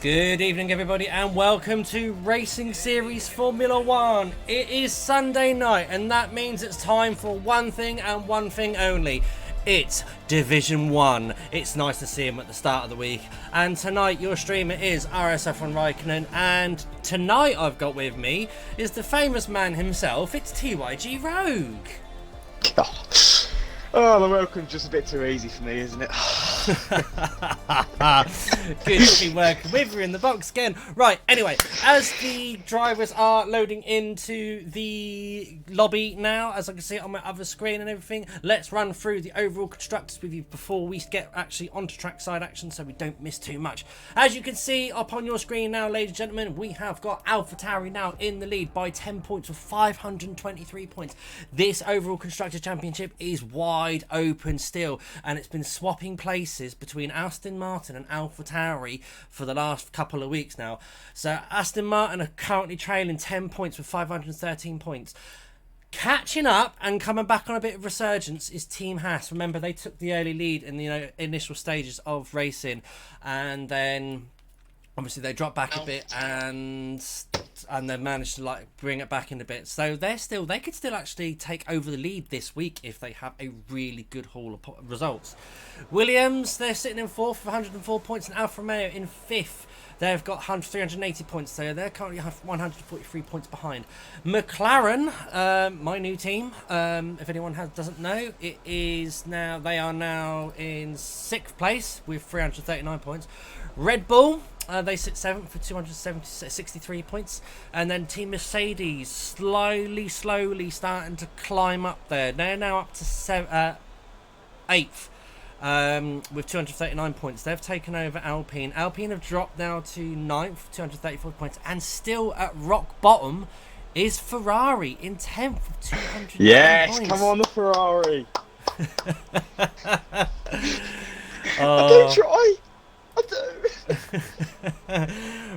Good evening, everybody, and welcome to Racing Series Formula 1. It is Sunday night, and that means it's time for one thing and one thing only. It's Division 1. It's nice to see him at the start of the week. And tonight, your streamer is RSF1 Raikkonen, and tonight I've got with me is the famous man himself. It's TYG Rogue. God. Oh, the welcome's just a bit too easy for me, isn't it? Good to be working with you in the box again. Right, anyway, as the drivers are loading into the lobby now, as I can see it on my other screen and everything, let's run through the overall constructors with you before we get actually onto trackside action so we don't miss too much. As you can see up on your screen now, ladies and gentlemen, we have got AlphaTauri now in the lead by 10 points with 523 points. This overall constructors championship is wide open still, and it's been swapping places between Aston Martin and AlphaTauri for the last couple of weeks now. So Aston Martin are currently trailing 10 points with 513 points. Catching up and coming back on a bit of resurgence is Team Haas. Remember, they took the early lead in the initial stages of racing, and then obviously they dropped back a bit and they managed to bring it back in a bit. So they could still actually take over the lead this week if they have a really good haul of results. Williams, they're sitting in fourth with 104 points, and Alfa Romeo in fifth. They've got 380 points, so they're currently 143 points behind. McLaren, my new team, if anyone doesn't know, they are now in sixth place with 339 points. Red Bull, they sit 7th with 263 points. And then Team Mercedes slowly starting to climb up there. They're now up to 8th with 239 points. They've taken over Alpine. Alpine have dropped now to 9th with 234 points. And still at rock bottom is Ferrari in 10th with 209 points. Yes, come on the Ferrari. Oh. I do try. I do.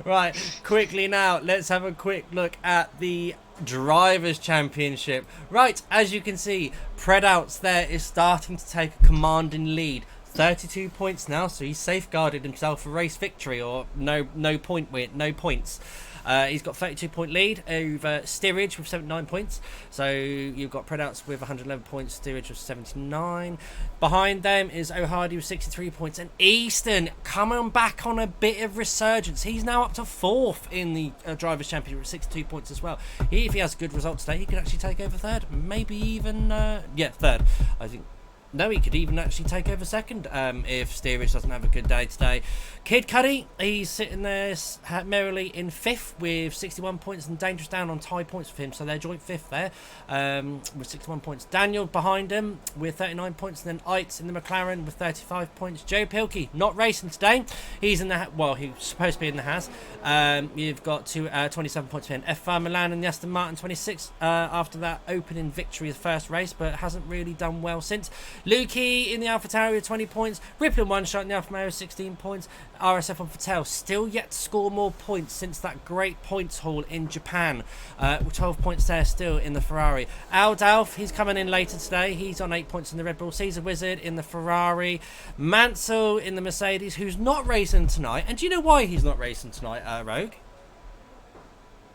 Right, quickly now, let's have a quick look at the Drivers' Championship. Right, as you can see, Predouts there is starting to take a commanding lead. 32 points now, so he's safeguarded himself a race victory or no points. He's got 32-point lead over Steerage with 79 points. So you've got Predouts with 111 points, Steerage with 79. Behind them is O'Hardy with 63 points. And Easton coming back on a bit of resurgence. He's now up to 4th in the Drivers' Championship with 62 points as well. If he has a good result today, he could actually take over 3rd. Maybe even, 3rd. I think. No, he could even actually take over 2nd if Steerage doesn't have a good day today. Kid Cudi, he's sitting there merrily in 5th with 61 points, and Dangerous down on tie points with him, so they're joint 5th there with 61 points. Daniel behind him with 39 points, and then Eitz in the McLaren with 35 points. Joe Pilkey not racing today. He's in the he's supposed to be in the Haas. You've got 27 points for him. F5 Milan and the Aston Martin 26 after that opening victory of the first race, but hasn't really done well since. Lukey in the AlphaTauri with 20 points. Ripley one shot in the Alfa Romeo 16 points. RSF1 Patel still yet to score more points since that great points haul in Japan. With 12 points there still in the Ferrari. Aldalf, he's coming in later today. He's on 8 points in the Red Bull. Caesar Wizard in the Ferrari. Mansell in the Mercedes, who's not racing tonight. And do you know why he's not racing tonight, Rogue?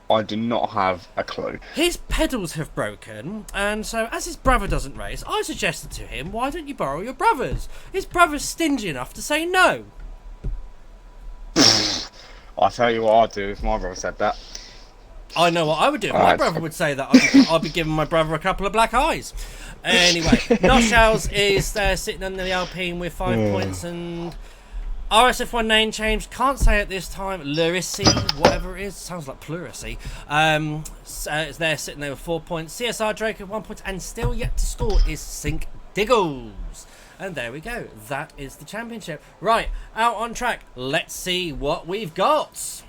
I do not have a clue. His pedals have broken, and so as his brother doesn't race, I suggested to him, why don't you borrow your brother's? His brother's stingy enough to say no. I'll tell you what I'd do if my brother said that. I know what I would do. My brother would say that. I'd be giving my brother a couple of black eyes. Anyway, Noshals is there sitting under the Alpine with 5 points, and RSF1 name change, can't say it this time. Lurissi, whatever it is, sounds like pleurisy. They're sitting there with 4 points. CSR Drake with 1 point, and still yet to score is Sink Diggles. And there we go. That is the championship. Right, out on track. Let's see what we've got.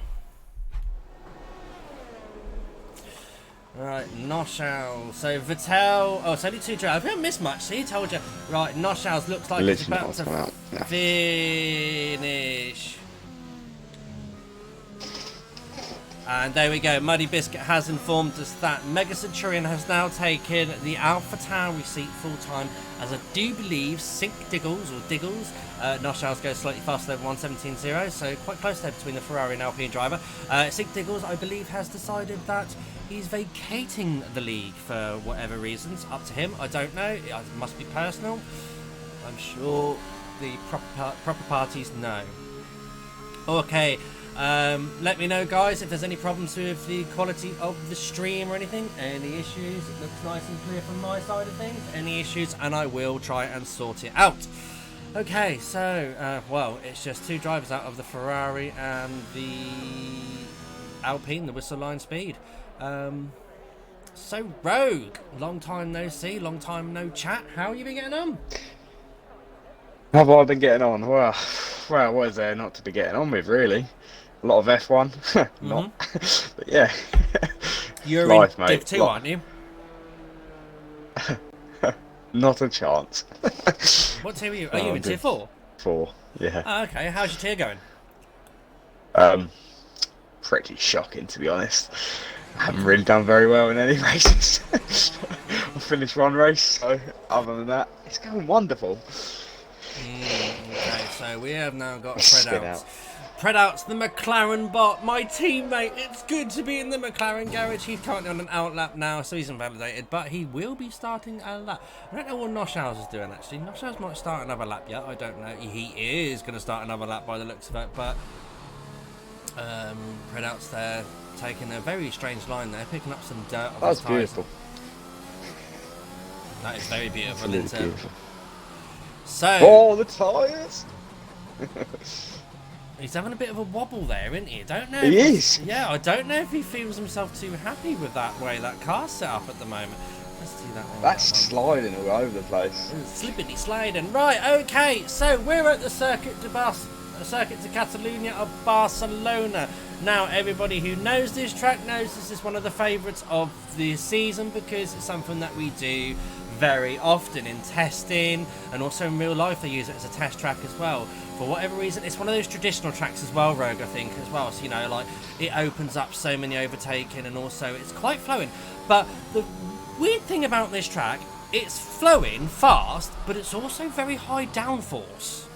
Right, Noshals. So Vettel. Oh, it's only 2 drivers. We haven't missed much. See, told you. Right, Noshals looks like he's about to finish. And there we go. Muddy Biscuit has informed us that Mega Centurion has now taken the Alpha Tauri seat full time, as I do believe Sync Diggles Noshals goes slightly faster over 117.0, so quite close there between the Ferrari and Alpine driver. Sync Diggles, I believe, has decided that he's vacating the league for whatever reasons. Up to him, I don't know. It must be personal. I'm sure the proper parties know. Okay. Let me know, guys, if there's any problems with the quality of the stream or anything. Any issues? It looks nice and clear from my side of things. Any issues, and I will try and sort it out. Okay, so, well, it's just two drivers out of the Ferrari and the Alpine, the Whistle Line Speed. So, Rogue, long time no see, long time no chat. How have you been getting on? How have I been getting on? Well, what is there not to be getting on with, really? A lot of F1. Not. But yeah. You're life, in mate. Div 2, aren't you? Not a chance. What tier are you? Are you in Tier 4? 4, yeah. Oh, okay, how's your tier going? Pretty shocking, to be honest. I haven't really done very well in any races. I finished one race, so other than that, it's going wonderful. Okay, so we have now got Spin Predouts. out. Predouts, the McLaren bot, my teammate. It's good to be in the McLaren garage. He's currently on an out lap now, so he's invalidated, but he will be starting a lap. I don't know what Noshals is doing, actually. Noshals might start another lap yet. I don't know. He is going to start another lap by the looks of it, but Predouts there taking a very strange line there, picking up some dirt on his That's tyres. beautiful. That is very beautiful. Absolutely Isn't it? beautiful. So, Oh, the tyres! he's having a bit of a wobble there, isn't he? Don't know. He is. Yeah, I don't know if he feels himself too happy with that way that car's set up at the moment. Let's do that one. That's sliding all over the place. Slippity sliding. Right, okay, so we're at the Circuit de Catalunya of Barcelona. Now, everybody who knows this track knows this is one of the favourites of the season, because it's something that we do very often in testing, and also in real life they use it as a test track as well. For whatever reason, it's one of those traditional tracks as well, Rogue, I think, as well. So, you know, like, it opens up so many overtaking, and also it's quite flowing. But the weird thing about this track, it's flowing fast, but it's also very high downforce.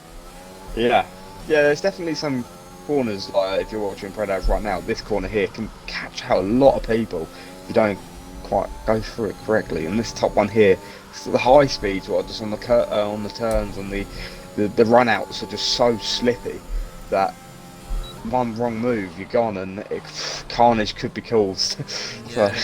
Yeah, there's definitely some corners, like if you're watching Predouts right now, this corner here can catch out a lot of people if you don't quite go through it correctly. And this top one here, so the high speeds are just on the turns, on the run outs are just so slippy that one wrong move, you're gone, and carnage could be caused. Yeah.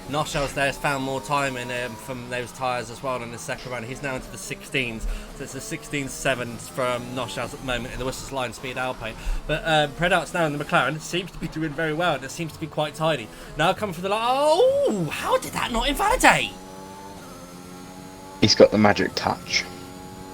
Noshals there has found more time in from those tyres as well in the second round. He's now into the 16s, so it's a 16.7 from Noshals at the moment in the Whistle Line Speed Alpine. But Predouts now in the McLaren seems to be doing very well, and it seems to be quite tidy. Now coming for the line. Oh, how did that not invalidate? He's got the magic touch.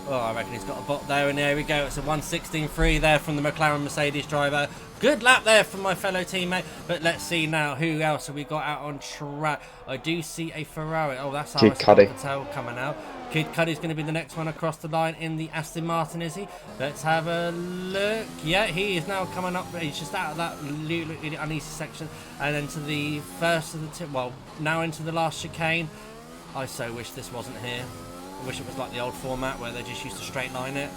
Oh, I reckon he's got a bot there, and there we go. It's a 1:16.3 there from the McLaren Mercedes driver. Good lap there from my fellow teammate. But let's see now, who else have we got out on track? I do see a Ferrari. Oh, that's Kid Cudi Patel coming out. Kid Cudi's going to be the next one across the line in the Aston Martin, is he? Let's have a look. Yeah, he is now coming up. He's just out of that really uneasy section, and into the first of the well, now into the last chicane. I so wish this wasn't here. I wish it was like the old format where they just used to straight line it.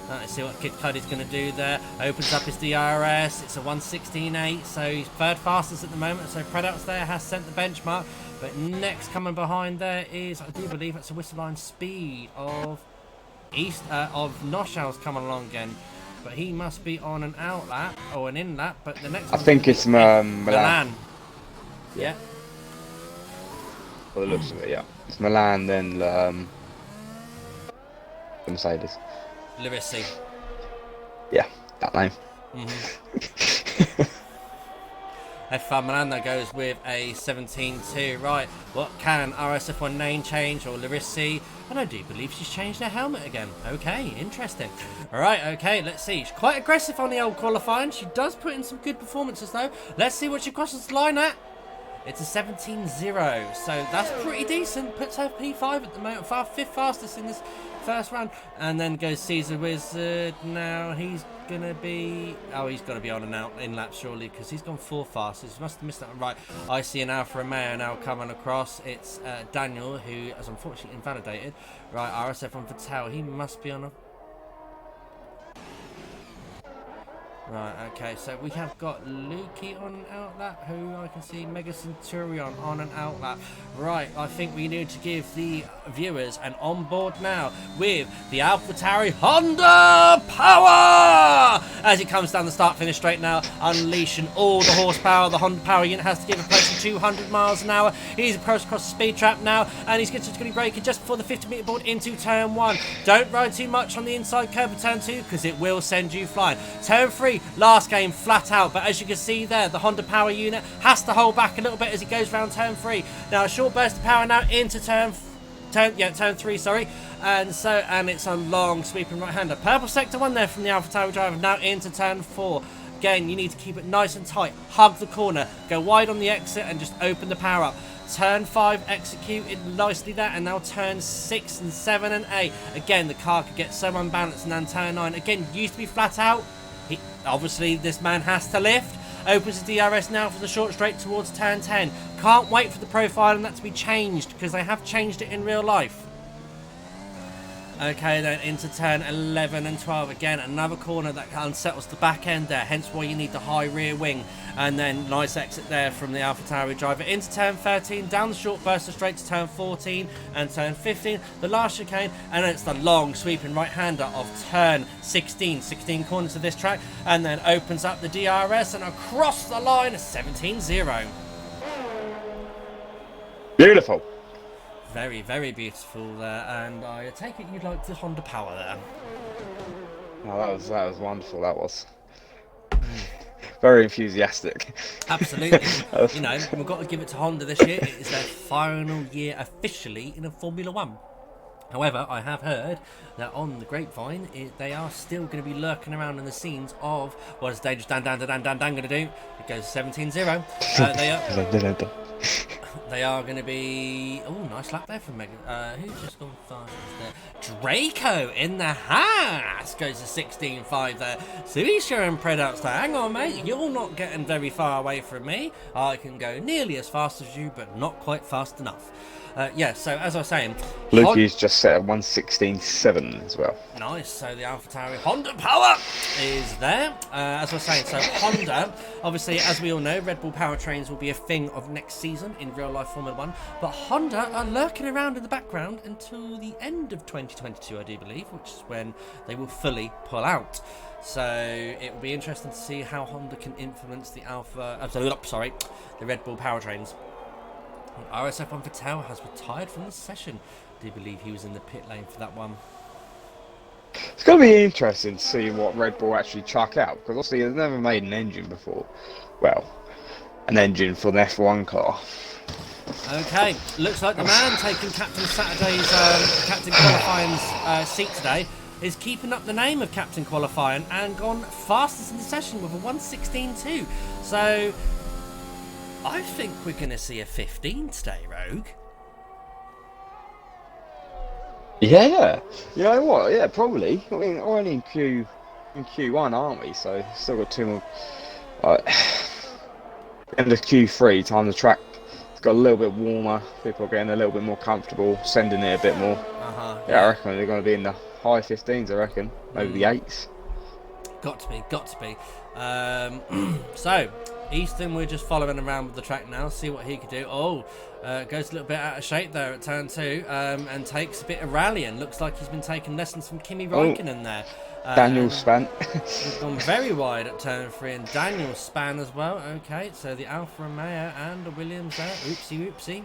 Let's see what Kid Cudi's going to do there. Opens up his DRS. It's a 1:16.8, so he's third fastest at the moment. So Predouts there has sent the benchmark. But next coming behind there is, I do believe it's a Whistle Line Speed of Noshals coming along again. But he must be on an out lap or an in lap. But the next I think it's Milan. Yeah. By the looks of it, yeah. It's Milan, then the Mercedes. Larissi. Yeah, that name. F5 Milan goes with a 17.2. Right, what can RSF1 name change, or Larissi? And I do believe she's changed her helmet again. Okay, interesting. Alright, okay, let's see. She's quite aggressive on the old qualifying. She does put in some good performances though. Let's see what she crosses the line at. It's a 17.0, so that's pretty decent. Puts her P5 at the moment, fifth fastest in this first round. And then goes Caesar Wizard. Now he's gonna be, he's got to be on and out in lap surely, because he's gone 4 fastest. Must have missed that one. Right, I see an Alfa Romeo now coming across. It's Daniel, who is unfortunately invalidated. Right, RSF1 for Tao. He must be on a... Right, okay, so we have got Lukey on an outlap, who I can see Mega Centurion on an outlap. Right, I think we need to give the viewers an onboard now with the AlphaTauri Honda Power! As it comes down the start-finish straight now, unleashing all the horsepower the Honda Power unit has to give, approaching 200 miles an hour. He's approached across the speed trap now, and he's going to be braking just before the 50-meter board into turn 1. Don't ride too much on the inside curve of turn 2, because it will send you flying. Turn 3, last game flat out, but as you can see there, the Honda Power unit has to hold back a little bit as he goes around turn 3. Now a short burst of power now into turn 3, sorry, and it's a long sweeping right-hander. Purple sector 1 there from the AlphaTauri driver, now into turn 4. Again, you need to keep it nice and tight, hug the corner, go wide on the exit and just open the power up. Turn 5 executed nicely there, and now turn 6 and 7 and 8. Again, the car could get so unbalanced, and then turn 9 again used to be flat out. Obviously this man has to lift. Opens the DRS now for the short straight towards turn 10. Can't wait for the profile and that to be changed, because they have changed it in real life. Okay, then into turn 11 and 12. Again, another corner that unsettles the back end there, hence why you need the high rear wing. And then nice exit there from the AlphaTauri driver into turn 13, down the short burst straight to turn 14 and turn 15, the last chicane, and then it's the long sweeping right-hander of turn 16. 16 corners of this track, and then opens up the DRS and across the line, 17.0. Beautiful. Very, very beautiful there, and I take it you'd like the Honda Power there. Oh, that was wonderful. That was very enthusiastic. Absolutely. You know, we've got to give it to Honda this year. It is their final year officially in a Formula One. However, I have heard that on the grapevine, they are still going to be lurking around in the scenes of what is Dangerous Dan going to do. It goes 17.0. They are going to be... Oh, nice lap there from Mega. Who's just gone fast there? Draco in the house goes to 16.5 there. So he's showing predouts there. Hang on, mate. You're not getting very far away from me. I can go nearly as fast as you, but not quite fast enough. Yeah, so as I was saying... Lukey's just set at 1:16.7 as well. Nice, so the AlphaTauri Honda Power is there. As I was saying, so Honda, obviously, as we all know, Red Bull powertrains will be a thing of next season in real-life Formula 1, but Honda are lurking around in the background until the end of 2022, I do believe, which is when they will fully pull out. So it will be interesting to see how Honda can influence the the Red Bull powertrains. RSF1 for Tao has retired from the session. I do believe he was in the pit lane for that one. It's going to be interesting to see what Red Bull actually chuck out, because obviously they've never made an engine before. Well, an engine for an F1 car. Okay, looks like the man taking Captain Saturday's Captain Qualifying's seat today is keeping up the name of Captain Qualifying and gone fastest in the session with a 1:16.2. So I think we're going to see a 15 today, Rogue. Yeah. You know what? Yeah, probably. I mean, we're only in Q1, aren't we? So still got 2 more. End of Q3, time the track. It's got a little bit warmer. People are getting a little bit more comfortable, sending it a bit more. Yeah, I reckon they're going to be in the high 15s. I reckon, maybe the 8s. Got to be. So Easton, we're just following around with the track now, see what he could do. Goes a little bit out of shape there at turn 2, and takes a bit of rallying. Looks like he's been taking lessons from Kimi Räikkönen there. Daniel span. He's gone very wide at turn 3, and Daniel span as well. Okay, so the Alfa Romeo and the Williams there. Oopsie.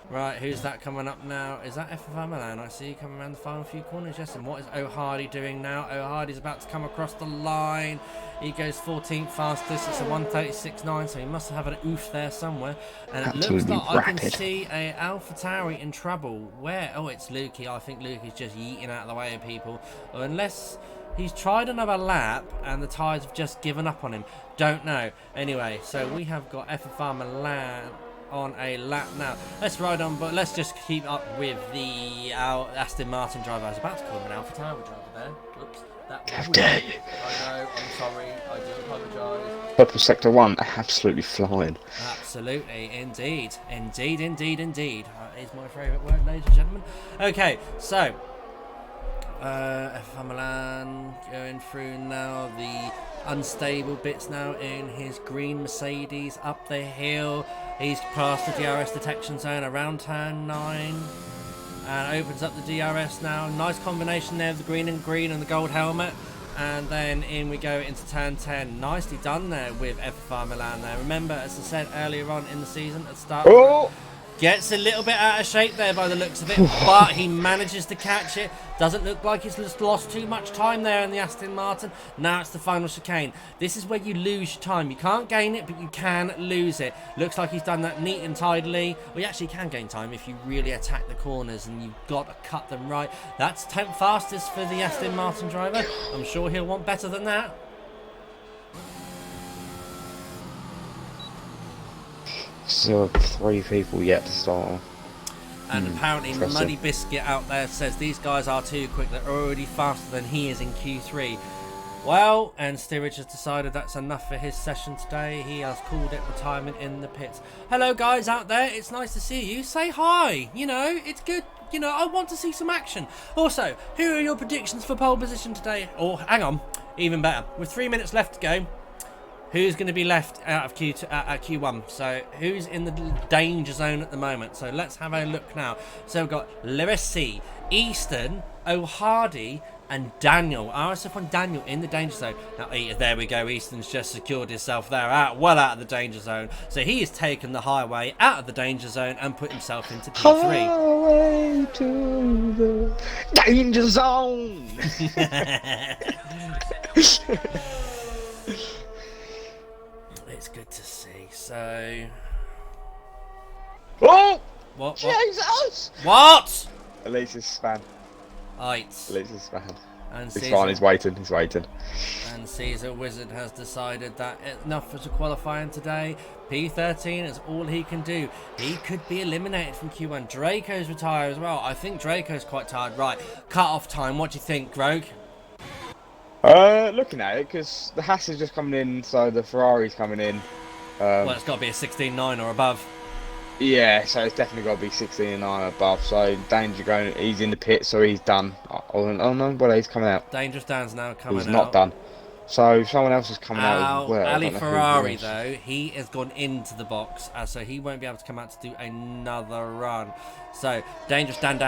Right, who's that coming up now? Is that S05 Milan? I see coming around the final few corners. Yes, and what is O'Hardy doing now? O'Hardy's about to come across the line. He goes 14th fastest. It's a 1:36.9, so he must have an oof there somewhere. And it looks like I can see a AlphaTauri in trouble. Where? Oh, it's Lukey. I think Lukey's just yeeting out of the way of people. Or unless he's tried another lap and the tyres have just given up on him. Don't know. Anyway, so we have got S05 Milan. on a lap now. Let's ride on, but let's just keep up with the Aston Martin driver. I was about to call him an Alpha Tower driver there. Oops. How dare you? I know, I'm sorry, I do apologise. Purple Sector 1, absolutely flying. Absolutely, indeed. Indeed. That is my favourite word, ladies and gentlemen. Okay, so, F1 Milan going through now the unstable bits now in his green Mercedes up the hill. He's passed the DRS detection zone around turn 9. And opens up the DRS now. Nice combination there of the green and the gold helmet. And then in we go into turn 10. Nicely done there with F5 Milan there. Remember, as I said earlier on in the season, at the start, gets a little bit out of shape there by the looks of it, but he manages to catch it. Doesn't look like he's just lost too much time there in the Aston Martin. Now it's the final chicane. This is where you lose your time. You can't gain it, but you can lose it. Looks like he's done that neat and tidily. Well, you actually can gain time if you really attack the corners and you've got to cut them right. That's 10th fastest for the Aston Martin driver. I'm sure he'll want better than that. So 3 people yet to start. And apparently Money Biscuit out there says these guys are too quick. They're already faster than he is in Q3. Well, and Steerage has decided that's enough for his session today. He has called it retirement in the pits. Hello guys out there, it's nice to see you. Say hi, you know, it's good. You know, I want to see some action. Also, who are your predictions for pole position today? Or, hang on, even better. With 3 minutes left to go, who's going to be left out of Q1? So who's in the danger zone at the moment? So let's have a look now. So we've got Lewis, Easton, O'Hardy and Daniel. RSF1 Daniel in the danger zone. Now there we go. Easton's just secured himself there well out of the danger zone. So he has taken the highway out of the danger zone and put himself into P3. Highway to the danger zone. It's good to see. So, Oh! what? Jesus! What? Elise's fan. Right. Elise's fan. And He's fine, he's waiting. And Caesar Wizard has decided that enough for qualifying today. P13 is all he can do. He could be eliminated from Q1. Draco's retired as well. I think Draco's quite tired. Right, cut-off time. What do you think, Grog? Looking at it, because the Haas is just coming in, so the Ferrari's coming in. Well, it's got to be a 16.9 or above. Yeah, so it's definitely got to be 16.9 above. So Danger going, he's in the pit, so he's done. Oh no, well, he's coming out. Dangerous Dan's now coming out. He's not done. So someone else is coming out as well. Ali Ferrari, though, he has gone into the box, so he won't be able to come out to do another run. So Dangerous Dan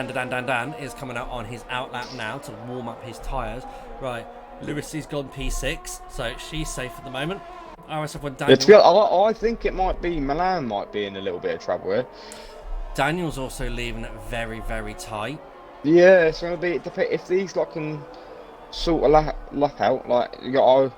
is coming out on his outlap now to warm up his tyres. Right. Lewis's gone P6, so she's safe at the moment. RSF1 Daniel. Yeah, to be honest, I think it might be Milan might be in a little bit of trouble here. Daniel's also leaving it very, very tight. Yeah, it's going to be if these lot can sort a lap out. Like you got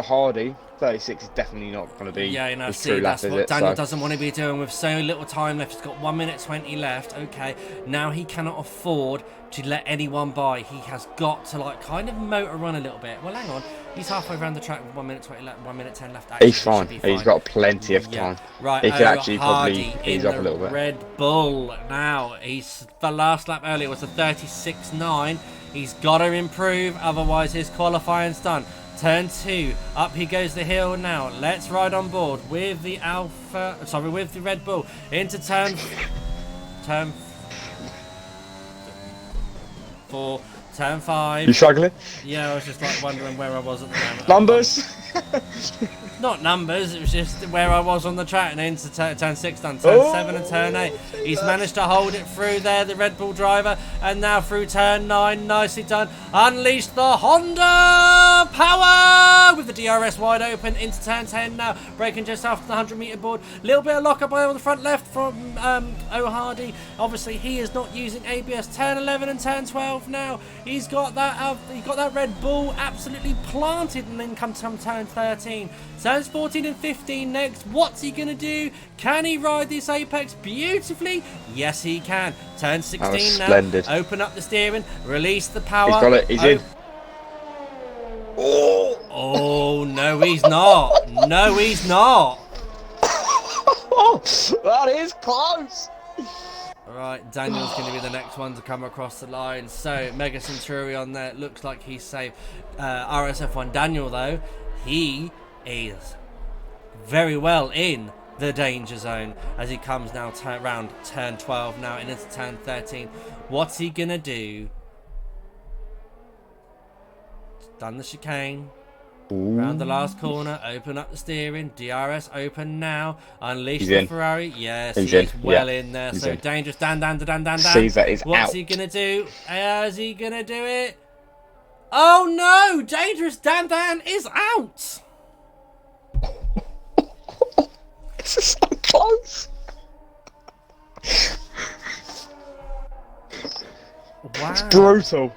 Hardy. 36 is definitely not going to be. Yeah, you know, his see, true that's lap, what is it? Daniel doesn't want to be doing with so little time left. He's got 1 minute 20 left. Okay, now he cannot afford to let anyone by. He has got to like kind of motor run a little bit. Well, hang on, he's halfway around the track with 1 minute 20 left, 1 minute 10 left. Actually, he's fine. He's got plenty of time. Right, he could actually Hardy probably ease up a little bit. Red Bull now. The last lap earlier was a 36.9. He's got to improve, otherwise his qualifying's done. Turn 2, up he goes the hill now. Let's ride on board with the with the Red Bull into turn 4, turn 5. You struggling? Yeah, I was just like wondering where I was at the moment. Numbers? Not numbers, it was just where I was on the track and into turn 6 done, turn 7 and turn 8. He's managed to hold it through there, the Red Bull driver, and now through turn 9, nicely done. Unleash the Honda power with the DRS wide open into turn 10 now, braking just after the 100 metre board. Little bit of lock-up on the front left from O'Hardy. Obviously he is not using ABS. Turn 11 and turn 12 now. He's got that Red Bull absolutely planted, and then comes turn 13. Turns 14 and 15 next. What's he going to do? Can he ride this Apex beautifully? Yes, he can. Turn 16 now. Splendid. Open up the steering. Release the power. He's got it. He's in. Oh, no, he's not. No, he's not. Oh, that is close. Alright, Daniel's going to be the next one to come across the line. So, Mega Centurion there, looks like he's safe. RSF1 Daniel, though, he is very well in the danger zone as he comes now round turn 12 now and into turn 13. What's he going to do? Done the chicane. Ooh. Round the last corner, open up the steering. DRS open now. Unleash the Ferrari. Yes, he's well in there. He's so in. dangerous. Dan. Caesar is What's out. he gonna do? Is he gonna do it? Oh no! Dangerous Dan is out. This is so close. Wow. It's brutal.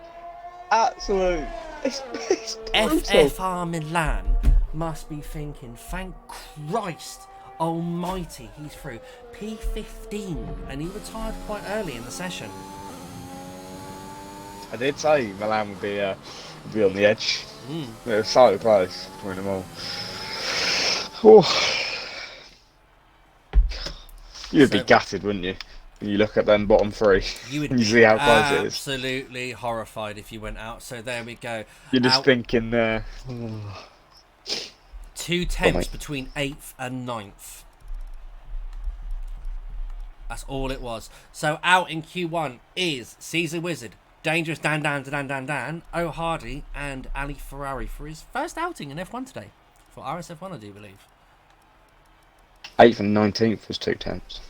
Absolute. It's brutal. FFR Milan must be thinking, thank Christ almighty he's through. P15, and he retired quite early in the session. I did say Milan would be on the edge. They were so close between them all. Oh. You'd be gutted, wouldn't you? When you look at them bottom three, You would and you be see how close it is. absolutely horrified if you went out. So there we go. You're just thinking, 2 tenths between 8th and 9th. That's all it was. So out in Q1 is Caesar Wizard, Dangerous Dan, O Hardy, and Ali Ferrari for his first outing in F1 today. For RSF1, I do believe. 8th and 19th was 2 tenths.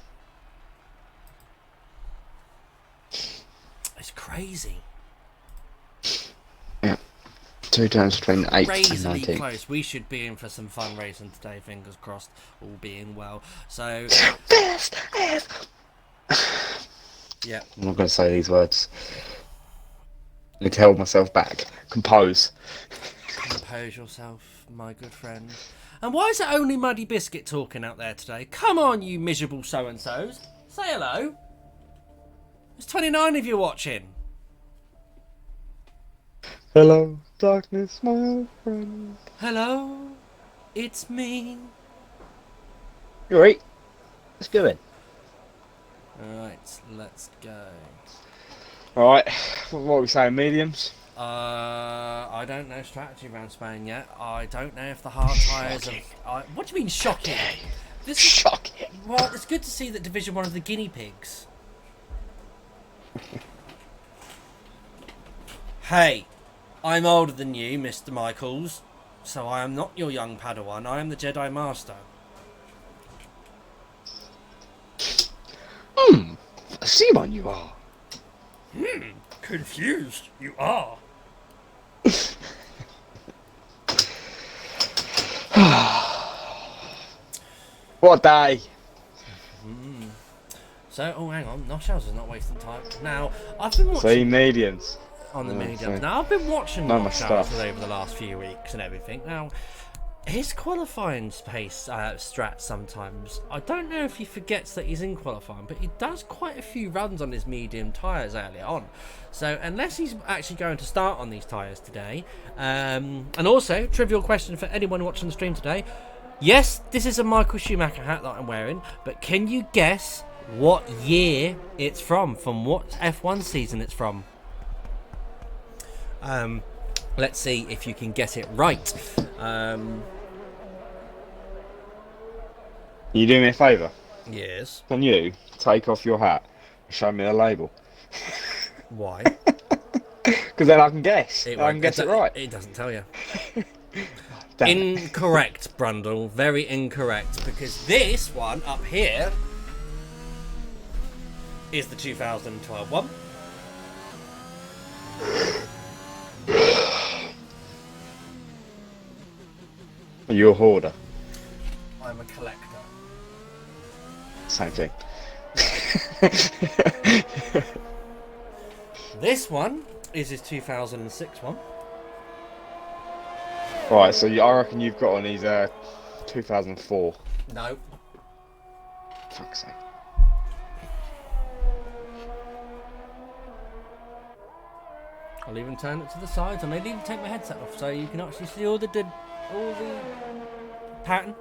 It's crazy. Yeah. 2 tenths between 8th and Crazily 19th. close. We should be in for some fun racing today, fingers crossed, all being well. So, yeah. I'm not going to say these words. I need to hold myself back. Compose. Compose yourself, my good friend. And why is it only Muddy Biscuit talking out there today? Come on, you miserable so-and-sos. Say hello. There's 29 of you watching. Hello, darkness, my old friend. Hello, it's me. You alright? Let's go in. Alright, let's go. Alright, what are we saying, mediums? I don't know strategy around Spain yet. I don't know if the hard tyres are... what do you mean shocking? This is, shocking. well, it's good to see that Division 1 of the guinea pigs. Hey, I'm older than you, Mr. Michaels, so I am not your young Padawan. I am the Jedi Master. I see one you are. Confused, you are. What a day. So, oh, hang on. Noshels is not wasting time. Now, I've been watching... See, mediums. On the Yeah, mediums. see. Now, I've been watching Know my Noshels stuff. over the last few weeks and everything. Now, his qualifying pace strat sometimes, I don't know if he forgets that he's in qualifying, but he does quite a few runs on his medium tyres earlier on. So, unless he's actually going to start on these tyres today, and also, trivial question for anyone watching the stream today, yes, this is a Michael Schumacher hat that I'm wearing, but can you guess what year it's from what F1 season it's from? Let's see if you can get it right. Can you do me a favour? Yes. Can you take off your hat and show me the label? Why? Because then I can guess. I can guess it right. It doesn't tell you. Damn it. Incorrect, Brundle. Very incorrect. Because this one up here is the 2012 one. Are you a hoarder? I'm a collector. Same thing. This one is his 2006 one. Right, so I reckon you've got on his 2004. No. Fuck's sake. I'll even turn it to the sides. I may even take my headset off so you can actually see all the pattern.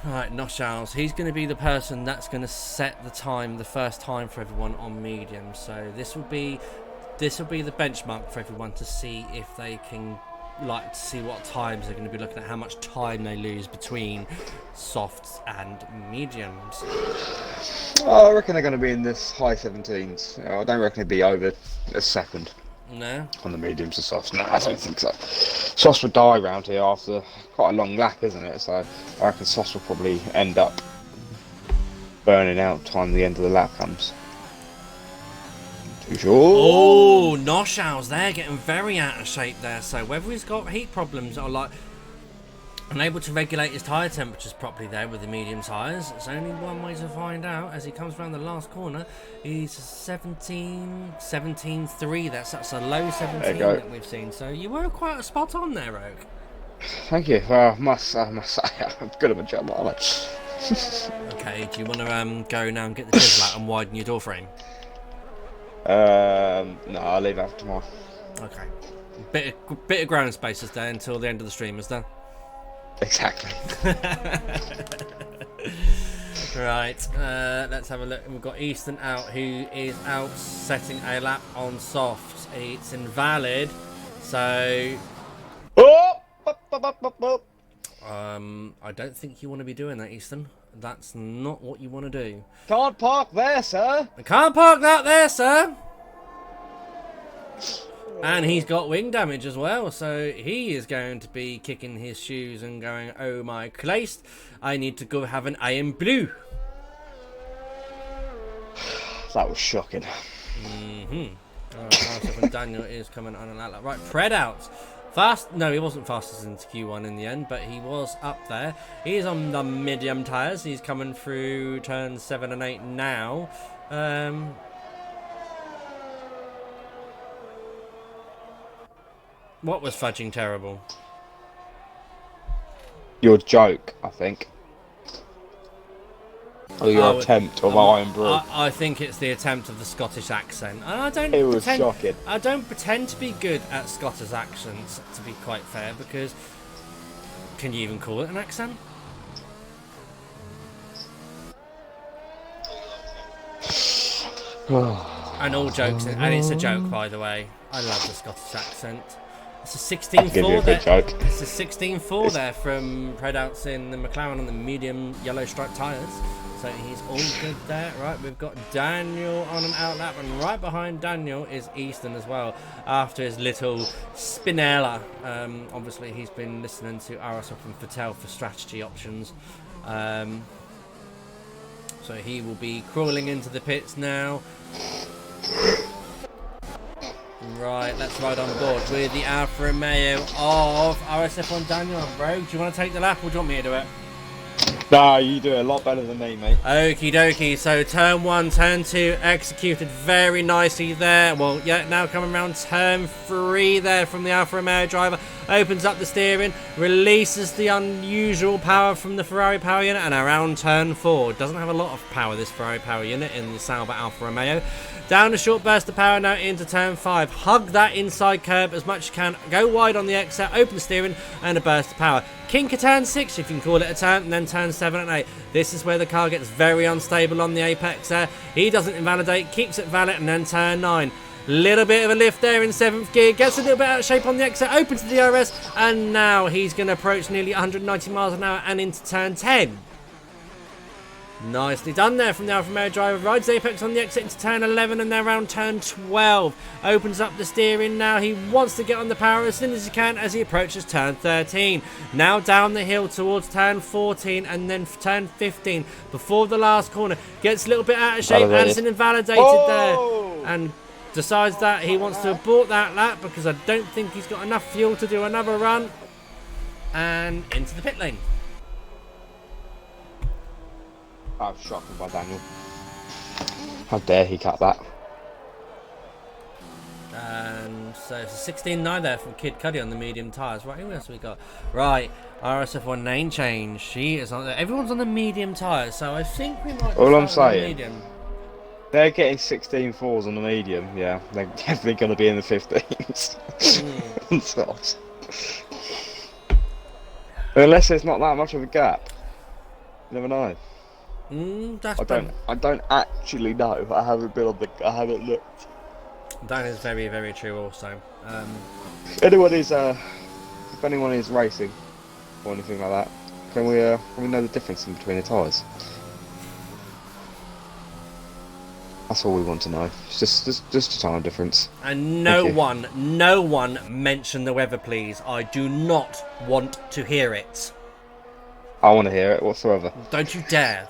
Right, Noshals. He's going to be the person that's going to set the time, the first time for everyone on medium. So this will be the benchmark for everyone to see if they can, like, to see what times they're going to be looking at, how much time they lose between softs and mediums. Oh, I reckon they're going to be in this high 17s. I don't reckon it'd be over a second. No? On the mediums and softs. No, I don't think so. Softs would die around here after quite a long lap, isn't it? So I reckon softs will probably end up burning out time the end of the lap comes. Too sure? Oh, Noshals there, getting very out of shape there. So whether he's got heat problems or like unable to regulate his tyre temperatures properly there with the medium tyres, it's only one way to find out. As he comes around the last corner, he's 17.3. That's a low 17 that we've seen. So you were quite a spot on there, Oak. Thank you. Well, must say, I'm good at my job, aren't I? Okay, do you want to go now and get the chisel out and widen your door frame? No, I'll leave that for tomorrow. Okay. Bit of ground spaces there until the end of the stream is done. Exactly. Right, let's have a look. We've got Easton out, who is out setting a lap on soft. It's invalid, so I don't think you want to be doing that, Easton. That's not what you want to do. Can't park there, sir. I can't park that there, sir. And he's got wing damage as well, so he is going to be kicking his shoes and going, oh my Christ, I need to go have an iron blue. That was shocking. Right, Daniel is coming on an outlet. Right, Fred out. Fast? No, he wasn't fastest into Q1 in the end, but he was up there. He's on the medium tyres. He's coming through turns 7 and 8 now. What was fudging terrible? Your joke, I think. Or your attempt of iron brew. I think it's the attempt of the Scottish accent. And it was shocking. I don't pretend to be good at Scottish accents, to be quite fair, because can you even call it an accent? And all jokes, and it's a joke, by the way. I love the Scottish accent. It's a 16.4 there. It's a 16.4 there from Predouts in the McLaren on the medium yellow striped tyres. So he's all good there. Right, we've got Daniel on an outlap, and right behind Daniel is Easton as well, after his little spinella. Obviously, he's been listening to RSF and Fattel for strategy options. So he will be crawling into the pits now. Right, let's ride on board with the Alfa Romeo of RSF1 Daniel. Rogue, do you want to take the lap or do you want me to do it? Nah, you do it a lot better than me, mate. Okie dokie, so turn 1, turn 2, executed very nicely there. Well, yeah, now coming around turn 3 there from the Alfa Romeo driver. Opens up the steering, releases the unusual power from the Ferrari power unit, and around turn 4. Doesn't have a lot of power, this Ferrari power unit, in the Sauber Alfa Romeo. Down a short burst of power now into turn 5. Hug that inside curb as much as you can. Go wide on the exit, open the steering, and a burst of power. Kink a turn 6, if you can call it a turn, and then turn 7 and 8. This is where the car gets very unstable on the apex there. He doesn't invalidate, keeps it valid, and then turn 9. Little bit of a lift there in 7th gear, gets a little bit out of shape on the exit, open to the DRS, and now he's going to approach nearly 190 miles an hour and into turn 10. Nicely done there from the Alfa Romeo driver. Rides the apex on the exit into turn 11 and then around turn 12. Opens up the steering now. He wants to get on the power as soon as he can as he approaches turn 13. Now down the hill towards turn 14 and then turn 15 before the last corner. Gets a little bit out of shape. Anderson invalidated there and decides that he wants to abort that lap because I don't think he's got enough fuel to do another run. And into the pit lane. I was shocked by Daniel. How dare he cut that? And so it's a 16.9 there from Kid Cuddy on the medium tyres. Right, who else have we got? Right, RSF1 lane change. She is on. Everyone's on the medium tyres, so I think we might. All I'm saying, medium. They're getting 16.4s on the medium. Yeah, they're definitely going to be in the 15s. Unless there's not that much of a gap. You never know. That's I don't actually know. I haven't looked. That is very, very true. Also, If anyone is racing or anything like that, can we know the difference in between the tyres? That's all we want to know. It's just a time difference. and no one mention the weather, please. I do not want to hear it. I want to hear it whatsoever. Don't you dare.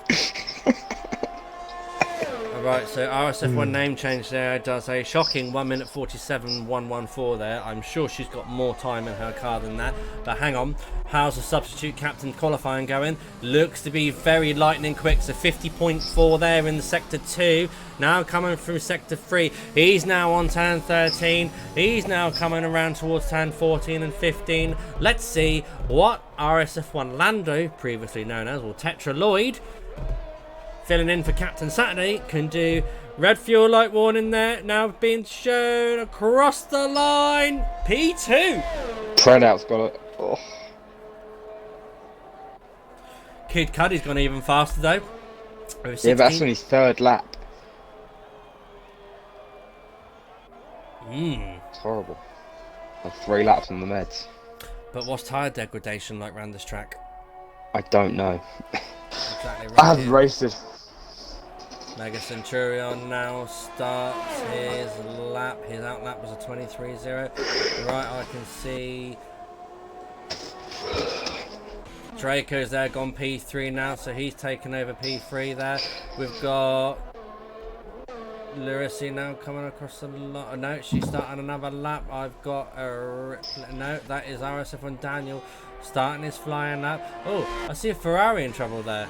Alright, so RSF1 name change there does a shocking 1 minute 47.114 there. I'm sure she's got more time in her car than that. But hang on, how's the substitute captain qualifying going? Looks to be very lightning quick, so 50.4 there in the sector 2. Now coming through sector 3. He's now on turn 13. He's now coming around towards turn 14 and 15. Let's see what RSF1 Lando, previously known as, or Tetra Lloyd, filling in for Captain Saturday, can do. Red fuel light warning there, now being shown across the line. P2. Printout's got it. Oh. Kid Cuddy's gone even faster though. Yeah, but that's on his third lap. It's horrible. Like 3 laps on the meds. But what's tyre degradation like around this track? I don't know. Exactly right. I haven't raced it. Mega Centurion now starts his lap. His out lap was a 23.0. Right, I can see Draco's there, gone P3 now, so he's taken over P3 there. We've got Larissy now coming across the lot. No, she's starting another lap. I've got no, that is RSF1 Daniel starting his flying lap. Oh, I see a Ferrari in trouble there.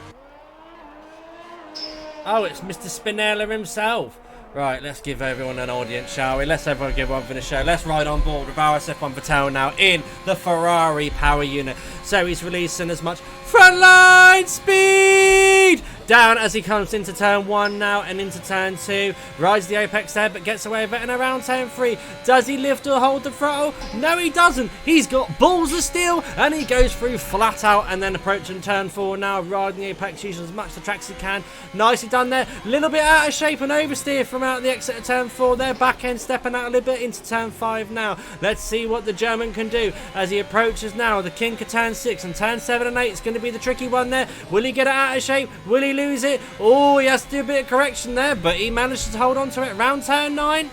Oh, it's Mr. Spinella himself. Right, let's give everyone an audience, shall we? Let's everyone give one for the show. Let's ride on board with RSF1 Patel now in the Ferrari power unit. So he's releasing as much frontline speed down as he comes into turn 1 now and into turn 2. Rides the apex there, but gets away with it. And around turn 3, does he lift or hold the throttle? No, he doesn't. He's got balls of steel and he goes through flat out and then approaching turn 4 now, riding the apex, using as much the track as he can. Nicely done there. Little bit out of shape and oversteer from out the exit of turn 4 there. Back end stepping out a little bit into turn 5 now. Let's see what the German can do as he approaches now the kink of turn 6, and turn 7 and 8 is going to be the tricky one there. Will he get it out of shape? Will he lose it? Oh, he has to do a bit of correction there, but he manages to hold on to it around turn 9.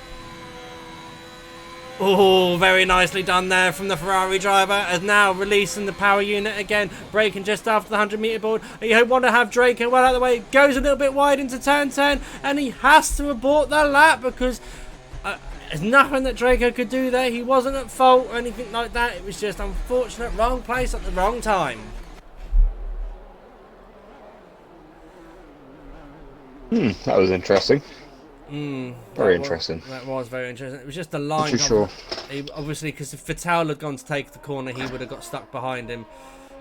Oh, very nicely done there from the Ferrari driver, as now releasing the power unit again, braking just after the 100-meter board. You want to have Draco well out of the way, goes a little bit wide into turn 10, and he has to abort the lap because there's nothing that Draco could do there. He wasn't at fault or anything like that. It was just unfortunate, wrong place at the wrong time. That was interesting. Very interesting. That was very interesting. It was just the line. Not too sure. Obviously, because if Vettel had gone to take the corner, he would have got stuck behind him.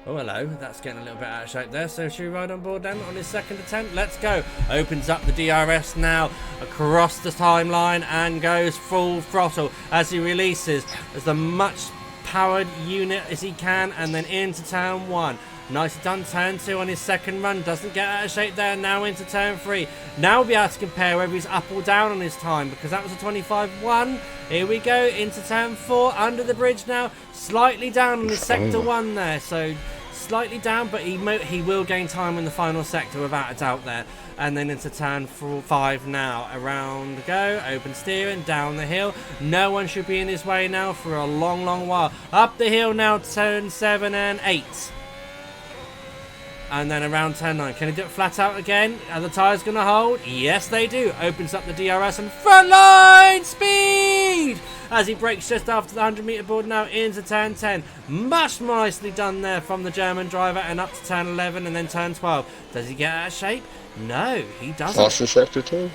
Oh, hello. That's getting a little bit out of shape there. So should we ride on board then on his second attempt? Let's go. Opens up the DRS now across the timeline and goes full throttle as he releases as the much powered unit as he can, and then into turn 1. Nicely done. Turn 2 on his second run. Doesn't get out of shape there. Now into turn 3. Now we'll be able to compare whether he's up or down on his time, because that was a 25.1. Here we go into turn 4. Under the bridge now. Slightly down on his sector 1 there. So slightly down, but he will gain time in the final sector without a doubt there. And then into turn 5 now. Around the go. Open steering. Down the hill. No one should be in his way now for a long, long while. Up the hill now. Turn 7 and 8. And then around turn 9. Can he do it flat out again? Are the tyres going to hold? Yes, they do. Opens up the DRS and frontline speed as he brakes just after the 100-meter board now into turn 10. Much nicely done there from the German driver, and up to turn 11 and then turn 12. Does he get out of shape? No, he doesn't. That's in sector 2.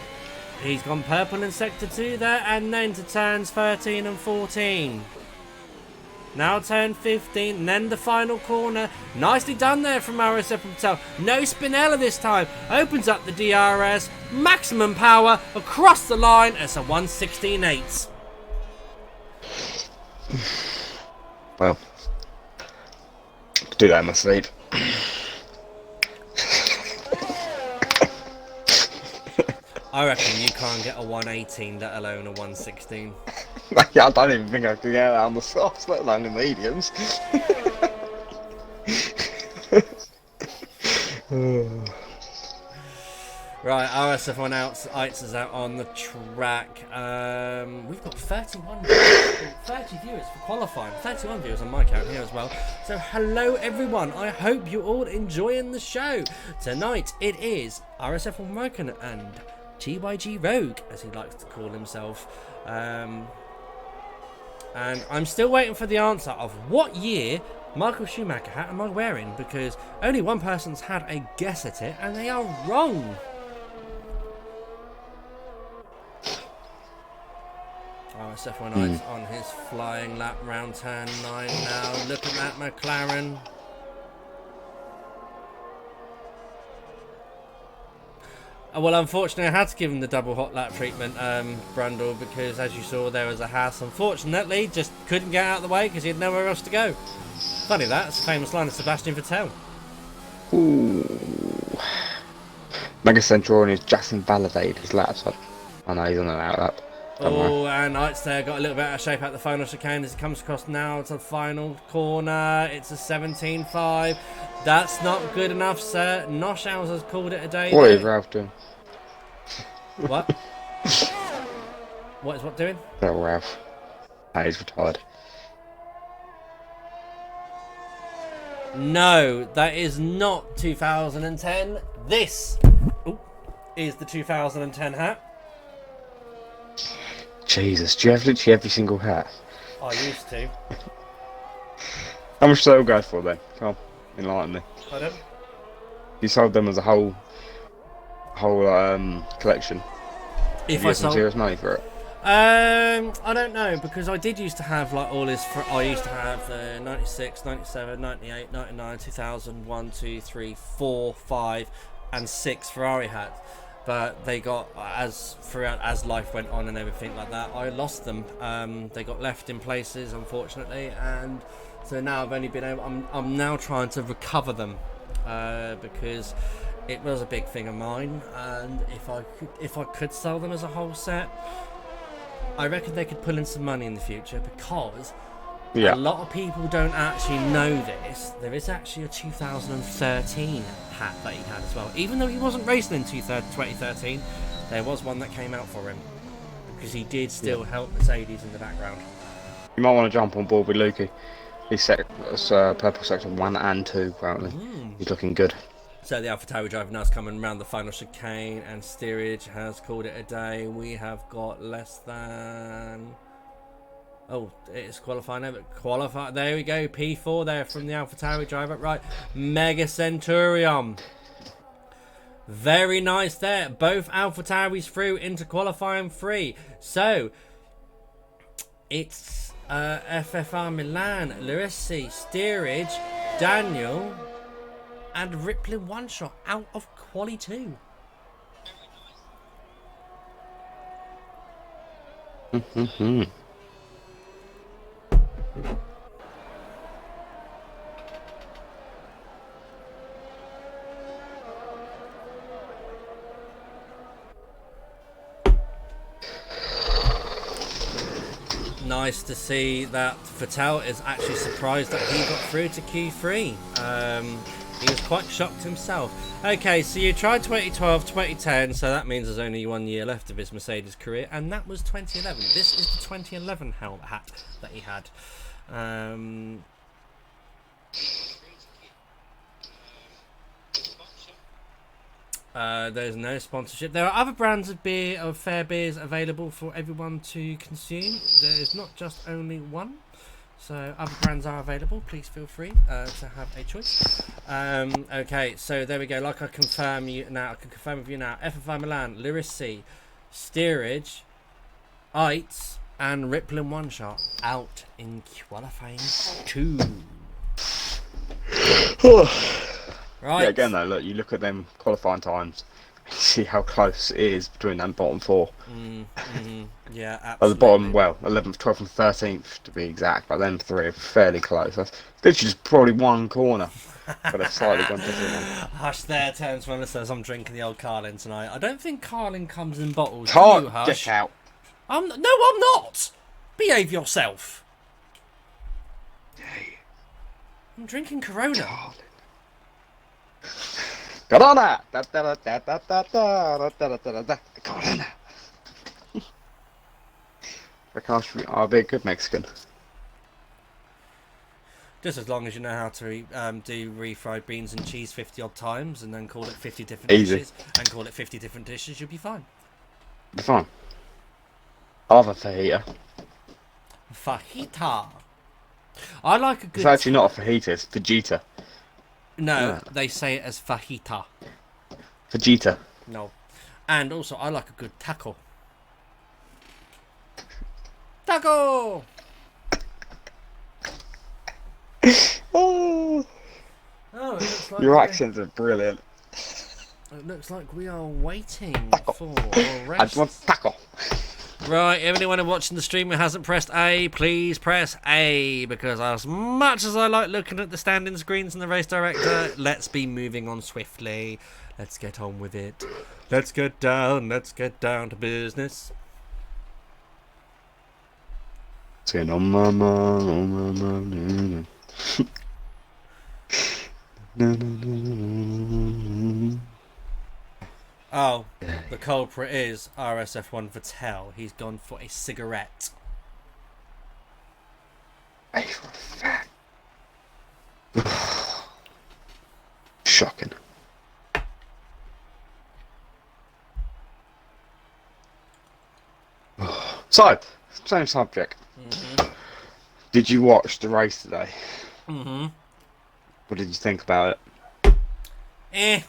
He's gone purple in sector 2 there, and then to turns 13 and 14. Now turn 15, and then the final corner. Nicely done there from RSF himself. No Spinella this time. Opens up the DRS. Maximum power across the line. It's a 116.8. Well, do that in my sleep. I reckon you can't get a 118, let alone a 116. Yeah, I don't even think I could get that on the softs, let alone the mediums. Right, RSF1 out, Eitz is out on the track. We've got 30 viewers for qualifying. 31 viewers on my count here as well. So hello everyone, I hope you're all enjoying the show. Tonight it is RSF1 Raikkonen and TYG Rogue, as he likes to call himself. And I'm still waiting for the answer of what year Michael Schumacher hat am I wearing, because only one person's had a guess at it and they are wrong. RSF1 on his flying lap round turn 9 now. Looking at McLaren. Well, unfortunately, I had to give him the double hot lap treatment, Brundle, because as you saw, there was a Haas. Unfortunately, just couldn't get out of the way because he had nowhere else to go. Funny that, it's a famous line of Sebastian Vettel. Ooh. Mega Centurion is just invalidated his laps. I know he's on an out lap. Oh, and Eitz there got a little bit out of shape at the final chicane as it comes across now to the final corner. It's a 17.5. That's not good enough, sir. Noshhouse has called it a day. What is Ralph doing? What? What is what doing? Oh, Ralph. Ah, he's retired. No, that is not 2010. This is the 2010 hat. Jesus, do you have literally every single hat? I used to. How much do they all go for then? Come on, enlighten me. Pardon? You sold them as a whole collection. If you I some sold, serious money for it? I don't know, because I did used to have like all his. I used to have the 96, 97, 98, 99, 2000, 1, 2, 3, 4, 5, and 6 Ferrari hats. But they got, as life went on and everything like that, I lost them. They got left in places, unfortunately, and so now I've only been able. I'm now trying to recover them because it was a big thing of mine, and if I could sell them as a whole set, I reckon they could pull in some money in the future, because a lot of people don't actually know this. There is actually a 2013 hat that he had as well. Even though he wasn't racing in 2013, there was one that came out for him, because he did still help Mercedes in the background. You might want to jump on board with Lukey. He's purple sector 1 and 2 apparently. He's looking good. So the AlphaTauri driver now is coming around the final chicane, and steerage has called it a day. We have got less than... Oh, it's qualifying over. There we go. P4 there from the AlphaTauri driver. Right. Mega Centurion. Very nice there. Both AlphaTauris through into qualifying 3. So, it's FFR Milan, Larisi, Steerage, Daniel, and Rippling one shot out of quali 2. Nice to see that Vettel is actually surprised that he got through to Q3. He was quite shocked himself. Okay, so you tried 2012, 2010, so that means there's only 1 year left of his Mercedes career, and that was 2011. This is the 2011 hat that he had. There's no sponsorship. There are other brands of beer, of fair beers, available for everyone to consume. There is not just only one. So other brands are available. Please feel free to have a choice. Okay, so there we go. Like I can confirm with you now. FFI Milan, Larisi, Steerage, Eitz, and Rippling one shot out in qualifying 2. Right. Yeah, again though, look, you look at them qualifying times. see how close it is between that bottom four. Yeah, At the absolutely. bottom, well, 11th, 12th, and 13th to be exact, but them three are fairly close. That's literally just probably one corner, but they've slightly gone different one. Hush there, Terence Miller says I'm drinking the old Carlin tonight. I don't think Carlin comes in bottles. Do you, Can't Hush? get out. No, I'm not. Behave yourself. Hey, I'm drinking Corona. darling. Corona! Da, da, da, da, da, da, da, da, da, da. Corona! Because I'll be a good Mexican. Just as long as you know how to do refried beans and cheese 50 odd times and then call it 50 different Easy. dishes and call it 50 different dishes, you'll be fine. Be fine. I love a fajita. Fajita. I like a good... It's actually not a fajita, it's fajita. No, Yeah. they say it as fajita. Fajita. No. And also, I like a good taco. Taco! Oh, Oh, it looks like your accents are brilliant. It looks like we are waiting for I rest. want taco. Right, anyone watching the stream who hasn't pressed A, please press A, because as much as I like looking at the standing screens and the race director, let's be moving on swiftly. Let's get on with it. Let's get down to business. Singing on my mind, on my mind. Oh, the culprit is RSF1 Vettel. He's gone for a cigarette. Hey, for a fact. Shocking. So, same subject. Did you watch the race today? Mm-hmm. What did you think about it?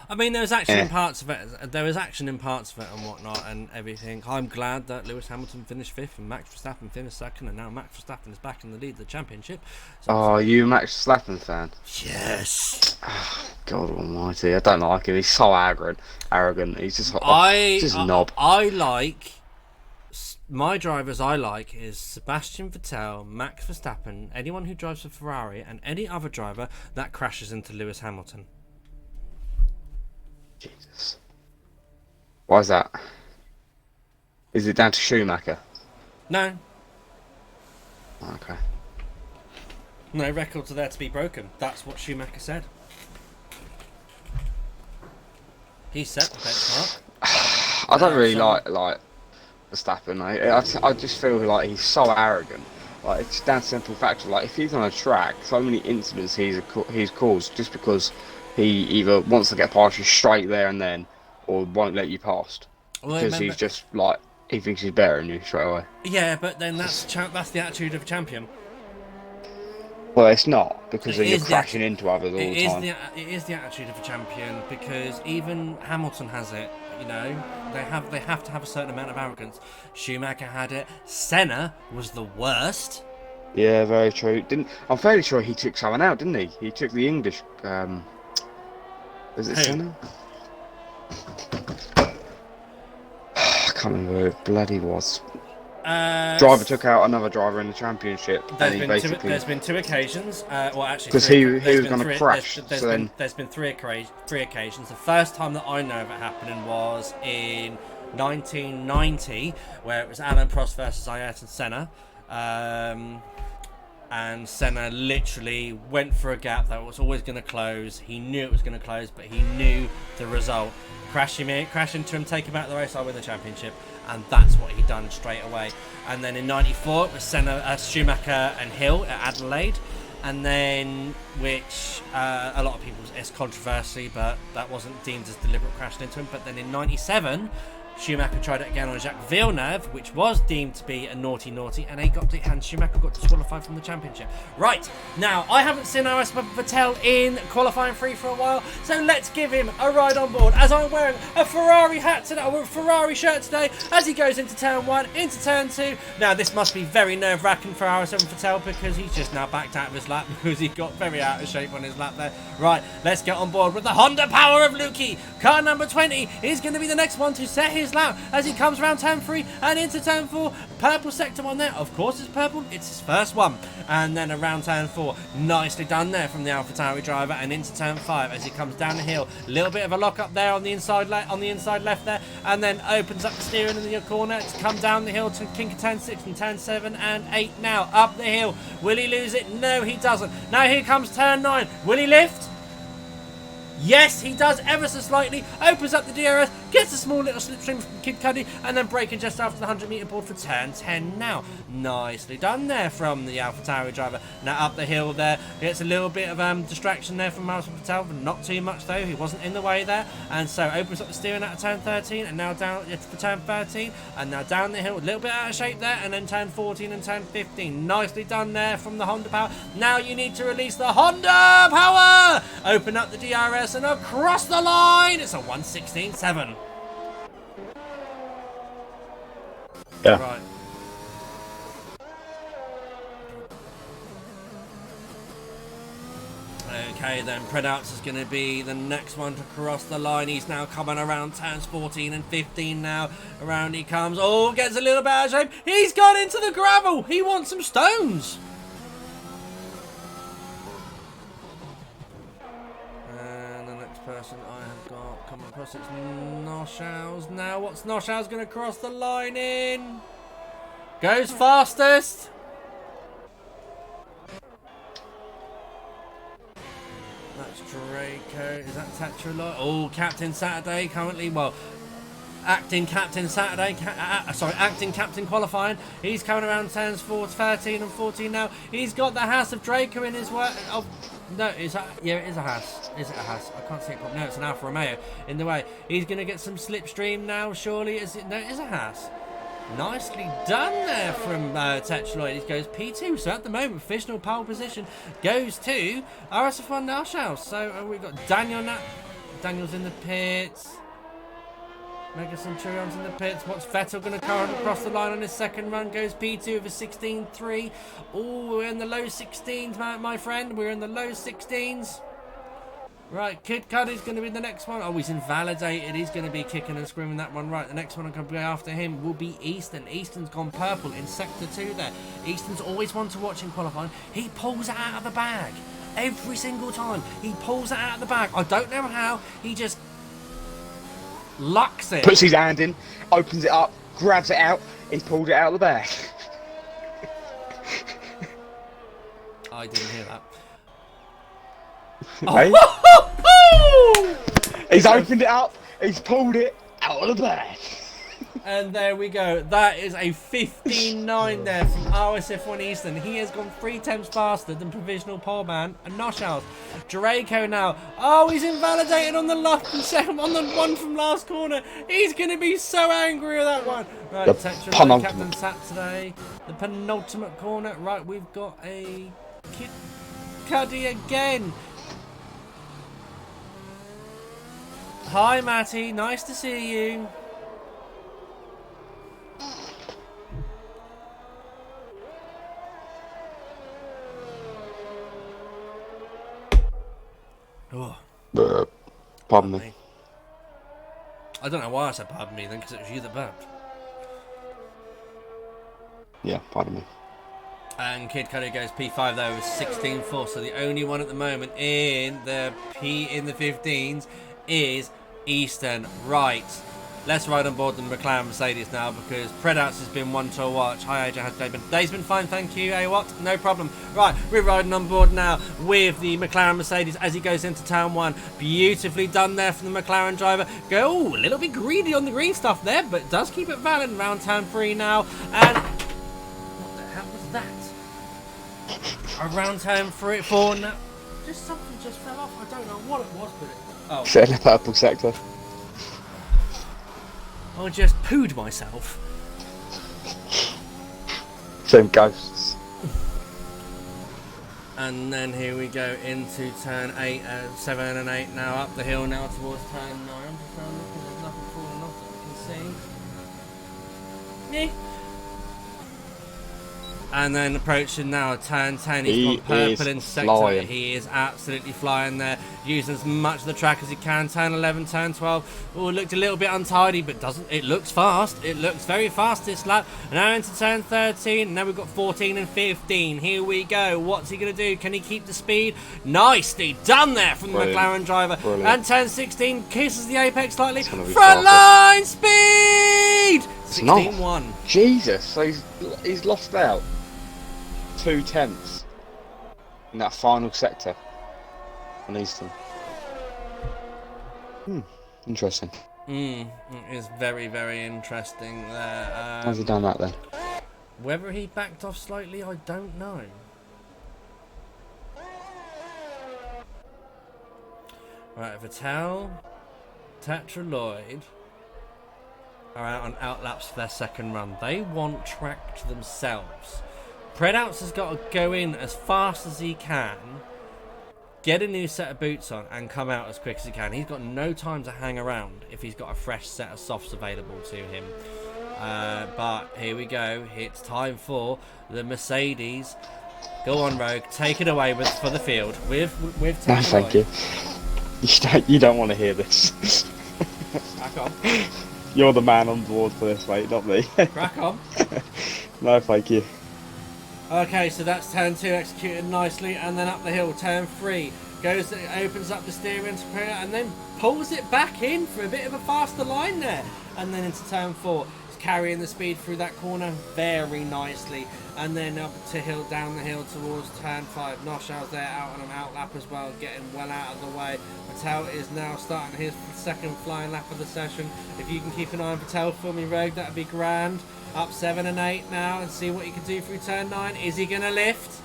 I mean, there was action in parts of it. There was action in parts of it and whatnot and everything. I'm glad that Lewis Hamilton finished 5th and Max Verstappen finished 2nd, and now Max Verstappen is back in the lead of the championship. So Oh, you a Max Verstappen fan? yes. God almighty, I don't like him. He's so arrogant. He's just just a knob. I like my drivers. I like is Sebastian Vettel, Max Verstappen, anyone who drives a Ferrari, and any other driver that crashes into Lewis Hamilton. Jesus. Why is that? Is it down to Schumacher? No, Okay. no records are there to be broken. That's what Schumacher said. He set the benchmark. I don't really like Verstappen. I just feel like he's so arrogant. Like it's down to simple factor. Like if he's on a track, so many incidents he's caused just because he either wants to get past you straight there and then, or won't let you past because he's just like he thinks he's better than you straight away. Yeah, but then that's the attitude of a champion. Well, it's not because It you're is the crashing into others all the time. It is the attitude of a champion, because even Hamilton has it. You know, they have to have a certain amount of arrogance. Schumacher had it. Senna was the worst. Yeah, very true. I'm fairly sure he took someone out, didn't he? He took the English. Was it Who? Senna? I can't remember who it bloody was. Driver took out another driver in the championship, and he basically. There's been 2 occasions. Well, actually, Because he was going to crash. There's been three occasions. The first time that I know of it happening was in 1990, where it was Alain Prost versus Ayrton Senna. And Senna literally went for a gap that was always going to close. He knew it was going to close, but he knew the result. Crash into him, take him out of the race, I win the championship. And that's what he done straight away. And then in 94, it was Schumacher and Hill at Adelaide. And then, which a lot of people, it's controversy, but that wasn't deemed as deliberate crashing into him. But then in 97, Schumacher tried it again on Jacques Villeneuve, which was deemed to be a naughty, and Schumacher got disqualified from the championship. Right, now, I haven't seen RSF Vettel in qualifying 3 for a while, so let's give him a ride on board, as I'm wearing a Ferrari hat today, or a Ferrari shirt today, as he goes into turn 1, into turn 2. Now, this must be very nerve-wracking for RSF Vettel, because he's just now backed out of his lap, because he got very out of shape on his lap there. Right, let's get on board with the Honda power of Lukey. Car number 20 is going to be the next one to set his lap as he comes around turn 3 and into turn 4. Purple sector one there. Of course it's purple. It's his first one. And then around turn 4. Nicely done there from the AlphaTauri driver, and into turn 5 as he comes down the hill. A little bit of a lock up there on the inside left there, and then opens up the steering in the corner to come down the hill to kink turn 6 and turn 7 and 8 now. Up the hill. Will he lose it? No, he doesn't. Now here comes turn 9. Will he lift? Yes, he does, ever so slightly. Opens up the DRS, gets a small little slipstream from Kid Cudi, and then braking just after the 100 metre board for turn 10 now. Nicely done there from the AlphaTauri driver. Now up the hill there, gets a little bit of distraction there from Marcel Patel, but not too much though. He wasn't in the way there, and so opens up the steering out of turn 13, and now down for turn 13, and now down the hill, a little bit out of shape there, and then turn 14 and turn 15. Nicely done there from the Honda power. Now you need to release the Honda power. Open up the DRS and across the line. It's a 1:16.7. Yeah. Right. Okay, then Predouts is going to be the next one to cross the line. He's now coming around turns 14 and 15 now. Around he comes. Oh, gets a little bit out of shape. He's gone into the gravel. He wants some stones. Person I have got coming across, it's Noshals. Now what's Noshals going to cross the line in? Goes fastest. That's Draco. Is that Tetraloy? Oh, Captain Saturday currently, well, acting Captain Saturday, acting Captain qualifying. He's coming around turns 13 and 14 now. He's got the House of Draco in his work. Oh, no, yeah, it is a Haas. Is it a Haas? I can't see it. No, it's an Alfa Romeo in the way. He's going to get some slipstream now, surely. Is it? No, it is a Haas. Nicely done there from Tetraloid. He goes P2. So at the moment, official pole position goes to RSF1 Narshaus. So we've got Daniel now. Daniel's in the pits. Mega Centurion's in the pits. What's Vettel going to come across the line on his second run? Goes P2 with a 16.3. Oh, we're in the low 16s, my friend. We're in the low 16s. Right, Kid Cudi's going to be the next one. Oh, he's invalidated. He's going to be kicking and screaming that one. Right, the next one I'm going to be after him will be Easton. Easton's gone purple in Sector 2 there. Easton's always one to watch in qualifying. He pulls it out of the bag. Every single time. He pulls it out of the bag. I don't know how. He just lucks it. Puts his hand in, opens it up, grabs it out. He's pulled it out of the bag. I didn't hear that. Hey? Oh. He's opened it up, he's pulled it out of the bag. And there we go. That is a 15.9 there from RSF1 Easton. He has gone 3 tenths faster than provisional pole man and Noshals. Draco now. Oh, he's invalidated on the left and second on the one from last corner. He's going to be so angry with that one. Right, Tetraloid Captain Saturday. The penultimate corner. Right, we've got a Kid Cudi again. Hi, Matty. Nice to see you. Oh. Pardon me. I don't know why I said pardon me then, because it was you that burped. Yeah, pardon me. And Kid Cudi goes P5 there with 16.4, so the only one at the moment in the 15s is Easton. Right, let's ride on board the McLaren Mercedes now, because Predouts has been one to watch. Hi AJ, how's the day been? Day's been fine, thank you. Hey, what? No problem. Right, we're riding on board now with the McLaren Mercedes as he goes into turn 1. Beautifully done there from the McLaren driver. Go a little bit greedy on the green stuff there, but does keep it valid around turn 3 now. And what the hell was that? Around turn 4 now. Just something just fell off. I don't know what it was, but it... Oh. Set in the purple sector. I just pooed myself. Same ghosts. And then here we go into turn 8, 7 and 8 now, up the hill now towards turn 9. I'm just looking, there's nothing falling off that we can see. Yeah. And then approaching now turn 10, he's got purple in sector. Flying. He is absolutely flying there, using as much of the track as he can. Turn 11, turn 12. Oh, it looked a little bit untidy, but it looks fast. It looks very fast this lap. Now into turn 13, now we've got 14 and 15. Here we go. What's he going to do? Can he keep the speed? Nicely done there from the McLaren driver. Brilliant. And turn 16 kisses the apex slightly. Front line speed! 16-1. Jesus, so he's lost out 2/10 in that final sector on Eastern. Interesting. It is very, very interesting there. How's he done that then? Whether he backed off slightly, I don't know. Right, Vettel, Tetraloid are out on outlaps for their second run. They want track to themselves. Predouts has got to go in as fast as he can, get a new set of boots on, and come out as quick as he can. He's got no time to hang around if he's got a fresh set of softs available to him. But here we go. It's time for the Mercedes. Go on, Rogue. Take it away for the field with No, thank you. You don't want to hear this. Crack on. You're the man on board for this, mate, not me. Crack on. No, thank you. Okay, so that's turn 2 executed nicely, and then up the hill, turn 3 opens up the steering sprayer and then pulls it back in for a bit of a faster line there, and then into turn 4, it's carrying the speed through that corner very nicely, and then up to down the hill towards turn 5. Noshow's there out on an outlap as well, getting well out of the way. Patel is now starting his second flying lap of the session. If you can keep an eye on Patel for me, Rogue, that'd be grand. Up 7 and 8 now, and see what he can do through turn 9. Is he going to lift?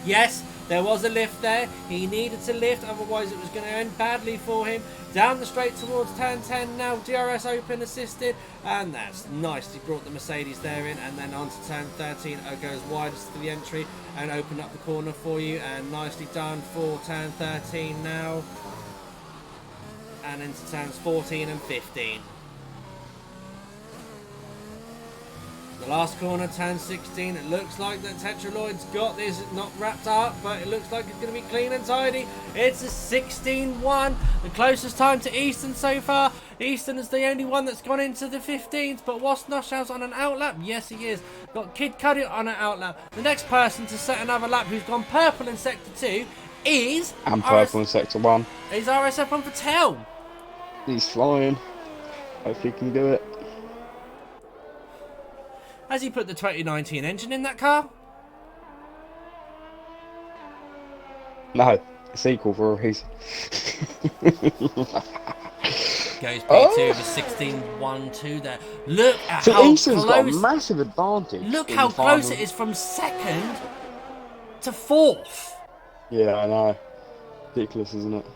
Yes, there was a lift there. He needed to lift, otherwise it was going to end badly for him. Down the straight towards turn 10 now. DRS open assisted, and that's nice. He brought the Mercedes there in, and then on to turn 13. Goes widest for the entry and opened up the corner for you, and nicely done for turn 13 now. And into turns 14 and 15. The last corner, turn 16, it looks like that Tetraloid's got this not wrapped up, but it looks like it's going to be clean and tidy. It's a 16-1, the closest time to Easton so far. Easton is the only one that's gone into the 15s, but was Noshow's on an outlap? Yes, he is. Got Kid Cudi on an outlap. The next person to set another lap who's gone purple in Sector 2 is... And purple in Sector 1. Is RSF1 Patel. He's flying. Hope he can do it. Has he put the 2019 engine in that car? No, a sequel for a reason. Goes P2 with a 16-1-2 there. Look at So how Easton's got a close. massive advantage. Look in how the close final. it is from second to fourth. Yeah, I know. Ridiculous, isn't it?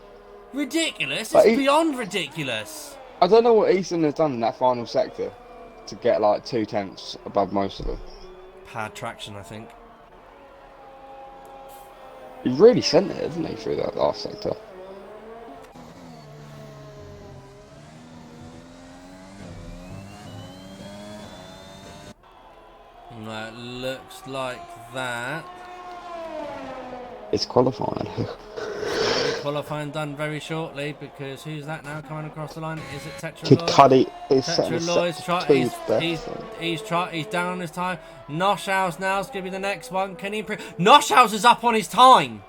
Ridiculous. But It's beyond ridiculous. I don't know what Easton has done in that final sector to get like 2/10 above most of them. Pad traction, I think. He really sent it, hasn't he, through that last sector? No, it looks like that. It's qualifying. Qualifying done very shortly, because who's that now coming across the line? Is it Kid Tetraloid? Cudi is setting Tetraloid's best. he's down on his time. Noshow's now is going to be the next one. Can he improve? Noshow's is up on his time.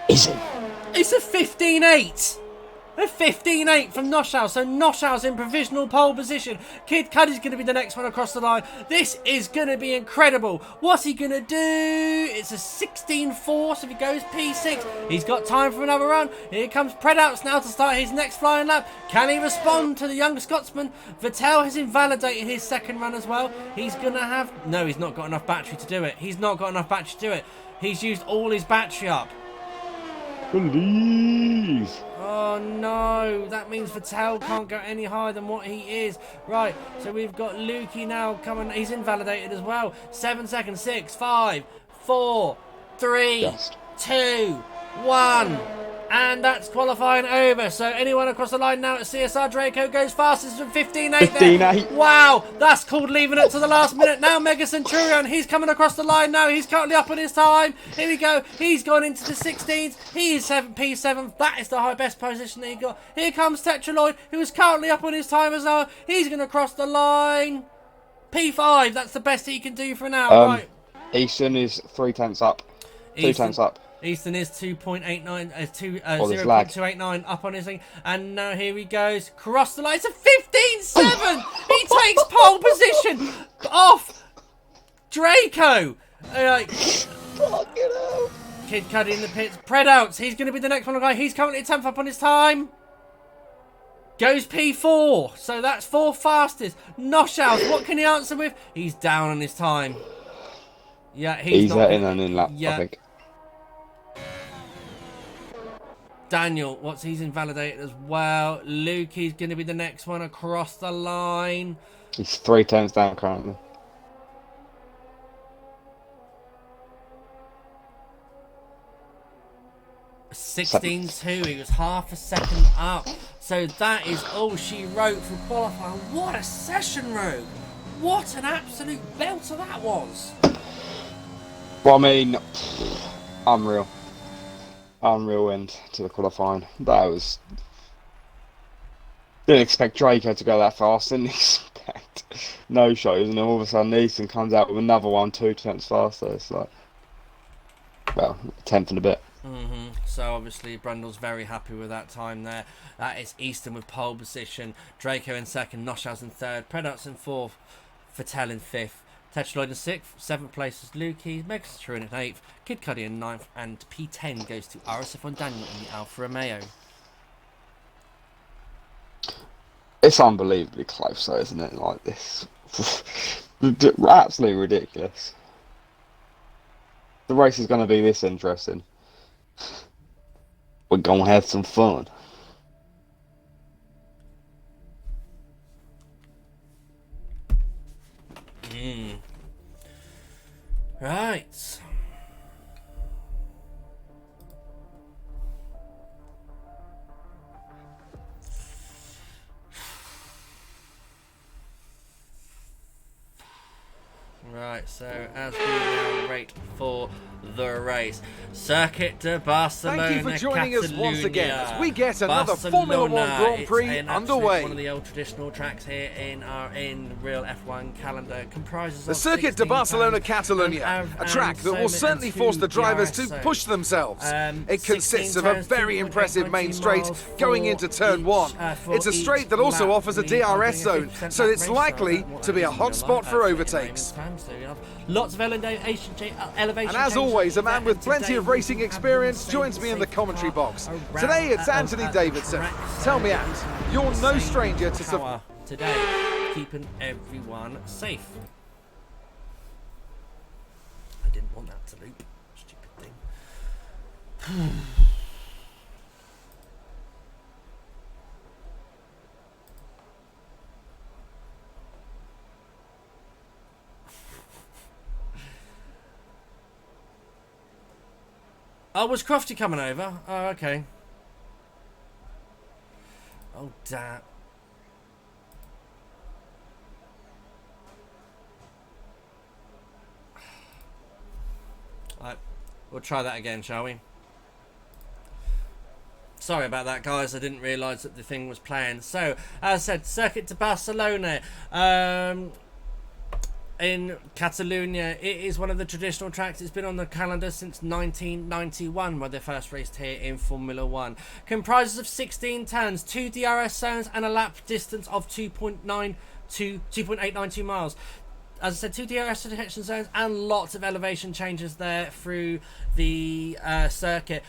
Is it? It's a 15.8. A 15.8 from Noshow. So Noshow's in provisional pole position. Kid Cudi's going to be the next one across the line. This is going to be incredible. What's he going to do? It's a 16.4. So if he goes P6, he's got time for another run. Here comes Predouts now to start his next flying lap. Can he respond to the young Scotsman? Vettel has invalidated his second run as well. He's going to have... No, he's not got enough battery to do it. He's not got enough battery to do it. He's used all his battery up. Believe. Oh no, that means Vettel can't go any higher than what he is. Right, so we've got Lukey now coming. He's invalidated as well. 7 seconds. 6, 5, 4, 3, 2, 1. And that's qualifying over. So anyone across the line now at CSR Draco goes fastest from 15.8 there. 15.8. Wow, that's called leaving it to the last minute. Now Mega Centurion, he's coming across the line now. He's currently up on his time. Here we go. He's gone into the 16s. He is P7. That is the best position that he got. Here comes Tetraloid, who is currently up on his time as well. He's going to cross the line. P5, that's the best he can do for now. Right. Easton is 3 tenths up. 2 tenths up. Easton is 2.89, 0.289 up on his thing. And now here he goes. Cross the line. It's a 15.7. He takes pole position off Draco. Kid Cuddy in the pits. Predouts. He's going to be the next one. Guy. He's currently 10th up on his time. Goes P4. So that's 4 fastest. Noshouse. What can he answer with? He's down on his time. Yeah, he's not in and in lap, I think. Daniel, he's invalidated as well. Lukey's going to be the next one across the line. He's 3 tenths down currently. (16.2). He was half a second up. So that is all she wrote for qualifying. What a session, Rogue. What an absolute belter that was. Well, I mean, unreal. Unreal end to the qualifying. That was... Didn't expect Draco to go that fast. Didn't expect no shows. And then all of a sudden Easton comes out with another one 2 tenths faster. It's like... Well, 10th and a bit. So obviously Brundle's very happy with that time there. That is Easton with pole position. Draco in second. Noshouse in third. Predats in fourth. Vettel in fifth. Tetraloid in 6th, 7th place is Lukey, Mega Centurion in 8th, Kid Cuddy in 9th, and P10 goes to RSF1 Daniel in the Alfa Romeo. It's unbelievably close though, isn't it? Like this. Absolutely ridiculous. The race is going to be this interesting. We're going to have some fun. Right. Right, so as we now rate for the race, Circuit de Barcelona. Thank you for joining us once again as we get another Barcelona. Formula One Grand Prix underway. One of the old traditional tracks here in our real F1 calendar comprises the Circuit de Barcelona Catalunya, a track that will certainly force the drivers to push themselves. It consists of a very impressive main straight going into turn 1. It's a straight that also offers a DRS zone, so it's likely to be a hot spot for overtakes. Lots of elevation and as always, a man with plenty of racing experience joins me in the commentary box. Today it's Anthony Davidson. Tell me, Ant, you're no stranger to today, keeping everyone safe. I didn't want that to loop. Stupid thing. Oh, was Crofty coming over? Oh, okay. Oh, damn. Right, we'll try that again, shall we? Sorry about that, guys. I didn't realise that the thing was playing. So, as I said, Circuit de Barcelona. In Catalonia, it is one of the traditional tracks. It's been on the calendar since 1991, where they first raced here in Formula 1. Comprises of 16 turns, 2 DRS zones, and a lap distance of 2.892 miles. As I said, 2 DRS detection zones and lots of elevation changes there through the circuit.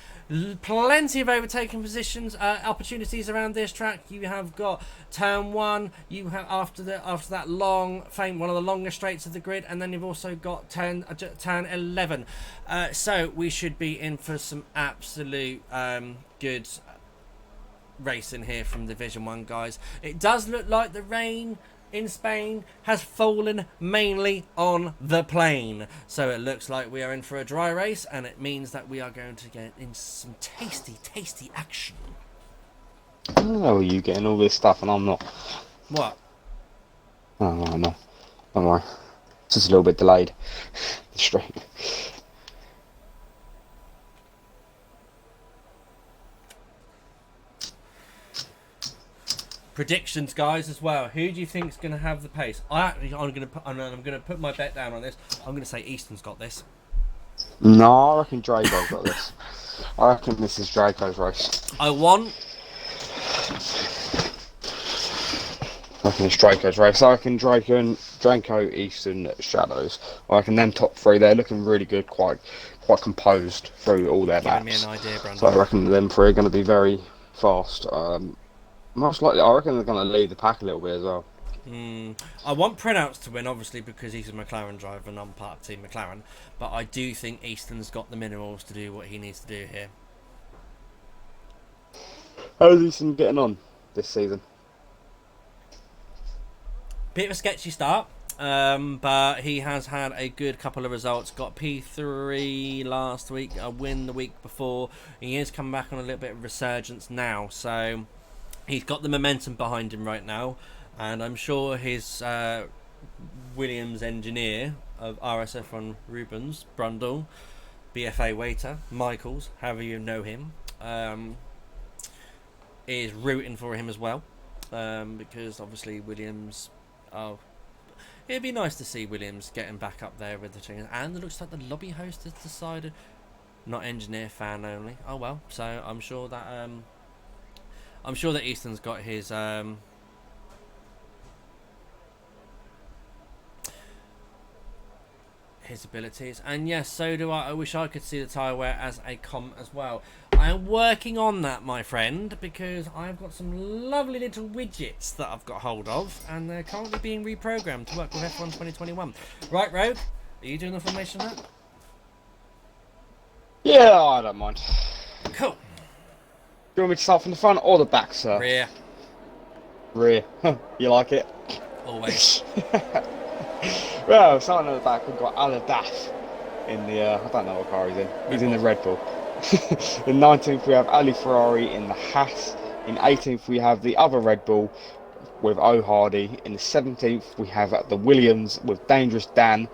Plenty of overtaking positions, opportunities around this track. You have got turn 1. You have after that long one of the longest straights of the grid, and then you've also got turn 11. So we should be in for some absolute good racing here from Division 1, guys. It does look like the rain in Spain has fallen mainly on the plane, so it looks like we are in for a dry race, and it means that we are going to get in some tasty action. Oh, you getting all this stuff and I'm not. What? Oh no, don't worry. It's just a little bit delayed. Straight. Predictions, guys, as well. Who do you think is going to have the pace? I'm going to put my bet down on this. I'm going to say Easton's got this. No, I reckon Draco's got this. I reckon this is Draco's race. I reckon it's Draco's race. I reckon Draco, Easton, Shadows. I reckon them top 3, they're looking really good, quite composed through all their laps. Giving me an idea, Brandon. So I reckon them 3 are going to be very fast. Most likely, I reckon they're going to lead the pack a little bit as well. I want Printouts to win, obviously, because he's a McLaren driver and I'm part of Team McLaren. But I do think Easton's got the minerals to do what he needs to do here. How's Easton getting on this season? Bit of a sketchy start, but he has had a good couple of results. Got P3 last week, a win the week before. He is coming back on a little bit of resurgence now, so he's got the momentum behind him right now, and I'm sure his Williams engineer of RSF1 Rubens, Brundle, BFA Waiter, Michaels, however you know him, is rooting for him as well, because obviously Williams, it'd be nice to see Williams getting back up there with the team. And it looks like the lobby host has decided, not engineer, fan only. Oh well, so I'm sure that Easton's got his abilities, and yes, so do I. I wish I could see the tyre wear as a comment as well. I am working on that, my friend, because I've got some lovely little widgets that I've got hold of, and they're currently being reprogrammed to work with F1 2021. Right, Rogue, are you doing the formation of that? Yeah, I don't mind. Cool. Do you want me to start from the front or the back, sir? Rear. Rear. You like it? Always. Well, starting at the back, we've got Aladaf in the, I don't know what car he's in. He's in the Red Bull. In 19th, we have Ali Ferrari in the Haas. In 18th, we have the other Red Bull with O Hardy. In the 17th, we have the Williams with Dangerous Dan.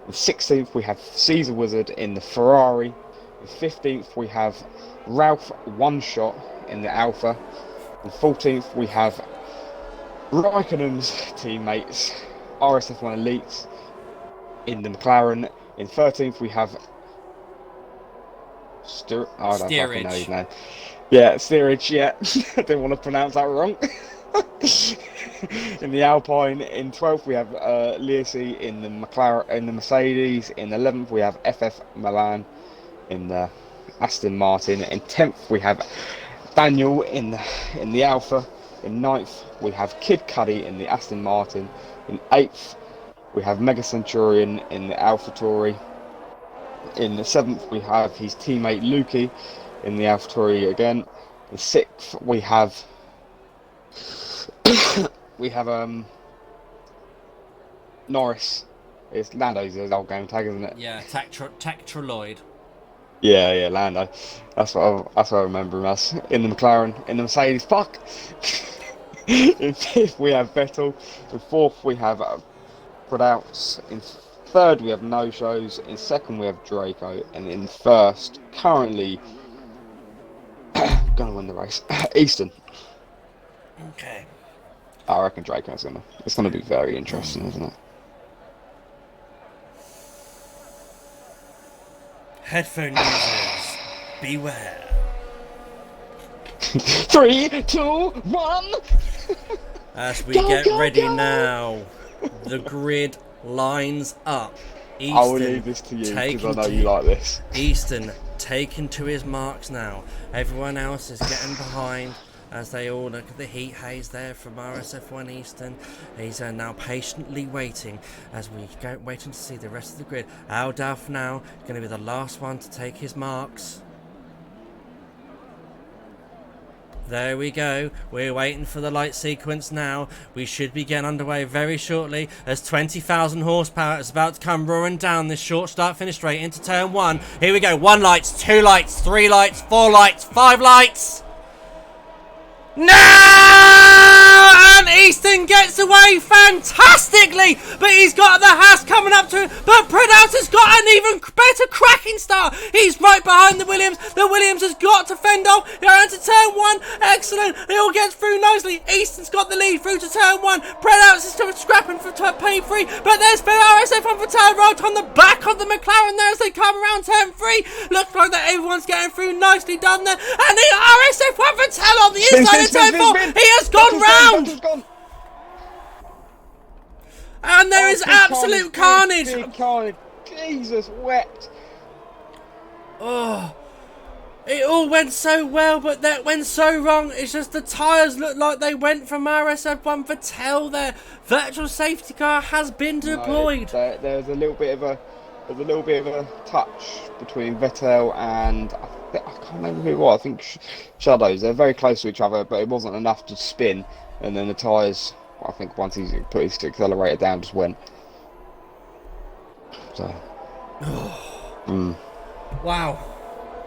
In 16th, we have Caesar Wizard in the Ferrari. In 15th, we have Ralph One Shot in the Alpha. In 14th, we have Raikkonen's teammates, RSF1 Elites, in the McLaren. In 13th, we have I don't fucking know his name. Yeah, Steerage, yeah. I didn't want to pronounce that wrong. In the Alpine. In 12th, we have Liercy in the McLaren, in the Mercedes. In 11th, we have FF Milan in the Aston Martin. In 10th, we have Daniel in the Alpha. In 9th, we have Kid Cudi in the Aston Martin. In 8th, we have Mega Centurion in the AlphaTauri. In the 7th, we have his teammate Lukey in the AlphaTauri again. In 6th, we have Norris. It's Lando's his old game tag, isn't it? Yeah, Tactroloid. Yeah, Lando. That's what I remember him as. In the McLaren, in the Mercedes. Fuck. In 5th, we have Vettel. In 4th, we have Prodouts. In 3rd, we have No Shows. In 2nd, we have Draco. And in 1st, currently gonna win the race, Easton. Okay. I reckon Draco's gonna. It's gonna be very interesting, isn't it? Headphone users, beware. 3, 2, 1. As we get ready now, the grid lines up. Easton, I will leave this to you because I know you like this. Easton taking to his marks now. Everyone else is getting behind as they all look at the heat haze there from RSF1 Eastern. He's now patiently waiting as we go, waiting to see the rest of the grid. Aldaf now going to be the last one to take his marks. There we go. We're waiting for the light sequence now. We should be getting underway very shortly as 20,000 horsepower is about to come roaring down this short start finish straight into turn 1. Here we go. 1 lights, 2 lights, 3 lights, 4 lights, 5 lights. No! And Easton gets away fantastically, but he's got the Haas coming up to him. But Predhouse has got an even better cracking start. He's right behind the Williams. The Williams has got to fend off. They're into turn 1. Excellent. It all gets through nicely. Easton's got the lead through to turn 1. Predhouse is still scrapping for P3, but there's RSF1 Vettel right on the back of the McLaren there as they come around turn 3. Looks like that everyone's getting through nicely done there. And the RSF1 Vettel on the inside of turn 4. He has gone round. And there is absolute carnage. Big carnage. Jesus wept. Oh, it all went so well, but that went so wrong. It's just the tyres look like they went from RSF1 Vettel there. Virtual safety car has been deployed. No, there's a little bit of a touch between Vettel and I can't remember who it was. I think Shadows. They're very close to each other, but it wasn't enough to spin. And then the tyres, I think once he put his accelerator down, just went. So. Wow.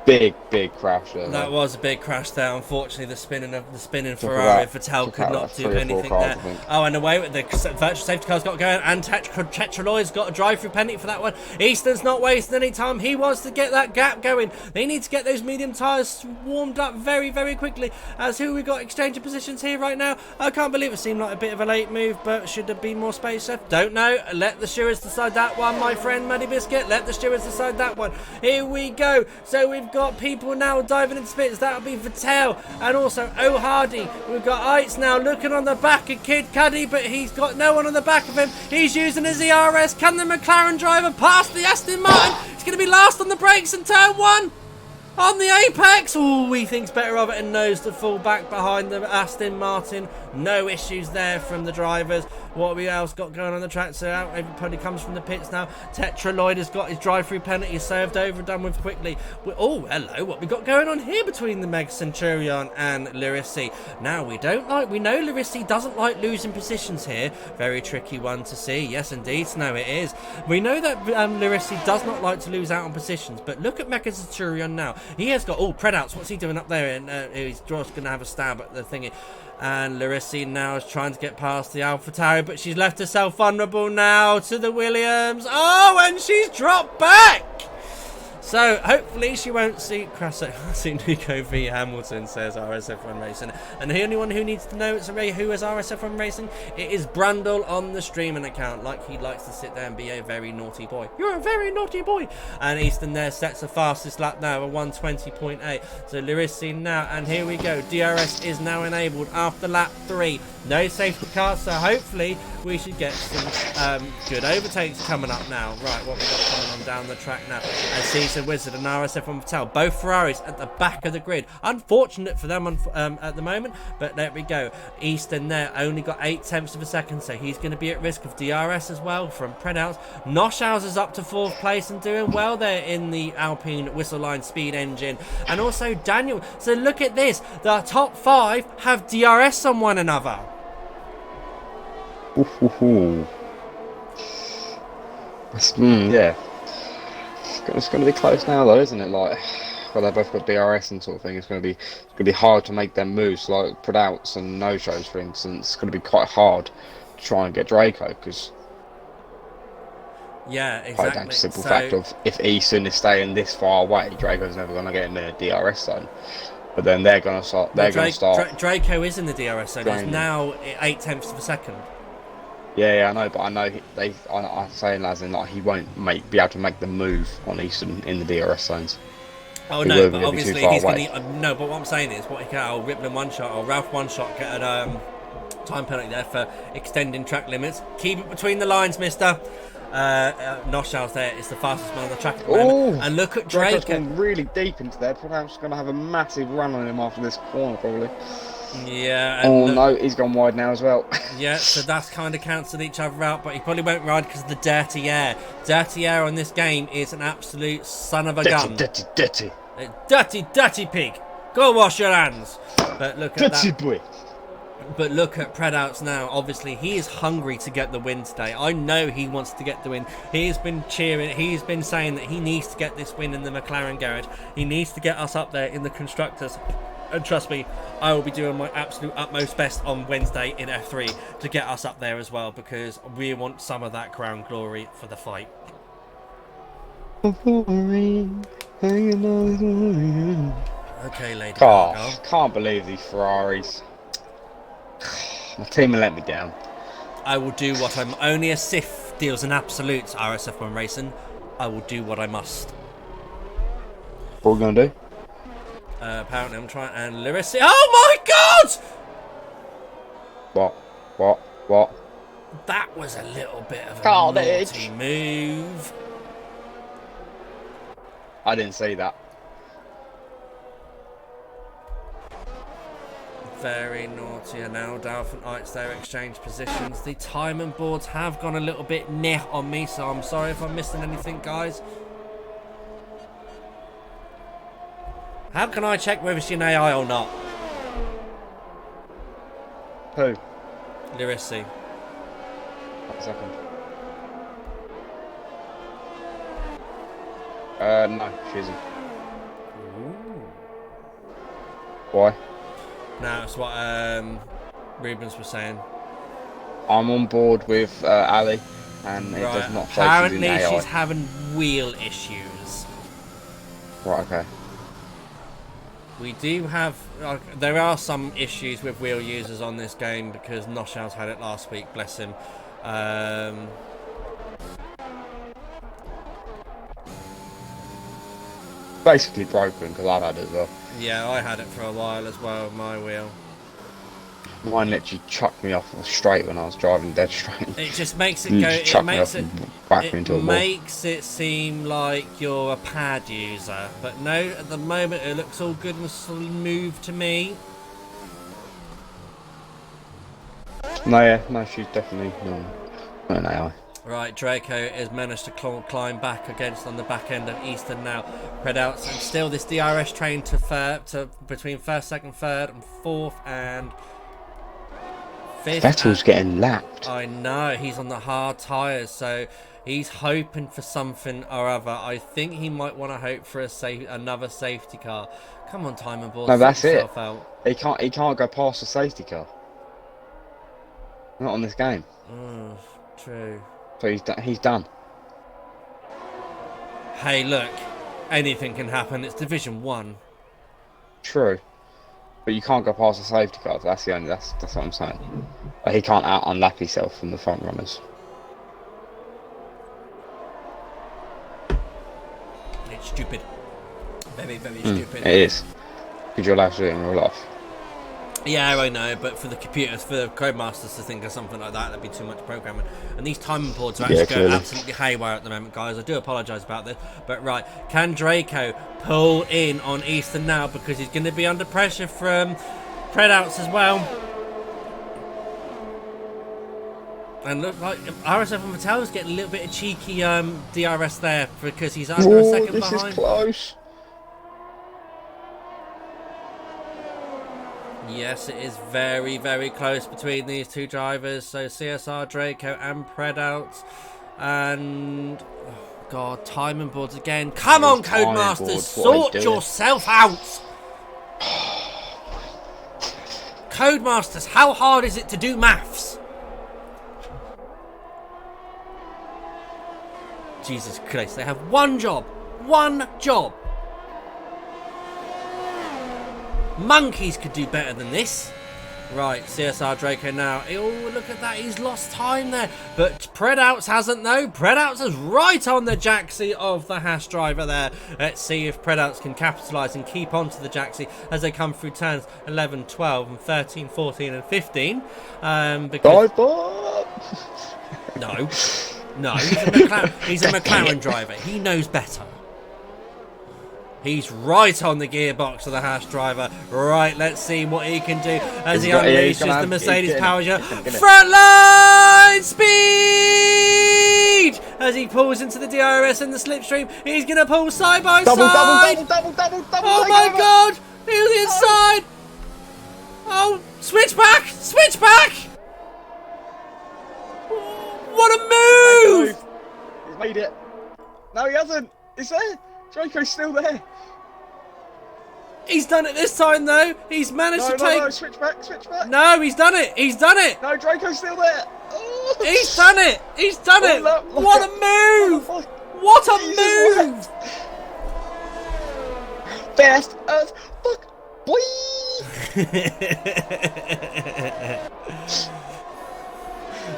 Big crash there. That was a big crash there. Unfortunately, the spinning Ferrari Vettel could not do anything there. Oh, and away with the virtual safety car's got going, and Tetraloy's got a drive-through penalty for that one. Easton's not wasting any time. He wants to get that gap going. They need to get those medium tyres warmed up very, very quickly. As who we got exchanging positions here right now? I can't believe it seemed like a bit of a late move, but should there be more space left? Don't know. Let the stewards decide that one, my friend Muddy Biscuit. Let the stewards decide that one. Here we go. So we've got people now diving into spits. That'll be Vettel and also O'Hardy. We've got Eitz now looking on the back of Kid Cuddy, but he's got no one on the back of him. He's using his ERS. Can the McLaren driver pass the Aston Martin? He's going to be last on the brakes in turn 1. On the apex. Oh, he thinks better of it and knows to fall back behind the Aston Martin. No issues there from the drivers. What have we else got going on the track? So out everybody comes from the pits now. Tetraloid has got his drive-through penalty served over, done with quickly. Oh, hello. What we got going on here between the Meg Centurion and Larissi? Now we know Larissi doesn't like losing positions here. Very tricky one to see. Yes, indeed. No, it is. We know that Larissi does not like to lose out on positions, but look at Meg Centurion now. He has got Predouts. What's he doing up there? And he's just going to have a stab at the thingy. And Larissi now is trying to get past the AlphaTauri, but she's left herself vulnerable now to the Williams. Oh, and she's dropped back. So hopefully she won't see Nico v Hamilton, says RSF1 Racing. And the only one who needs to know it's who is RSF1 Racing, it is Brundle on the streaming account. Like he likes to sit there and be a very naughty boy. You're a very naughty boy. And Easton there sets the fastest lap now, a 1:20.8. So Larissi now, and here we go. DRS is now enabled after lap 3. No safety car, so hopefully we should get some good overtakes coming up now. Right, what we got coming on down the track now? And Caesar Wizard and RSF1 Vettel, both Ferraris at the back of the grid. Unfortunate for them at the moment, but there we go. Easton there only got 0.8 of a second, so he's going to be at risk of DRS as well from Predouts. Noshauser's up to 4th place and doing well there in the Alpine Whistleline Speed engine. And also Daniel. So look at this. The top 5 have DRS on one another. Yeah. It's going to be close now, though, isn't it? Like, well, they both got DRS and sort of thing. It's going to be hard to make them moves, like Predouts and no-shows, for instance. It's going to be quite hard to try and get Draco because. Yeah, exactly. Quite down to the simple fact of if Easton is staying this far away, Draco's never going to get in the DRS zone. But then they're going to start. Draco is in the DRS zone. It's now 0.8 of a second. Yeah, I know, but I know I'm saying as in like he won't be able to make the move on Easton in the DRS zones. Oh no, but obviously he's going to. No, but what I'm saying is, what he can, Riplin one shot or Ralph one shot get a time penalty there for extending track limits. Keep it between the lines, mister. Noshow's there is the fastest man on the track at the moment. And look at Drake. Gone really deep into there. Perhaps going to have a massive run on him after this corner, probably. Yeah. And no, he's gone wide now as well. Yeah, so that's kind of cancelled each other out, but he probably won't ride because of the dirty air. Dirty air on this game is an absolute son of a gun. Dirty. Dirty pig. Go wash your hands. But look at that. Boy. But look at Predouts now. Obviously, he is hungry to get the win today. I know he wants to get the win. He has been cheering. He's been saying that he needs to get this win in the McLaren garage. He needs to get us up there in the constructors. And trust me, I will be doing my absolute utmost best on Wednesday in F3 to get us up there as well, because we want some of that crown glory for the fight. Okay, lady. Can't believe these Ferraris. My team will let me down. I will do what I'm... Only a Sith deals in absolutes, RSF1 Racing. I will do what I must. What are we going to do? Apparently I'm trying... And Larissa... Oh my God! What? That was a little bit of a naughty move. I didn't see that. Very naughty. And now Dolphin Knights, their exchange positions. The timing boards have gone a little bit neh on me, so I'm sorry if I'm missing anything, guys. How can I check whether she's an AI or not? Who? Larissi. 1 second. No, she isn't. Ooh. Why? No, that's what Rubens was saying. I'm on board with Ali, and it does not say apparently she's in AI. she's having wheel issues. Right, okay. We do have... there are some issues with wheel users on this game because Noshow's had it last week, bless him. Basically broken, because I've had it as well. Yeah, I had it for a while as well with my wheel. Mine literally chucked me off straight when I was driving dead straight. It just makes it go... It makes it seem like you're a pad user. But no, at the moment it looks all good and smooth to me. No, she's definitely not an AI. Right, Draco has managed to climb back against on the back end of Eastern now. Predouts, and still this DRS train to between first, second, third, and fourth and fifth. Vettel's getting lapped. I know, he's on the hard tyres, so he's hoping for something or other. I think he might want to hope for another safety car. Come on, timing board. No, that's it. Out. He can't go past the safety car. Not on this game. True. So he's done. Hey, look, anything can happen. It's Division 1. True, but you can't go past the safety car. That's what I'm saying. But he can't unlap himself from the front runners. It's stupid. Very, very stupid. It is. Because you're allowed to do it in real life. Yeah, I know, but for the computers, for the Codemasters to think of something like that, that'd be too much programming. And these timing boards are actually going absolutely haywire at the moment, guys. I do apologise about this. But right, can Draco pull in on Eastern now? Because he's going to be under pressure from Predouts as well. And look like RSF and Mattel's getting a little bit of cheeky DRS there because he's under a second this behind. This is close. Yes, it is very, very close between these two drivers. So CSR, Draco and Predouts. And... oh God, timing boards again. Come on, Codemasters, sort yourself out! Codemasters, how hard is it to do maths? Jesus Christ, they have one job. One job. Monkeys could do better than this. Right, CSR Draco now. Oh, look at that. He's lost time there. But Predouts hasn't, though. Predouts is right on the jacksie of the Haas driver there. Let's see if Predouts can capitalise and keep on to the jacksie as they come through turns 11, 12, and 13, 14, and 15. Because... Dive bomb! No. No, he's a McLaren driver. He knows better. He's right on the gearbox of the Haas driver. Right, let's see what he can do as he unleashes the Mercedes power unit. Frontline speed! As he pulls into the DRS and the slipstream, he's going to pull side by side. Double. Oh my God! He's inside. Oh, switch back! What a move! He's made it. No, he hasn't. He's there. Draco's still there. He's done it this time, though. He's managed to take... No, switch back. No, he's done it. No, Draco's still there. Oh, he's done it. What a move. What a move. Fast as fuck, boy.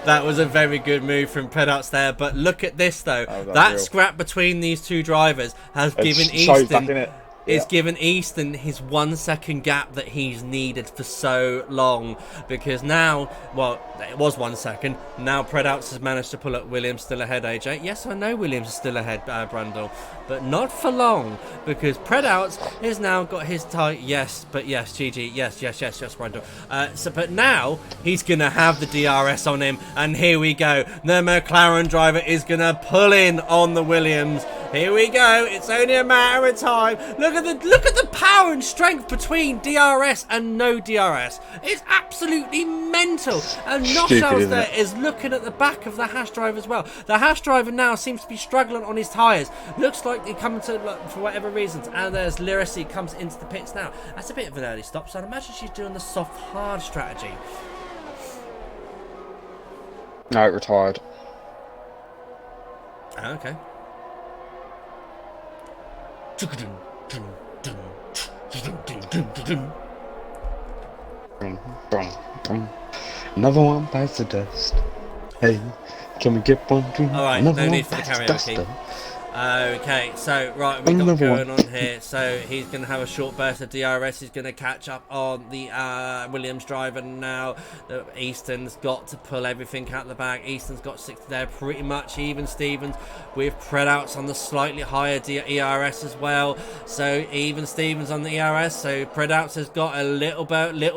That was a very good move from Penalties there, but look at this though. That scrap between these two drivers has given Easton... It's given Easton his 1 second gap that he's needed for so long, because now, well, it was 1 second. Now Penalties has managed to pull up Williams still ahead, AJ. Yes, I know Williams is still ahead, Brundle, but not for long, because Penalties has now got his yes, GG, yes, Brundle. But now he's gonna have the DRS on him, and here we go. The McLaren driver is gonna pull in on the Williams. Here we go. It's only a matter of time. Look at the power and strength between DRS and no DRS. It's absolutely mental. And Noshaus there is looking at the back of the Haas driver as well. The Haas driver now seems to be struggling on his tyres. Looks like they're coming to, for whatever reasons. And there's Lyrisi comes into the pits now. That's a bit of an early stop, so I'd imagine she's doing the soft hard strategy. No, it retired. Okay. Another one bites the dust. Hey, can we get one? Alright, no need for the karaoke. Okay, so right, we've got going on here. So he's going to have a short burst of DRS. He's going to catch up on the Williams driver now. Easton's got to pull everything out the bag. Easton's got 60 there, pretty much even Stevens with Penalties on the slightly higher ERS as well. So even Stevens on the ERS. So Penalties has got a little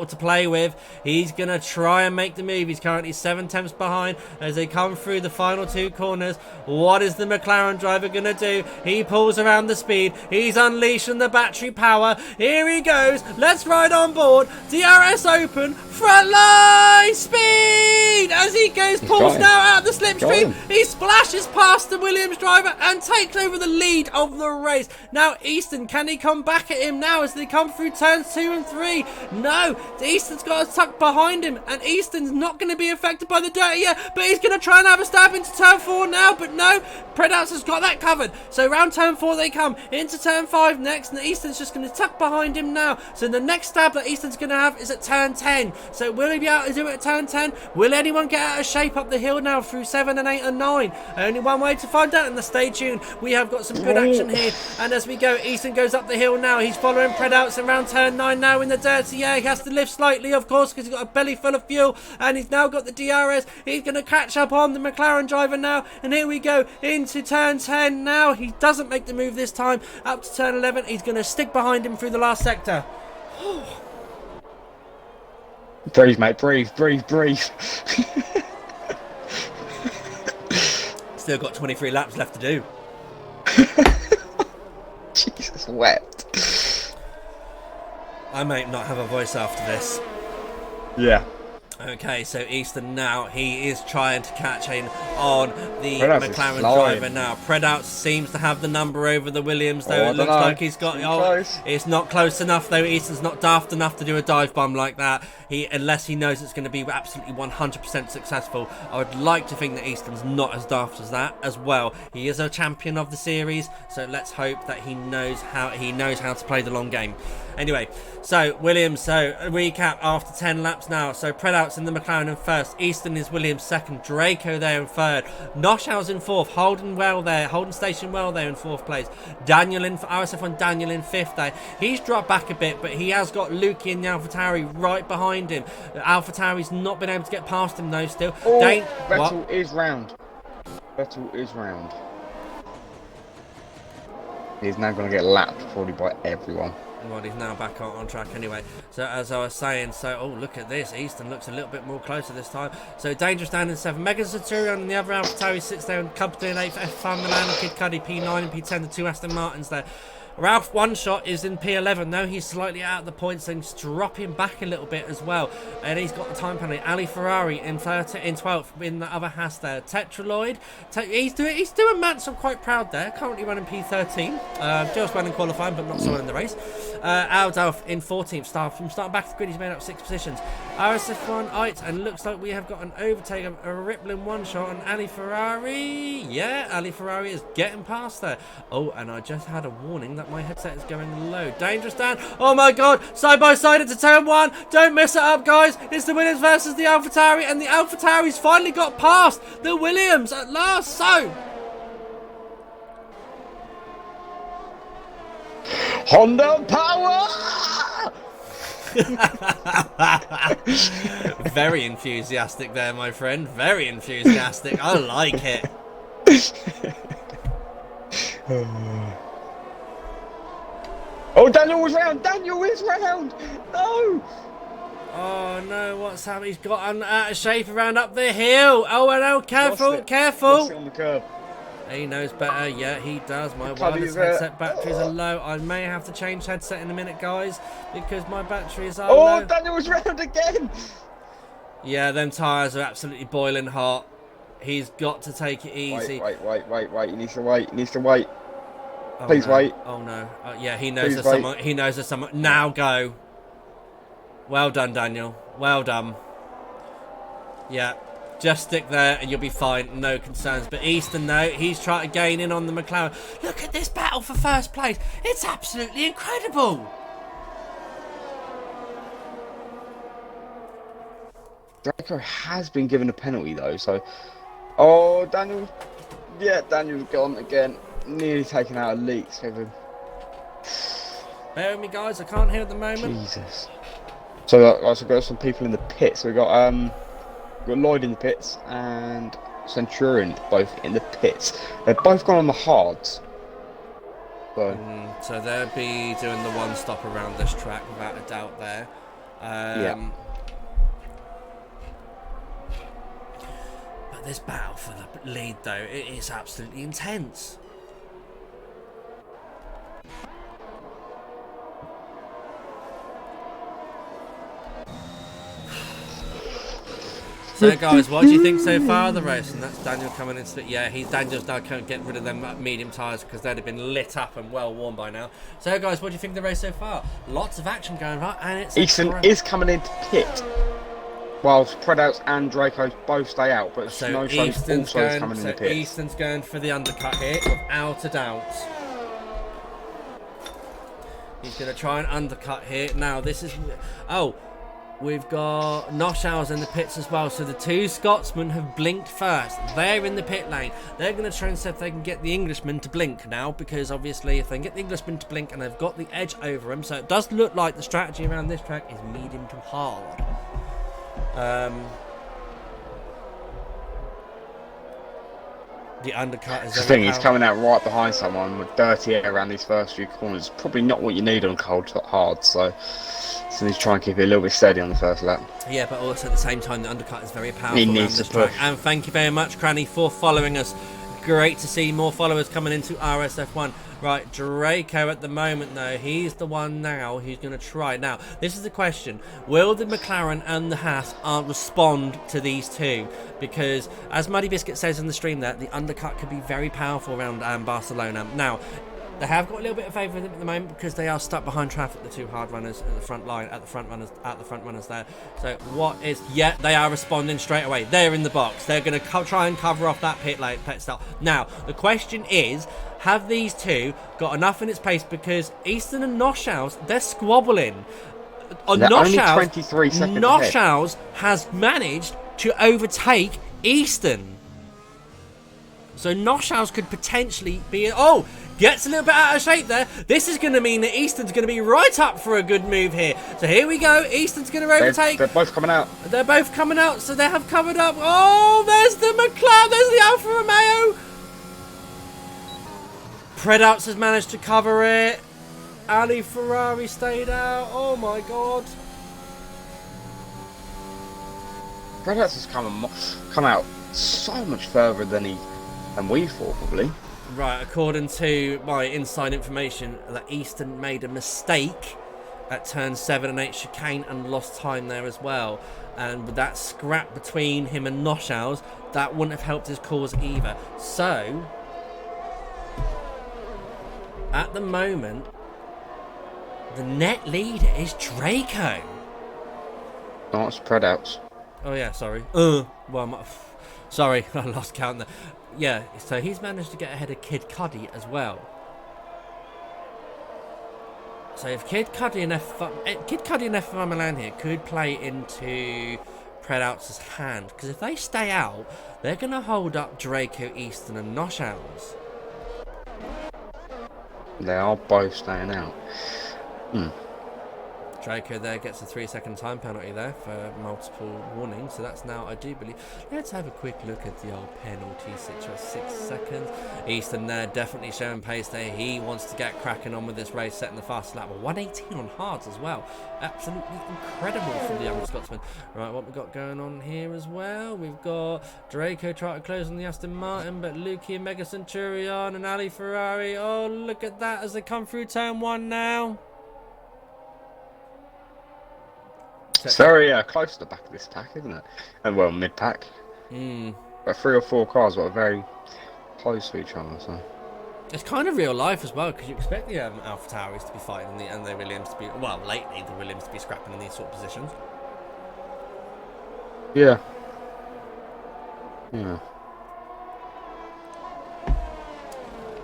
to play with. He's going to try and make the move. He's currently 7 tenths behind as they come through the final two corners. What is the McLaren driver going to do? He pulls around the speed. He's unleashing the battery power. Here he goes. Let's ride on board. DRS open. Frontline speed as he pulls now out of the slipstream. He splashes past the Williams driver and takes over the lead of the race. Now Easton, can he come back at him now as they come through turns 2 and 3? No, Easton's got to tuck behind him, and Easton's not going to be affected by the dirty yet, but he's going to try and have a stab into turn 4 now, but no, Penalties has got that covered. So round turn 4 they come, into turn 5 next, and Easton's just going to tuck behind him now. So the next stab that Easton's going to have is at turn 10. So will he be able to do it at turn 10? Will anyone get out of shape up the hill now through 7 and 8 and 9? Only one way to find out, and stay tuned. We have got some good action here, and as we go, Easton goes up the hill now. He's following Penalties around turn 9 now in the dirty air. He has to lift slightly, of course, because he's got a belly full of fuel, and he's now got the DRS. He's going to catch up on the McLaren driver now, and here we go into turn 10 now. He doesn't make the move this time. Up to turn 11, he's going to stick behind him through the last sector. Breathe, mate, breathe. Still got 23 laps left to do. Jesus wept. I might not have a voice after this. Yeah. Okay, so Easton now, he is trying to catch in on the Penalties McLaren driver now. Penalties seems to have the number over the Williams, though. It looks like he's got... it's not close enough, though. Easton's not daft enough to do a dive bomb like that. Unless he knows it's going to be absolutely 100% successful. I would like to think that Easton's not as daft as that as well. He is a champion of the series, so let's hope that he knows how to play the long game. Anyway, so Williams, so a recap after 10 laps now. So Penalties in the McLaren in first, Easton is Williams second, Draco there in third, Noshaus in fourth, Holden Station well there in fourth place, Daniel in RSF1, Daniel in fifth there. He's dropped back a bit, but he has got Luki and the AlphaTauri right behind him. AlphaTauri's not been able to get past him though still. Vettel is round. Vettel is round. He's now going to get lapped probably by everyone. Well, he's now back on track anyway. So as I was saying, oh, look at this. Easton looks a little bit more closer this time. So Dangerous down in 7. Mega Centurion and the other AlphaTauri sits there. And Cub doing 8 for F5 Milan, Kid Cudi P9 and P10, the 2 Aston Martins there. Ralph One Shot is in P11 now. He's slightly out of the points and dropping back a little bit as well. And he's got the time penalty. Ali Ferrari in 12th in the other Haas there. Tetraloid, he's doing Mats. I'm quite proud there. Currently running P13. Just running qualifying, but not so well in the race. Aldalf in 14th. Starting back to the grid, he's made up 6 positions. RSF1 8, and looks like we have got an overtake of a rippling One Shot on Ali Ferrari. Yeah, Ali Ferrari is getting past there. Oh, and I just had a warning that my headset is going low. Dangerous Dan. Oh my god. Side by side into turn 1. Don't mess it up, guys. It's the Williams versus the AlphaTauri, and the AlphaTauri's finally got past the Williams at last. So Honda power! very enthusiastic there, my friend. Very enthusiastic. I like it. Oh, Daniel was round! Daniel is round! No! Oh no, what's happening? He's got out of shape around up the hill. Oh no, careful, careful. Lost it on the curb. He knows better. Yeah, he does. My wireless headset batteries are low. I may have to change headset in a minute, guys, because my batteries are low. Oh, Daniel was round again! Yeah, them tyres are absolutely boiling hot. He's got to take it easy. Wait. He needs to wait. Oh, Please no. wait. Oh no. Yeah, he knows there's someone. He knows there's someone. Now go. Well done, Daniel. Well done. Yeah. Just stick there and you'll be fine. No concerns. But Easton, though, he's trying to gain in on the McLaren. Look at this battle for first place. It's absolutely incredible. Draco has been given a penalty, though, so... Oh, Daniel... Yeah, Daniel's gone again. Nearly taken out a leaks with him. Bear with me, guys. I can't hear at the moment. Jesus. So, we've got some people in the pits. So we've got Lloyd in the pits and Centurion both in the pits. They've both gone on the hards. So they'll be doing the one stop around this track without a doubt there. Yeah. But this battle for the lead, though, it is absolutely intense. So guys, what do you think so far of the race? And that's Daniel coming into it. Yeah, Daniel's now can't get rid of them medium tyres because they'd have been lit up and well worn by now. So guys, what do you think of the race so far? Lots of action going on, and it's Easton is coming into pit, whilst Predouts and Draco both stay out. But so Easton's also coming in the pit. Easton's going for the undercut here, without a doubt. He's going to try and undercut here. Now this is we've got Noshow's in the pits as well. So the two Scotsmen have blinked first. They're in the pit lane. They're going to try and see if they can get the Englishman to blink now, because obviously if they can get the Englishman to blink and they've got the edge over him, so it does look like the strategy around this track is medium to hard. The undercut is... The thing, he's coming out right behind someone with dirty air around these first few corners. Probably not what you need on cold hard, so he's trying to keep it a little bit steady on the first lap. Yeah, but also at the same time, the undercut is very powerful. He needs to push. And thank you very much, Cranny, for following us. Great to see more followers coming into RSF1. Right, Draco at the moment, though, he's the one now who's going to try. Now, this is the question. Will the McLaren and the Haas respond to these two? Because, as Muddy Biscuit says in the stream there, the undercut could be very powerful around Barcelona. Now, they have got a little bit of favour at the moment because they are stuck behind traffic, the two hard runners at the front line, at the front runners there. So what is... Yeah, they are responding straight away. They're in the box. They're going to try and cover off that pit stop. Now, the question is, have these two got enough in its pace? Because Easton and Noshow's, they're squabbling. They're only 23 seconds Noshow's has managed to overtake Easton. So Noshow's could potentially be... Oh, Gets a little bit out of shape there. This is going to mean that Easton's going to be right up for a good move here. So here we go. Easton's going to overtake. They're both coming out. They're both coming out, so they have covered up. Oh, there's the McLaren. There's the Alfa Romeo. Predouts has managed to cover it. Ali Ferrari stayed out. Oh my god. Predouts has come out so much further than we thought, probably. Right, according to my inside information, that Easton made a mistake at turn 7 and 8 chicane and lost time there as well. And with that scrap between him and Noshaus, that wouldn't have helped his cause either. So, at the moment, the net leader is Draco. No, it's Predouts. Oh yeah, sorry. Sorry, I lost count there. Yeah, so he's managed to get ahead of Kid Cudi as well. So if Kid Cudi and F1 Milan here could play into Predouts' hand, because if they stay out, they're going to hold up Draco, Easton and Noshaus. They are both staying out. Draco there gets a 3-second time penalty there for multiple warnings. So that's now, I do believe. Let's have a quick look at the old penalty situation. 6 seconds. Easton there definitely showing pace there. He wants to get cracking on with this race, setting the fastest lap. 118 on hards as well. Absolutely incredible from the young Scotsman. Right, what we've got going on here as well. We've got Draco trying to close on the Aston Martin, but Luki and Mega Centurion and Ali Ferrari. Oh, look at that as they come through turn 1 now. It's very close to the back of this pack, isn't it? And well, mid-pack. But 3 or 4 cars that are very close to each other. So it's kind of real life as well, because you expect the Alpha Tauris to be fighting and the Williams to be, well, lately the Williams to be scrapping in these sort of positions. Yeah.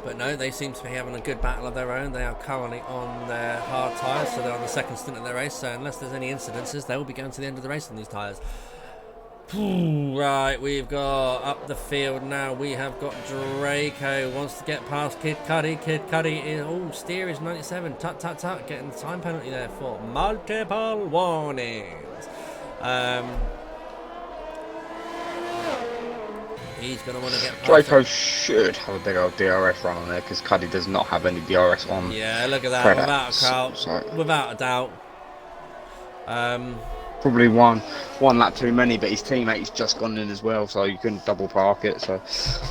But no, they seem to be having a good battle of their own. They are currently on their hard tyres, so they're on the second stint of their race. So unless there's any incidences, they will be going to the end of the race on these tyres. Right, we've got up the field now. We have got Draco wants to get past Kid Cudi. Kid Cudi is, steer is 97. Tut. Getting the time penalty there for multiple warnings. He's going to want to get past Draco should have a big old DRS run on there, because Cudi does not have any DRS on. Yeah, look at that, without a doubt. Probably one lap too many, but his teammate's just gone in as well, so you couldn't double park it. So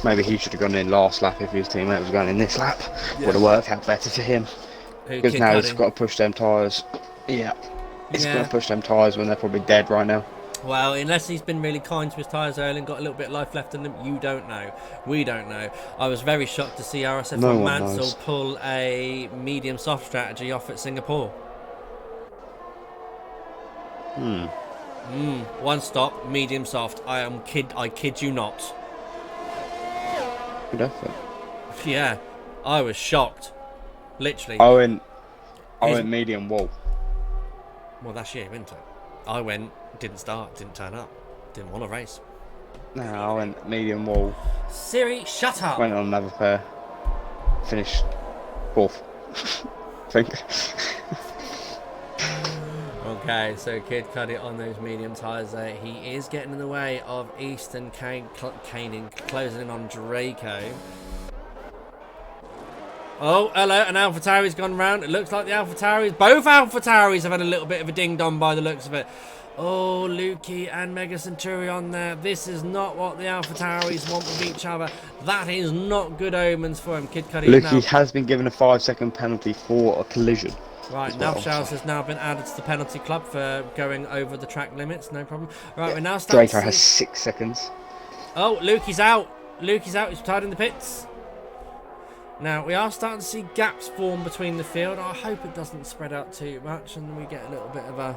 maybe he should have gone in last lap if his teammate was going in this lap. Yeah. Would have worked out better for him. Because now he's got to push them tyres. Yeah, he's got to push them tyres when they're probably dead right now. Well, unless he's been really kind to his tyres early and got a little bit of life left in them, you don't know. We don't know. I was very shocked to see RSF1 Mansell pull a medium soft strategy off at Singapore. One stop, medium soft. I kid you not. Good effort. Yeah, I was shocked. Literally. I went medium wall. Well, that's you, isn't it? I went, didn't start, didn't turn up, didn't want to race. No, I went medium wall. Siri, shut up. Went on another pair. Finished 4th. I think. Okay, so Kid Cudi on those medium tyres there. He is getting in the way of Easton caning, closing in on Draco. Oh, hello, an AlphaTauri's gone round. It looks like the AlphaTauris, both AlphaTauris have had a little bit of a ding-dong by the looks of it. Oh, Luki and Mega Centurion there. This is not what the AlphaTauris want with each other. That is not good omens for him. Kid Cudi Luki has been given a 5-second penalty for a collision. Right, Navshaus has now been added to the penalty club for going over the track limits. No problem. Right, we're now starting Draco has 6 seconds. Oh, Luki's out. Luki's out. He's tied in the pits. Now, we are starting to see gaps form between the field. I hope it doesn't spread out too much and we get a little bit of a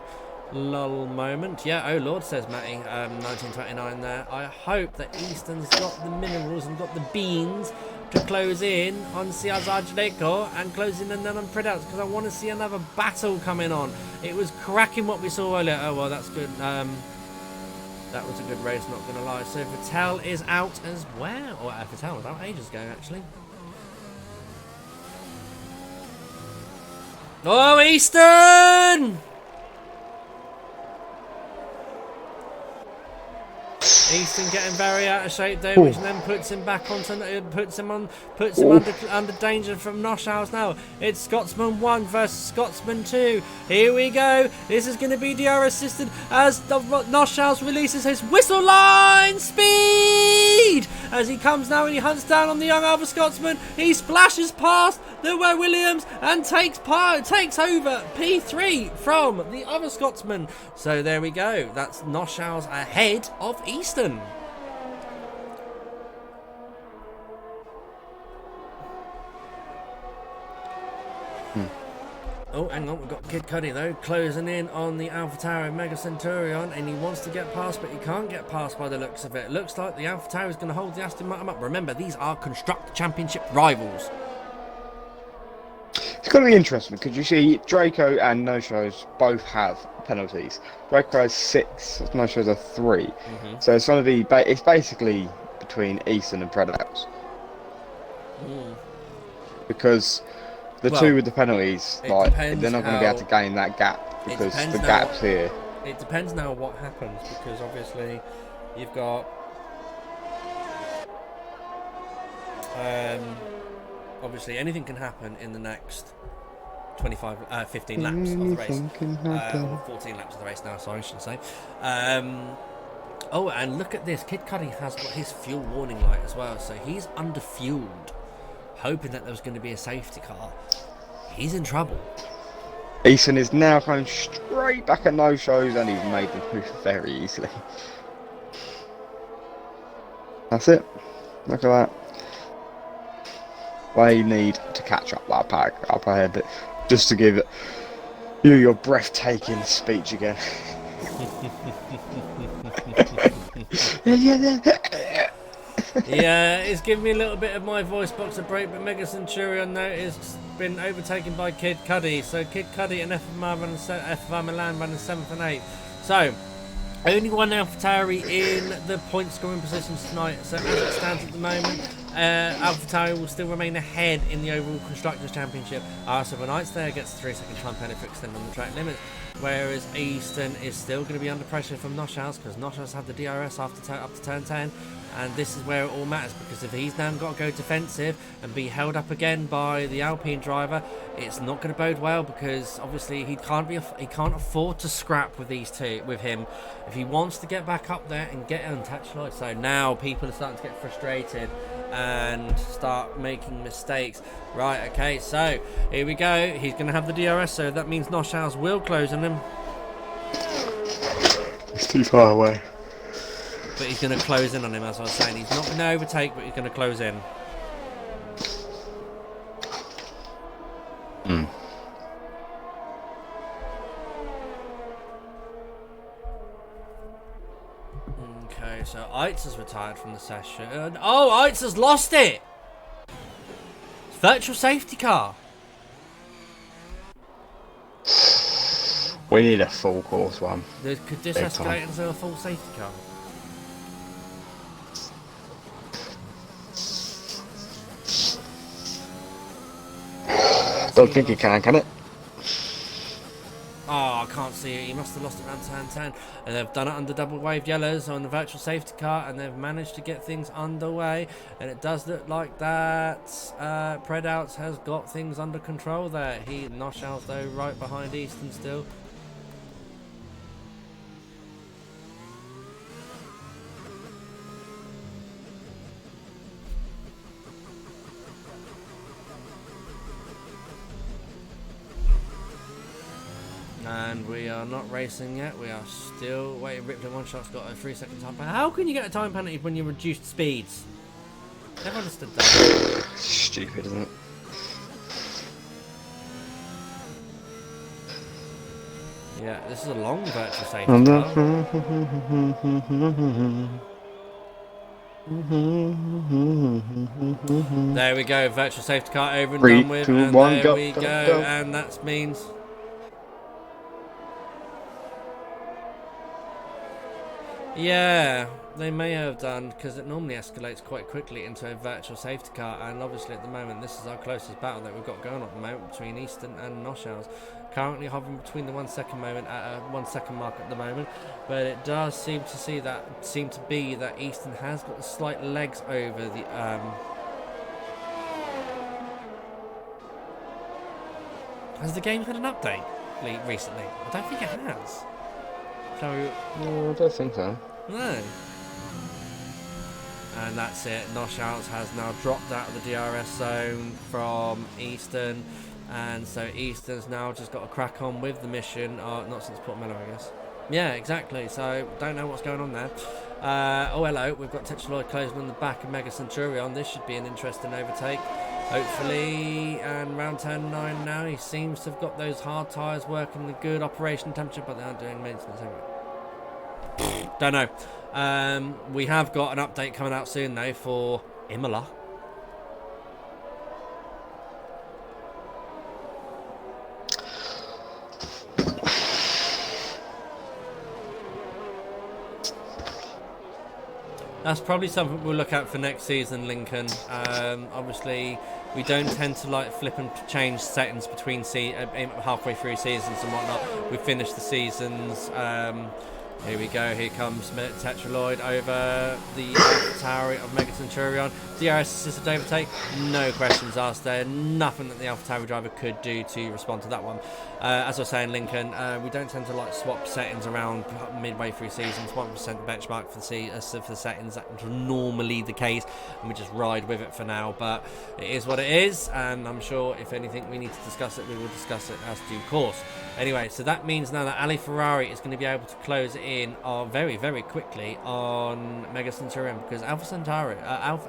lull moment. Yeah, oh Lord, says Matty, 1929 there. I hope that Easton's got the minerals and got the beans to close in on Siazajleko and close in and then on Predouts, because I want to see another battle coming on. It was cracking what we saw earlier. Oh, well, that's good. That was a good race, not going to lie. So Vettel is out as well. Or Vettel was out ages ago, actually. Oh, Easton! Easton getting very out of shape there, which then puts him back onto, puts him under danger from Noshals now. It's Scotsman 1 versus Scotsman 2. Here we go. This is going to be DR assisted as the Noshals releases his whistle line speed as he comes now and he hunts down on the young other Scotsman. He splashes past the Williams and takes over P3 from the other Scotsman. So there we go. That's Noshals ahead of Easton. Oh, hang on, we've got Kid Cudi though, closing in on the AlphaTauri Mega Centurion, and he wants to get past, but he can't get past by the looks of it. Looks like the AlphaTauri is going to hold the Aston Martin up. Remember, these are Constructor Championship rivals. It's going to be interesting because you see Draco and No Shows both have penalties. Draco has 6, No Shows have 3. So it's going to be it's basically between Easton and Predators. Because the two with the penalties, like, they're not going to be able to gain that gap because the gap's here. It depends now what happens, because obviously you've got obviously anything can happen in the next 15 laps of the race, or 14 laps of the race now, sorry, I should say. Oh, and look at this, Kid Cudi has got his fuel warning light as well, so he's under-fueled, hoping that there was going to be a safety car. He's in trouble. Easton is now going straight back at No Shows, and he's made the move very easily. That's it. Look at that. They need to catch up that pack up ahead, just to give you your breathtaking speech again. Yeah, it's giving me a little bit of my voice box a break, but Mega Centurion now is been overtaken by Kid Cudi. So Kid Cudi and F05 Milan running 7th and 8th. So only one AlphaTauri in the point scoring positions tonight. So as it stands at the moment, AlphaTauri will still remain ahead in the overall Constructors' Championship. RSF1 there gets a 3-second time penalty for extending on the track limits, whereas Easton is still going to be under pressure from Noshals, because Noshals have the DRS up to turn 10, and this is where it all matters, because if he's now got to go defensive and be held up again by the Alpine driver, it's not going to bode well, because obviously he can't afford to scrap with these two, with him, if he wants to get back up there and get untouched. So now people are starting to get frustrated and start making mistakes. Right, okay, so here we go. He's going to have the DRS, so that means Noshals will close on him. It's too far away. But he's going to close in on him, as I was saying. He's not going to overtake, but he's going to close in. Okay, so Eitz has retired from the session. Oh, Eitz has lost it! Virtual safety car. We need a full course one. Could this escalate into a full safety car? Don't think it can it? Oh, I can't see it. He must have lost it around turn 10. And they've done it under double wave yellows on the virtual safety car, and they've managed to get things underway. And it does look like that Predouts has got things under control there. Noshals, though, right behind Easton still. And we are not racing yet. We are still waiting. Ripped One Shot's got a 3-second time penalty. How can you get a time penalty when you reduced speeds? Never understood that. Stupid, isn't it? Yeah, this is a long virtual safety car. There we go. Virtual safety car over and 3, done with. 2, And 1, there go, we go, go. And that means... Yeah, they may have done, because it normally escalates quite quickly into a virtual safety car, and obviously at the moment this is our closest battle that we've got going on at the moment between Easton and Noshals. Currently hovering between the 1 second moment at a 1 second mark at the moment, but it does seem to be that Easton has got the slight legs over the Has the game had an update recently? I don't think it has. So No, I don't think so. no. And that's it. Noshals has now dropped out of the DRS zone from Easton, and so Easton's now just got to crack on with the mission. Not since Port Mellow, I guess. Yeah, exactly. So don't know what's going on there. Oh hello, we've got Tetraloid closing on the back of Mega Centurion. This should be an interesting overtake. Hopefully, and round turn 9 now. He seems to have got those hard tyres working the good operation temperature, but they aren't doing maintenance anyway. Don't know. We have got an update coming out soon though for Imola. That's probably something we'll look at for next season, Lincoln. Obviously, we don't tend to like flip and change settings between halfway through seasons and whatnot. We finish the seasons. Here we go. Here comes Tetraloid over the Alpha Tower of Mega Centurion. DRS assisted overtake. No questions asked there. Nothing that the Alpha Tower driver could do to respond to that one. As I was saying, Lincoln, we don't tend to like swap settings around midway through seasons. 1% benchmark for the settings. That's normally the case, and we just ride with it for now. But it is what it is, and I'm sure if anything we need to discuss it, we will discuss it as due course. Anyway, so that means now that Ali Ferrari is going to be able to close in very, very quickly on Mega Centurion, because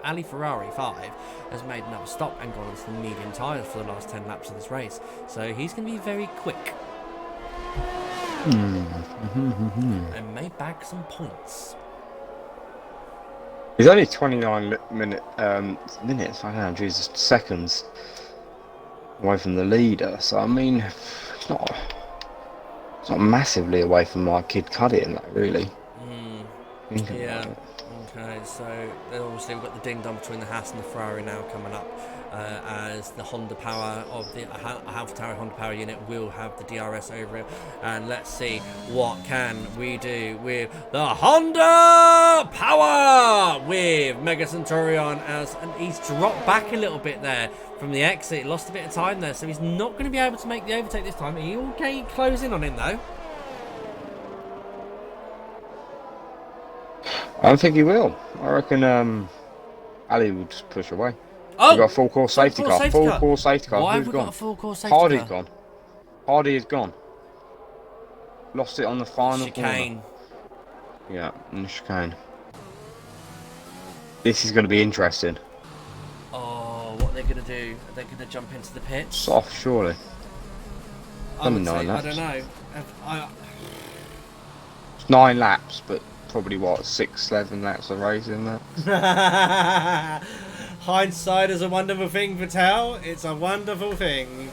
Ali Ferrari 5 has made another stop and gone onto the medium tyres for the last 10 laps of this race. So he's going to be very quick. And may bag some points. He's only 29 seconds away from the leader, so I mean, it's not massively away from my Kid Cudi in that, really. Yeah. Okay, so obviously we've got the ding dong between the Haas and the Ferrari now coming up, as the Honda Power of the Alpha Tower Honda Power unit will have the DRS over him, and let's see what can we do with the Honda Power with Mega Centurion, and he's dropped back a little bit there from the exit, lost a bit of time there, so he's not going to be able to make the overtake this time. He'll close in on him though. I don't think he will. I reckon Ali will just push away. Oh! We've got a full course safety car. Full course safety car. Why Who's have we gone? got a full course safety car? Hardy's gone. Hardy is gone. Lost it on the final chicane. corner. Yeah, in the chicane. This is going to be interesting. Oh, what are they going to do? Are they going to jump into the pits? Soft, surely. I would say, laps. I don't know. It's 9 laps, but probably what, 6, 7 laps of racing that. Hindsight is a wonderful thing, Patel. It's a wonderful thing.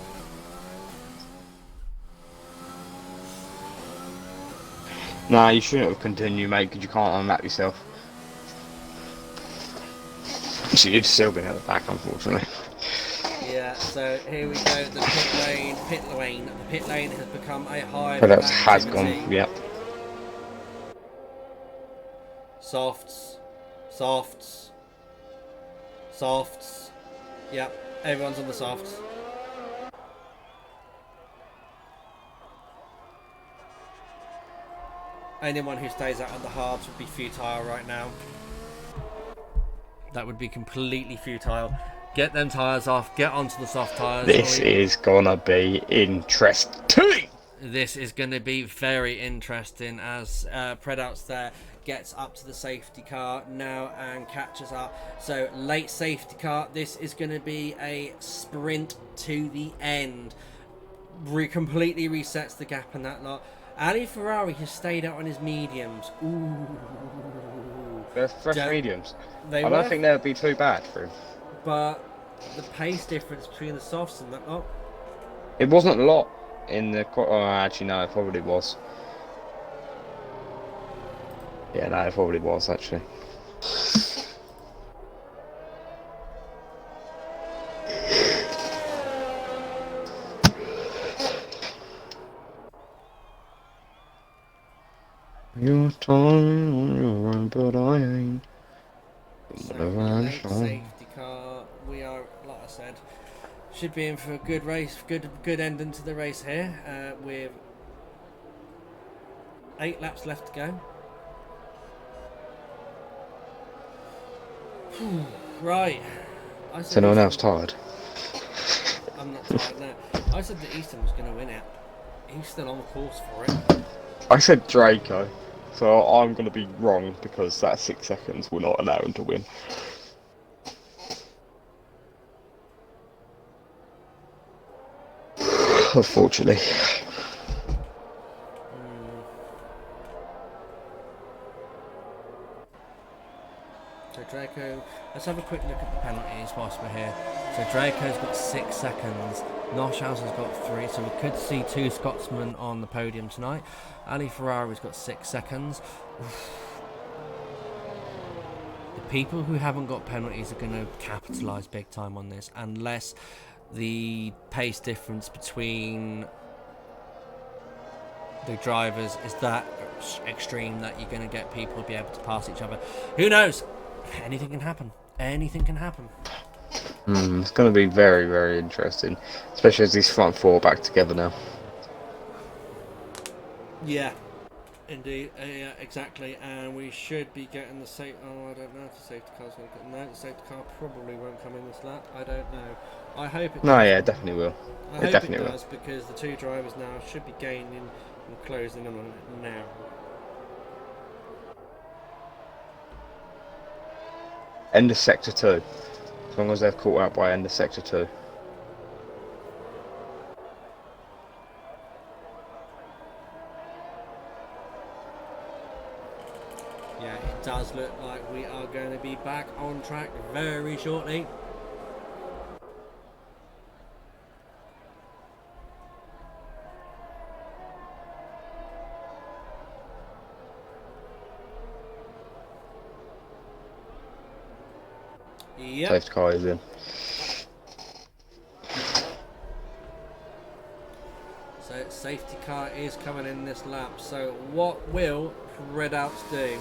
Nah, you shouldn't have continued, mate, because you can't unlap yourself. So you'd still been at the back, unfortunately. Yeah, so here we go. The pit lane. The pit lane has become a hive. But that has gone, yep. Softs. Yep, everyone's on the softs. Anyone who stays out of the hards would be futile right now. That would be completely futile. Get them tyres off, get onto the soft tyres. This is gonna be interesting! This is going to be very interesting as Predouts there gets up to the safety car now and catches up. So late safety car, this is going to be a sprint to the end. Completely resets the gap in that lot. Ali Ferrari has stayed out on his mediums. Ooh. They're fresh mediums. I don't think they would be too bad for him. But the pace difference between the softs and that lot. It wasn't a lot in the... Oh, actually, no, it probably was. Yeah, no, it probably was actually. You're time on your own, but I ain't. So, late safety car. We are, like I said, should be in for a good race, good ending to the race here, with 8 laps left to go. Right. So no one else tired? I'm not tired now. I said that Easton was going to win it. He's still on the course for it. I said Draco, so I'm going to be wrong because that 6 seconds will not allow him to win. Unfortunately. So Draco, let's have a quick look at the penalties whilst we're here. So Draco's got 6 seconds, Noshausen's got 3, so we could see 2 Scotsmen on the podium tonight. Ali Ferrari's got 6 seconds. The people who haven't got penalties are going to capitalise big time on this, unless the pace difference between the drivers is that extreme that you're going to get people to be able to pass each other. Who knows? Anything can happen. Anything can happen. It's going to be very, very interesting, especially as these front 4 are back together now. Yeah, indeed. Yeah, exactly. And we should be getting the safe. Oh, I don't know if the safety car's going to come. No, the safety car probably won't come in this lap. I don't know. I hope it does. No, yeah, it definitely will. I hope it does, because the 2 drivers now should be gaining and closing in on it now. End of sector 2. As long as they've caught out by end of sector 2. Yeah, it does look like we are going to be back on track very shortly. Yep. Safety car is in. So safety car is coming in this lap. So what will Redouts do?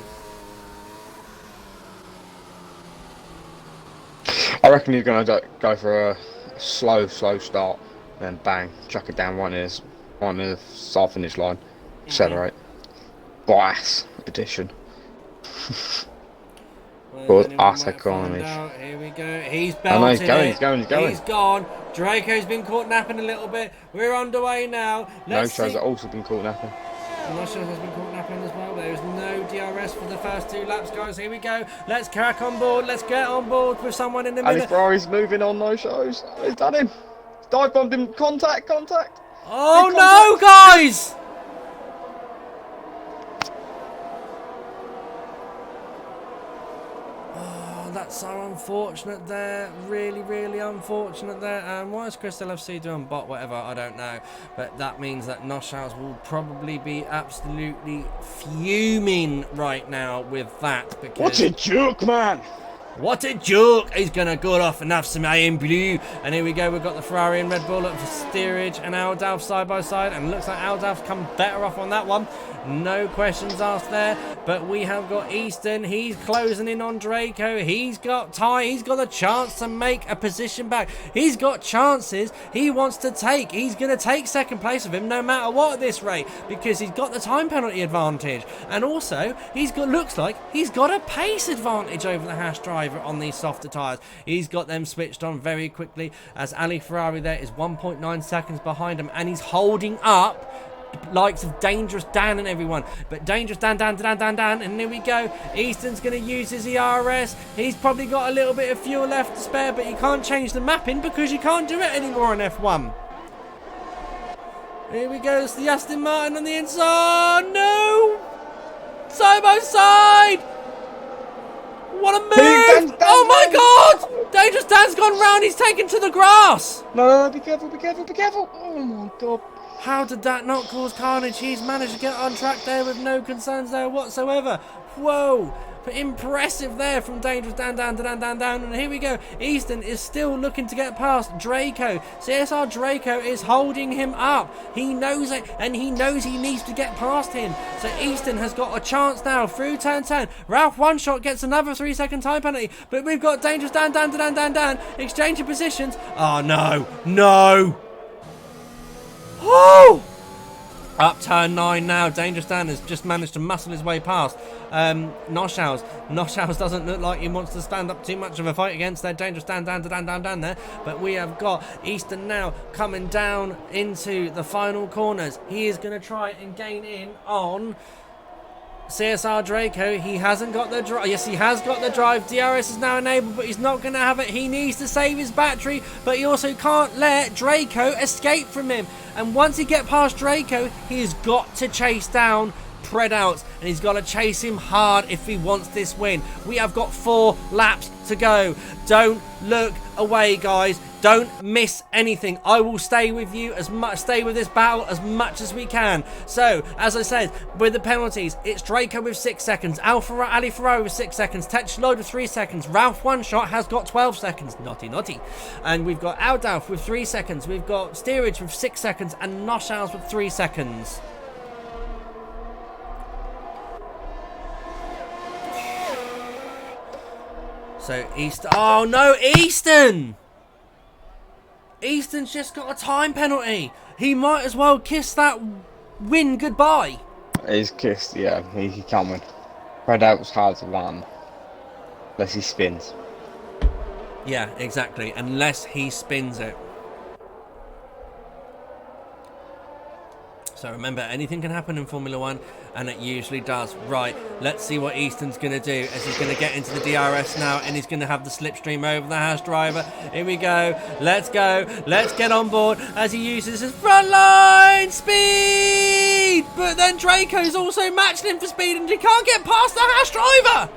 I reckon he's going to go for a slow start, then bang, chuck it down on the start finish line, accelerate. Bias edition. Well, here we go. He's belting he's going. He's gone. Draco's been caught napping a little bit. We're underway now. Let's see. Have also been caught napping. No-shows has been caught napping as well. There is no DRS for the first 2 laps, guys. Here we go. Let's crack on board. Let's get on board with someone in the middle. Ali Ferrari's moving on no-shows. He's done him. Dive bombed him. Contact. Oh no, guys! That's so unfortunate there. Really, really unfortunate there. And why is Crystal FC doing bot whatever? I don't know. But that means that Noshals will probably be absolutely fuming right now with that. Because what a joke, man! What a joke! He's going to go off and have some iron blue. And here we go. We've got the Ferrari and Red Bull up for steerage and Aldalf side by side. And it looks like Aldalf's come better off on that one. No questions asked there. But we have got Easton. He's closing in on Draco. He's got Ty. He's got a chance to make a position back. He's got chances he wants to take. He's going to take second place of him no matter what at this rate, because he's got the time penalty advantage. And also, looks like he's got a pace advantage over the Haas driver on these softer tyres. He's got them switched on very quickly, as Ali Ferrari there is 1.9 seconds behind him, and he's holding up likes of Dangerous Dan and everyone. But Dangerous Dan, and here we go. Easton's going to use his ERS. He's probably got a little bit of fuel left to spare, but you can't change the mapping because you can't do it anymore on F1. Here we go. It's the Aston Martin on the inside. No! Side by side! What a move! Oh my God! Dangerous Dan's gone round. He's taken to the grass. No, be careful. Oh my God. How did that not cause carnage? He's managed to get on track there with no concerns there whatsoever. Whoa! Impressive there from Dangerous down. And here we go. Easton is still looking to get past Draco. CSR Draco is holding him up. He knows it, and he knows he needs to get past him. So Easton has got a chance now through turn 10. Ralph One Shot gets another 3-second time penalty, but we've got Dangerous down. Exchanging positions. Oh, no. Oh! Up turn 9 now. Dangerous Dan has just managed to muscle his way past Noshaus. Noshaus doesn't look like he wants to stand up too much of a fight against their Dangerous down there. But we have got Easton now coming down into the final corners. He is going to try and gain in on CSR Draco. He hasn't got the drive. Yes, he has got the drive. DRS is now enabled, but he's not going to have it. He needs to save his battery, but he also can't let Draco escape from him. And once he gets past Draco, he's got to chase down Predouts, and he's got to chase him hard if he wants this win. We have got 4 laps to go. Don't look away, guys. Don't miss anything. I will stay with you stay with this battle as much as we can. So, as I said, with the penalties, it's Draco with 6 seconds, Ali Ferrari with 6 seconds, Tetch Lloyd with 3 seconds, Ralph One Shot has got 12 seconds, naughty. And we've got Aldalf with 3 seconds, we've got Steerage with 6 seconds, and Noshaus with 3 seconds. So, Easton. Oh no, Easton! Easton's just got a time penalty. He might as well kiss that win goodbye. He's kissed, yeah. He can't win. Predouts has won. Unless he spins. Yeah, exactly. Unless he spins it. So remember, anything can happen in Formula 1, and it usually does. Right, let's see what Easton's going to do, as he's going to get into the DRS now, and he's going to have the slipstream over the Haas driver. Here we go. Let's get on board as he uses his front line speed. But then Draco's also matching him for speed, and he can't get past the Haas driver.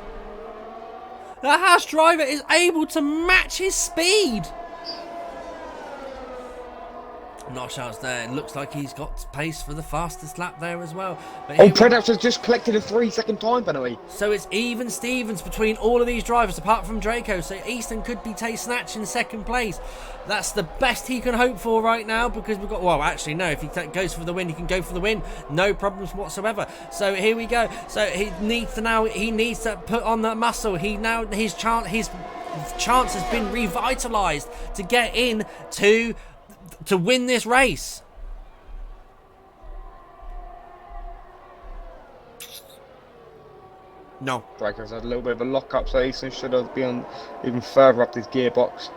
The Haas driver is able to match his speed. Noshaus there. It looks like he's got pace for the fastest lap there as well. But Predouts has just collected a 3-second time penalty. So it's even Stevens between all of these drivers apart from Draco. So Easton could be snatching second place. That's the best he can hope for right now, because we've got, well, actually no, if he goes for the win, he can go for the win, no problems whatsoever. So here we go. So he needs to put on that muscle. His chance has been revitalized to get in to win this race. No. Draco's had a little bit of a lock-up, so Easton should have been even further up his gearbox.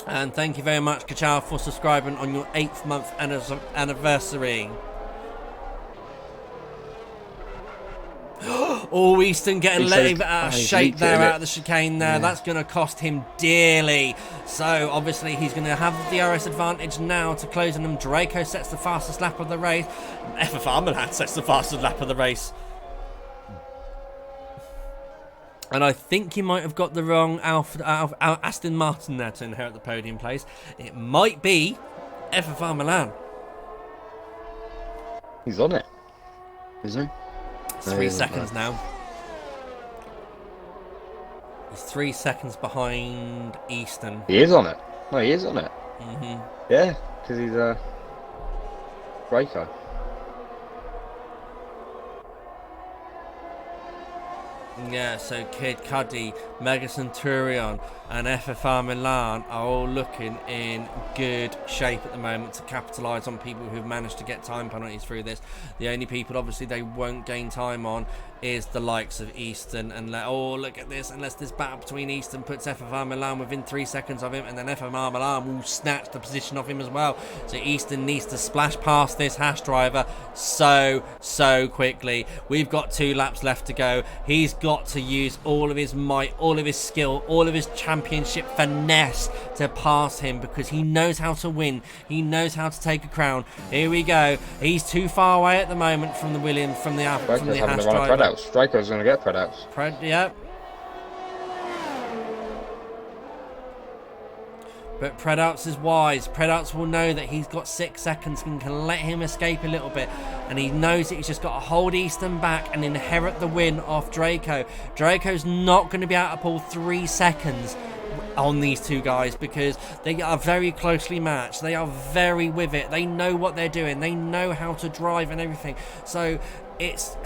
And thank you very much, Kachow, for subscribing on your 8th month anniversary. Oh, Easton getting let out of shape there, out of the chicane there. Yeah. That's going to cost him dearly. So, obviously, he's going to have the DRS advantage now to close on him. Draco sets the fastest lap of the race. S05 Milan sets the fastest lap of the race. And I think he might have got the wrong Aston Martin there to inherit the podium place. It might be S05 Milan. He's on it, isn't he? 3 seconds now. He's 3 seconds behind Easton. He is on it. No, he is on it. Mm-hmm. Yeah, because he's a Draco. Yeah, so Kid Cudi, Mega Centurion and S05 Milan are all looking in good shape at the moment to capitalise on people who've managed to get time penalties through this. The only people obviously they won't gain time on is the likes of Easton, and look at this, unless this battle between Easton puts S05 Milan within 3 seconds of him, and then S05 Milan will snatch the position off him as well. So Easton needs to splash past this Haas driver so quickly. We've got 2 laps left to go. He's got to use all of his might, all of his skill, all of his championship finesse to pass him, because he knows how to win. He knows how to take a crown. Here we go. He's too far away at the moment from the Haas driver. Draco's going to get Predouts. Yep. But Predouts is wise. Predouts will know that he's got 6 seconds and can let him escape a little bit. And he knows that he's just got to hold Easton back and inherit the win off Draco. Draco's not going to be able to pull 3 seconds on these two guys because they are very closely matched. They are very with it. They know what they're doing. They know how to drive and everything. So it's...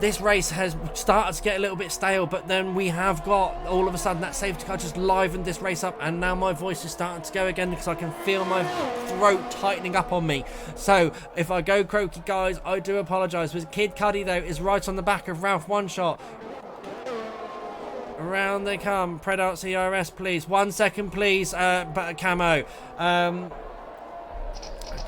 This race has started to get a little bit stale, but then we have got, all of a sudden, that safety car just livened this race up, and now my voice is starting to go again because I can feel my throat tightening up on me. So, if I go croaky, guys, I do apologise. But Kid Cudi, though, is right on the back of Ralph One Shot. Around they come. Predouts ERS, please. 1 second, please. But camo.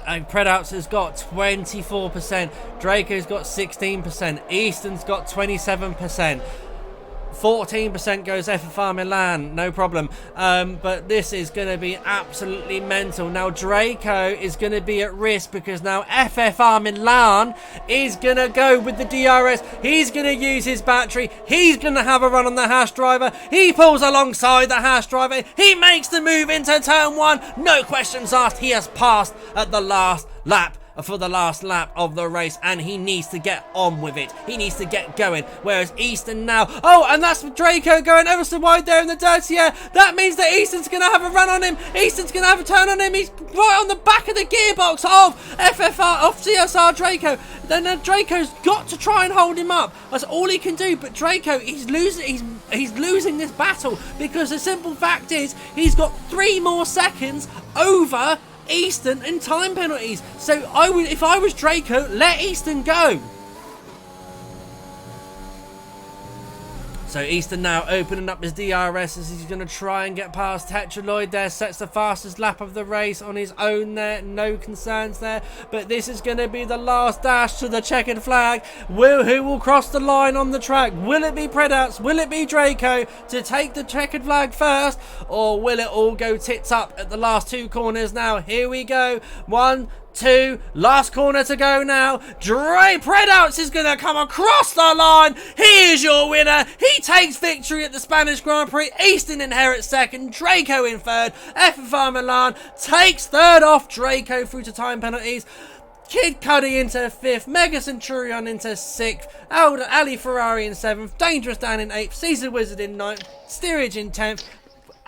And Predouts has got 24%. Draco's got 16%. Easton's got 27%. 14% goes FFR Milan, no problem. But this is going to be absolutely mental. Now Draco is going to be at risk because now FFR Milan is going to go with the DRS. He's going to use his battery. He's going to have a run on the hash driver. He pulls alongside the hash driver. He makes the move into turn 1. No questions asked. He has passed at the last lap. For the last lap of the race, and he needs to get on with it. He needs to get going. Whereas Easton now, oh, and that's Draco going ever so wide there in the dirty air. That means that Easton's going to have a run on him. Easton's going to have a turn on him. He's right on the back of the gearbox of FFR, of CSR Draco. Then Draco's got to try and hold him up. That's all he can do. But Draco, he's losing this battle because the simple fact is he's got 3 more seconds over Easton in time penalties. So I would, if I was Draco, let Easton go. So Easton now opening up his DRS as he's going to try and get past Tetraloid there. Sets the fastest lap of the race on his own there. No concerns there. But this is going to be the last dash to the checkered flag. Who will cross the line on the track? Will it be Predouts? Will it be Draco to take the checkered flag first? Or will it all go tits up at the last 2 corners now? Here we go. 1, 2, last corner to go now. Predouts is going to come across the line. He is your winner. He takes victory at the Spanish Grand Prix. Easton inherits 2nd. Draco in 3rd. FFR Milan takes 3rd off Draco through to time penalties. Kid Cudi into 5th. Mega Centurion into 6th. Ali Ferrari in 7th. Dangerous Dan in 8th. Caesar Wizard in 9th. Steerage in 10th.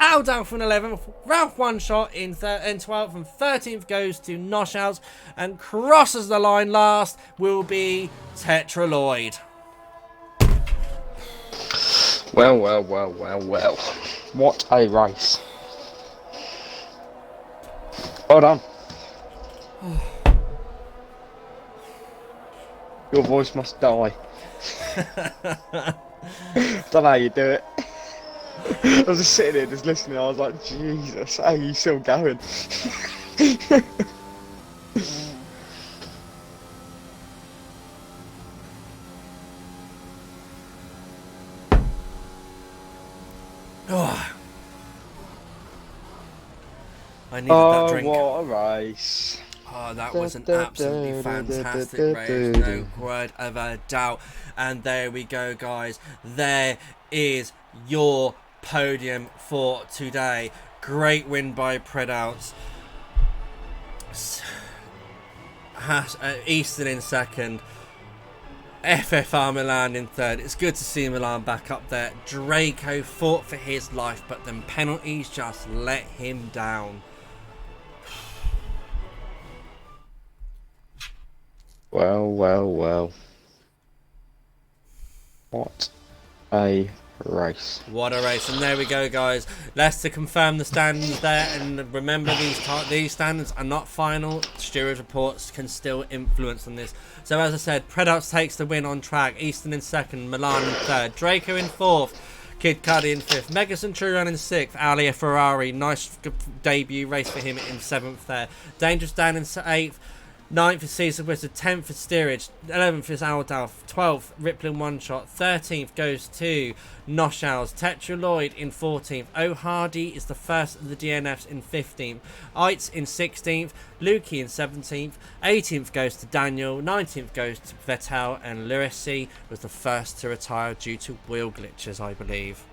Aldalf in 11th, Ralph One Shot in 12th, and 13th goes to Noshouts, and crosses the line last will be Tetraloid. Well. What a race. Well done. Your voice must die. Don't know how you do it. I was just sitting here, just listening. I was like, Jesus, how are you still going? Oh. I needed that drink. What a race. Oh, that was an absolutely fantastic race, no word of a doubt. And there we go, guys. There is your podium for today. Great win by Predouts. Easton in 2nd. FFR Milan in 3rd. It's good to see Milan back up there. Draco fought for his life, but then penalties just let him down. Well. What a race. What a race. And there we go, guys. Let's to confirm the standings there, and remember these standards are not final. Stewards reports can still influence on this. So as I said, Predouts takes the win on track. Easton in 2nd, Milan in 3rd, Draco in 4th, Kid Cudi in 5th, Mega Centurion in 6th, Ali Ferrari, nice debut race for him in 7th there, Dangerous Dan in 8th, 9th is Caesar Wizard, 10th is Steerage, 11th is Aldalf, 12th Rippling One Shot, 13th goes to Noshouts, Tetraloid in 14th, O'Hardy is the first of the DNFs in 15th, Eitz in 16th, Lukey in 17th, 18th goes to Daniel, 19th goes to Vettel, and Lyrisi was the first to retire due to wheel glitches, I believe.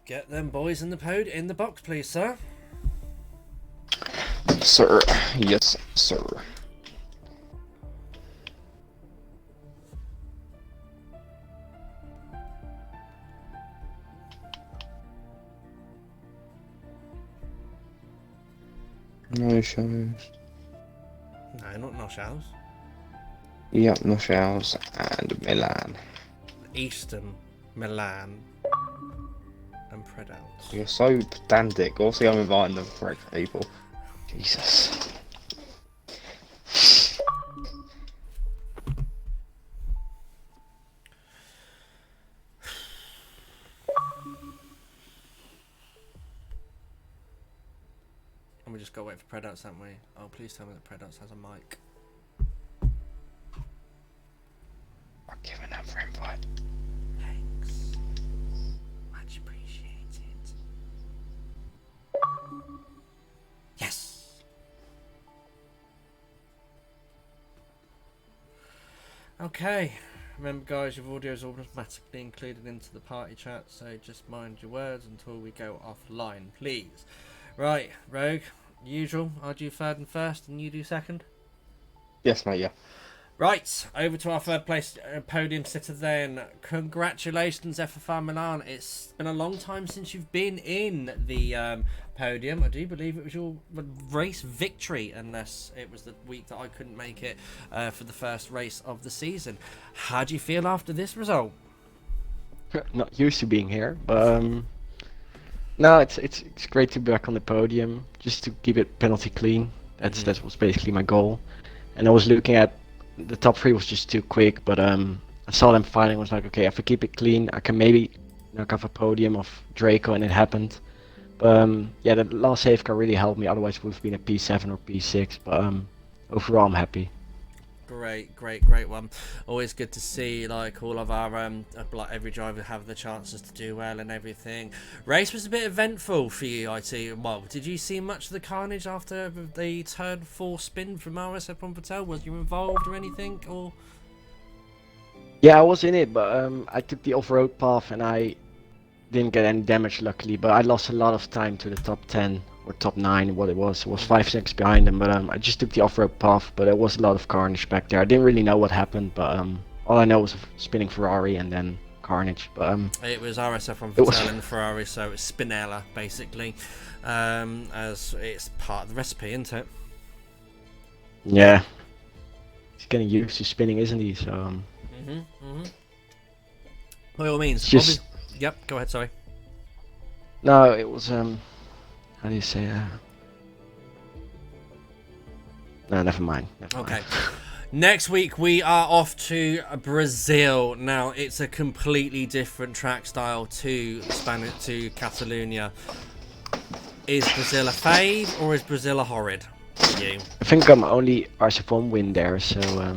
Get them boys in the box, please, sir. Sir. Yes, sir. No shows. No, not shows. Yep, no shows. And Milan. Eastern, Milan, and Predals. You're so pedantic. Obviously, I'm inviting the correct people. Jesus. And we just got to wait for Predals, haven't we? Oh, please tell me that Predals has a mic. I'll give another invite. Thanks. Much appreciated. Yes! Okay. Remember, guys, your audio is automatically included into the party chat, so just mind your words until we go offline, please. Right, Rogue, usual. I'll do third and first, and you do second. Yes, mate, yeah. Right, over to our third place podium sitter then. Congratulations, S05 Milan. It's been a long time since you've been in the podium. I do believe it was your race victory, unless it was the week that I couldn't make it for the first race of the season. How do you feel after this result? Not used to being here, but no, it's great to be back on the podium, just to keep it penalty clean. That was basically my goal. And I was looking at the top three was just too quick, but I saw them fighting. Was like, okay, if I keep it clean, I can maybe knock off a podium of Draco, and it happened. But yeah, the last safeguard really helped me. Otherwise, it would have been a P7 or P6. But overall, I'm happy. Great one. Always good to see like all of our like every driver have the chances to do well and everything. Race was a bit eventful for you, I see. Well, did you see much of the carnage after the turn 4 spin from RSF1 Patel? Was you involved or anything? Or yeah, I was in it, but I took the off-road path and I didn't get any damage, luckily. But I lost a lot of time to the top 10. Or top 9, what it was. It was 5 seconds behind them, but I just took the off-road path, but there was a lot of carnage back there. I didn't really know what happened, but all I know was a spinning Ferrari and then carnage. But it was RSF from Patel and Ferrari, so it's Spinella basically, as it's part of the recipe, isn't it? Yeah, he's getting used to spinning, isn't he? So by all means, just... Yep, go ahead. Sorry. No, it was how do you say? No, never mind. Okay. Next week we are off to Brazil. Now it's a completely different track style to Catalonia. Is Brazil a fave or is Brazil a horrid for you? I think I'm only RSF1 win there, so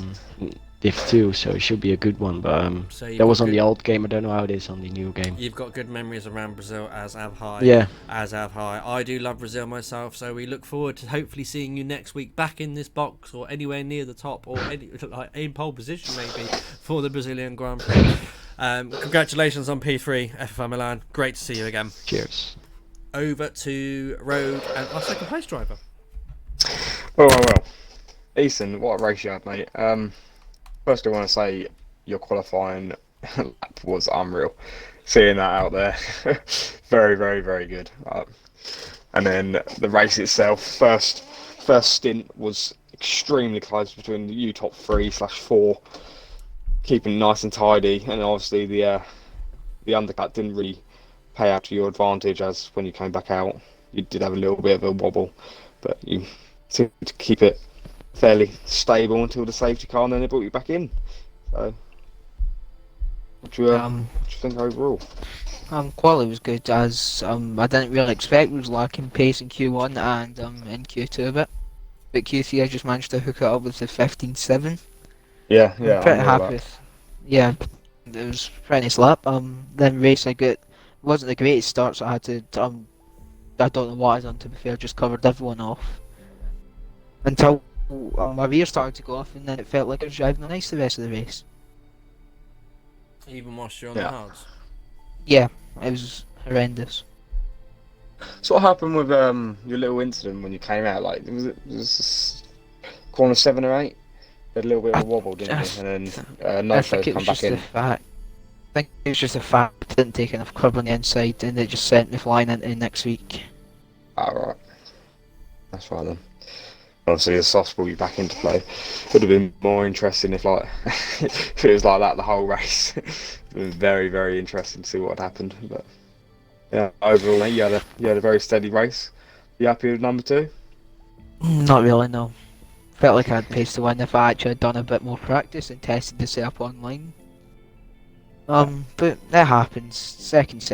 Div 2, so it should be a good one. But that was on the old game. I don't know how it is on the new game. You've got good memories around Brazil, as have I. Yeah. As have I. I do love Brazil myself, so we look forward to hopefully seeing you next week back in this box or anywhere near the top or like in pole position maybe for the Brazilian Grand Prix. Congratulations on P3, S05 Milan. Great to see you again. Cheers. Over to Rogue and our second place driver. Well. Ethan, what a race you had, mate. First, I want to say your qualifying lap was unreal. Seeing that out there, very good. And then the race itself, first stint was extremely close between you top 3/4, keeping nice and tidy. And obviously the undercut didn't really pay out to your advantage, as when you came back out, you did have a little bit of a wobble, but you seemed to keep it fairly stable until the safety car, and then they brought you back in. So, what do you think overall? Quality was good, as I didn't really expect. We was lacking pace in Q1 and in Q2 a bit, but Q3 I just managed to hook it up with the 15.7. Yeah, I'm pretty happy with. Yeah, it was pretty nice lap. Then race it wasn't the greatest start, so I had to I don't know what I done, to be fair. Just covered everyone off until my rear started to go off, and then it felt like I was driving nice the rest of the race. Even whilst you're on the hards? Yeah, it was horrendous. So what happened with your little incident when you came out? Like, was corner 7 or 8? Had a little bit of a wobble, didn't you? And then I think no it was come back just in. the fact. I think it was just the fact I didn't take enough cover on the inside, and it just sent me flying into next week. Alright. That's right then. Obviously, the softs will be back into play. Would have been more interesting if, like, if it was like that the whole race. It was very, very interesting to see what happened. But yeah, overall, mate, you had a very steady race. You happy with number 2? Not really, no. Felt like I'd pace to win if I actually had done a bit more practice and tested the setup online. But that happens. Second,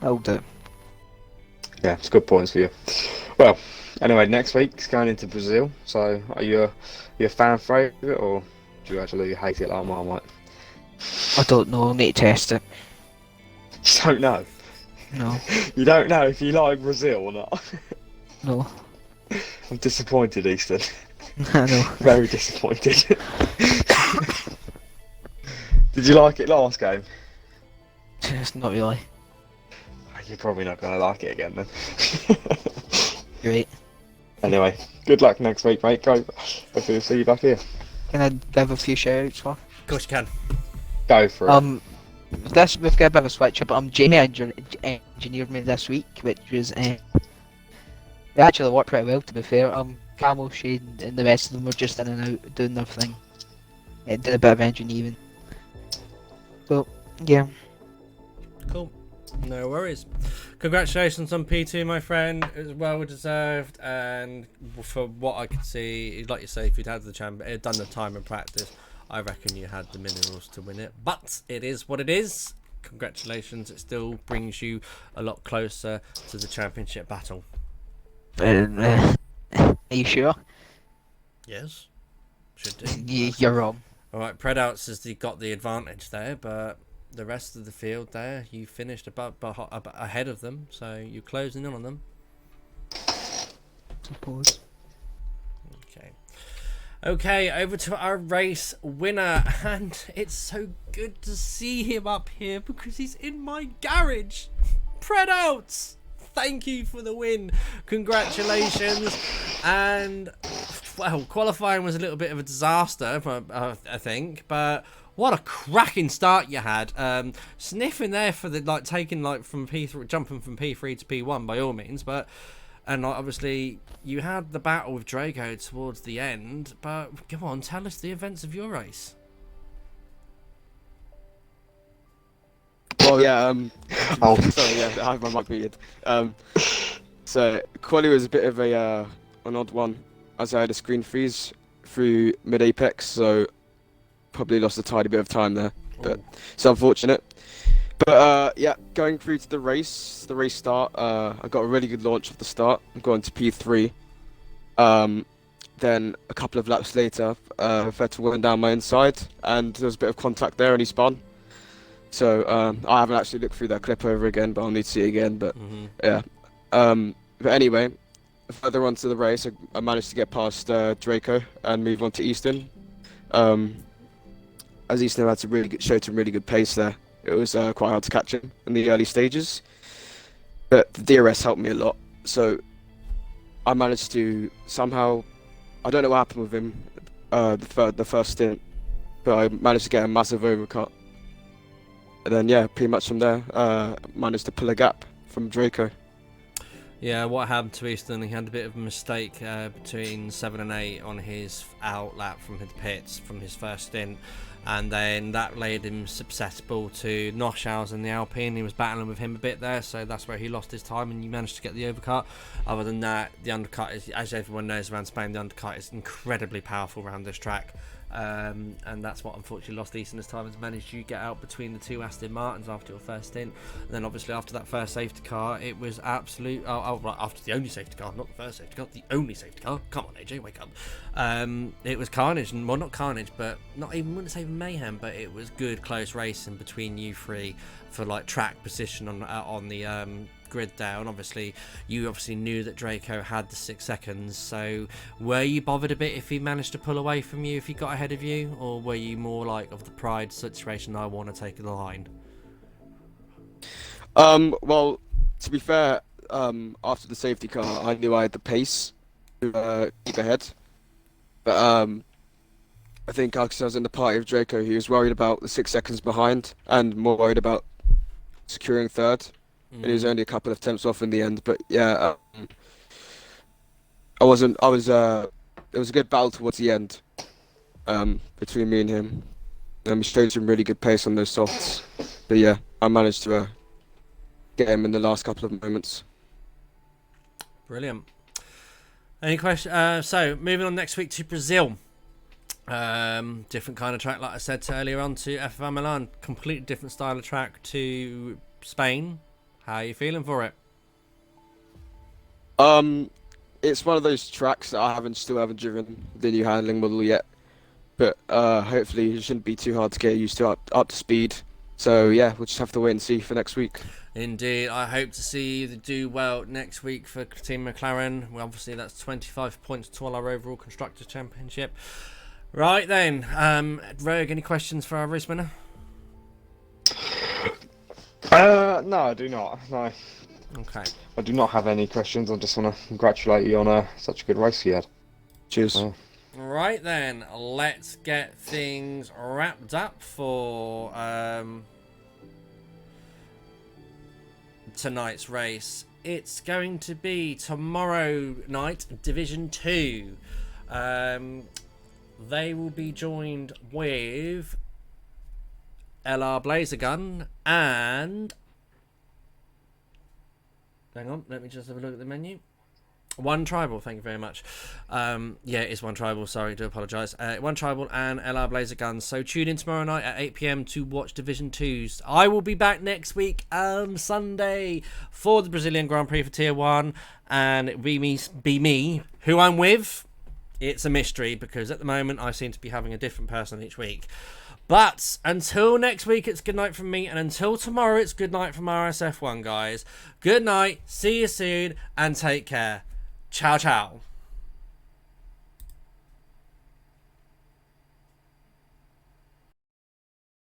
I'll do it. Yeah, it's good points for you. Well, anyway, next week's going into Brazil. So, are you a fan favourite, or do you actually hate it like Marmite? I don't know. I'll need to test it. You don't know. No, You don't know if you like Brazil or not. no. I'm disappointed, Easton. I know. Very disappointed. Did you like it last game? Just not really. You're probably not going to like it again then. Great. Anyway, good luck next week, mate. Go. Hopefully we'll see you back here. Can I give a few shout-outs for? Of course you can. Go for it. We've got a bit of a switch up. Jamie engineered me this week, which was it actually worked pretty well, to be fair. Camel, Shane, and the rest of them were just in and out doing their thing. It did a bit of engineering. So yeah. Cool. No worries. Congratulations on P2, my friend. It was well deserved, and for what I could see, like you say, if you'd had the done the time and practice, I reckon you had the minerals to win it. But it is what it is. Congratulations. It still brings you a lot closer to the championship battle. Are you sure? Yes. Should do. You're wrong. Alright, Predouts has got the advantage there, but the rest of the field there, you finished ahead of them, so you're closing in on them. Suppose. Okay, over to our race winner, and it's so good to see him up here because he's in my garage. Predouts! Thank you for the win. Congratulations. And, well, qualifying was a little bit of a disaster, I think, but what a cracking start you had. Sniffing there for the, like, taking, like, from P3, jumping from P3 to P1 by all means, but, and, like, obviously, you had the battle with Draco towards the end, but, come on, tell us the events of your race. Well, yeah, sorry, yeah, I have my mic muted. So, quali was a bit of an odd one, as I had a screen freeze through mid-apex, so probably lost a tiny bit of time there, but it's unfortunate. But, yeah, going through to the race start, I got a really good launch off the start. I'm going to P3. Then, a couple of laps later, Vettel went down my inside, and there was a bit of contact there, and he spun. So I haven't actually looked through that clip over again, but I'll need to see it again. But yeah. But anyway, further on to the race, I managed to get past Draco and move on to Easton. As Easton had showed some really good pace there. It was quite hard to catch him in the early stages. But the DRS helped me a lot. So I managed to somehow, I don't know what happened with him the first stint, but I managed to get a massive overcut. And then, yeah, pretty much from there, managed to pull a gap from Draco. Yeah, what happened to Easton, he had a bit of a mistake between 7 and 8 on his out lap from his pits, from his first stint. And then that laid him susceptible to Noshau's in the Alpine. He was battling with him a bit there, so that's where he lost his time, and you managed to get the overcut. Other than that, the undercut is, as everyone knows around Spain, the undercut is incredibly powerful around this track. And that's what unfortunately lost Easton his time, has managed to get out between the two Aston Martins after your first stint. And then obviously after that first safety car, it was absolute, right, after the only safety car, not the first safety car, the only safety car, come on AJ, wake up. It was carnage, and well, not carnage, but not even, wouldn't say even mayhem, but it was good close racing between you three for like track position on the grid there. And obviously you knew that Draco had the 6 seconds, so were you bothered a bit if he managed to pull away from you, if he got ahead of you, or were you more like of the pride situation, I want to take the line? Well, to be fair, after the safety car, I knew I had the pace to keep ahead. But I think because I was in the party of Draco, he was worried about the 6 seconds behind and more worried about securing third. And he was only a couple of attempts off in the end. But yeah, I wasn't. I was. It was a good battle towards the end between me and him. He showed some really good pace on those softs. But yeah, I managed to get him in the last couple of moments. Brilliant. Any questions? So moving on next week to Brazil. Different kind of track, like I said earlier on, to F1 Milan. Completely different style of track to Spain. How are you feeling for it? It's one of those tracks that I still haven't driven the new handling model yet. But hopefully it shouldn't be too hard to get used to up to speed. So yeah, we'll just have to wait and see for next week. Indeed, I hope to see you do well next week for Team McLaren. Well, obviously that's 25 points to our overall Constructors' Championship. Right then, Rogue, any questions for our race winner? No, I do not. No. Okay. I do not have any questions. I just want to congratulate you on such a good race you had. Cheers. Right then, let's get things wrapped up for tonight's race. It's going to be tomorrow night, Division 2. They will be joined with LR Blazergun and... Hang on, let me just have a look at the menu. One Tribal, thank you very much. Yeah, it's One Tribal, sorry, do apologise. One Tribal and LR Blazergun. So tune in tomorrow night at 8 PM to watch Division 2s. I will be back next week on Sunday for the Brazilian Grand Prix for Tier 1. And it be me, who I'm with. It's a mystery because at the moment I seem to be having a different person each week. But until next week, it's good night from me. And until tomorrow, it's good night from RSF1, guys. Good night, see you soon, and take care. Ciao, ciao.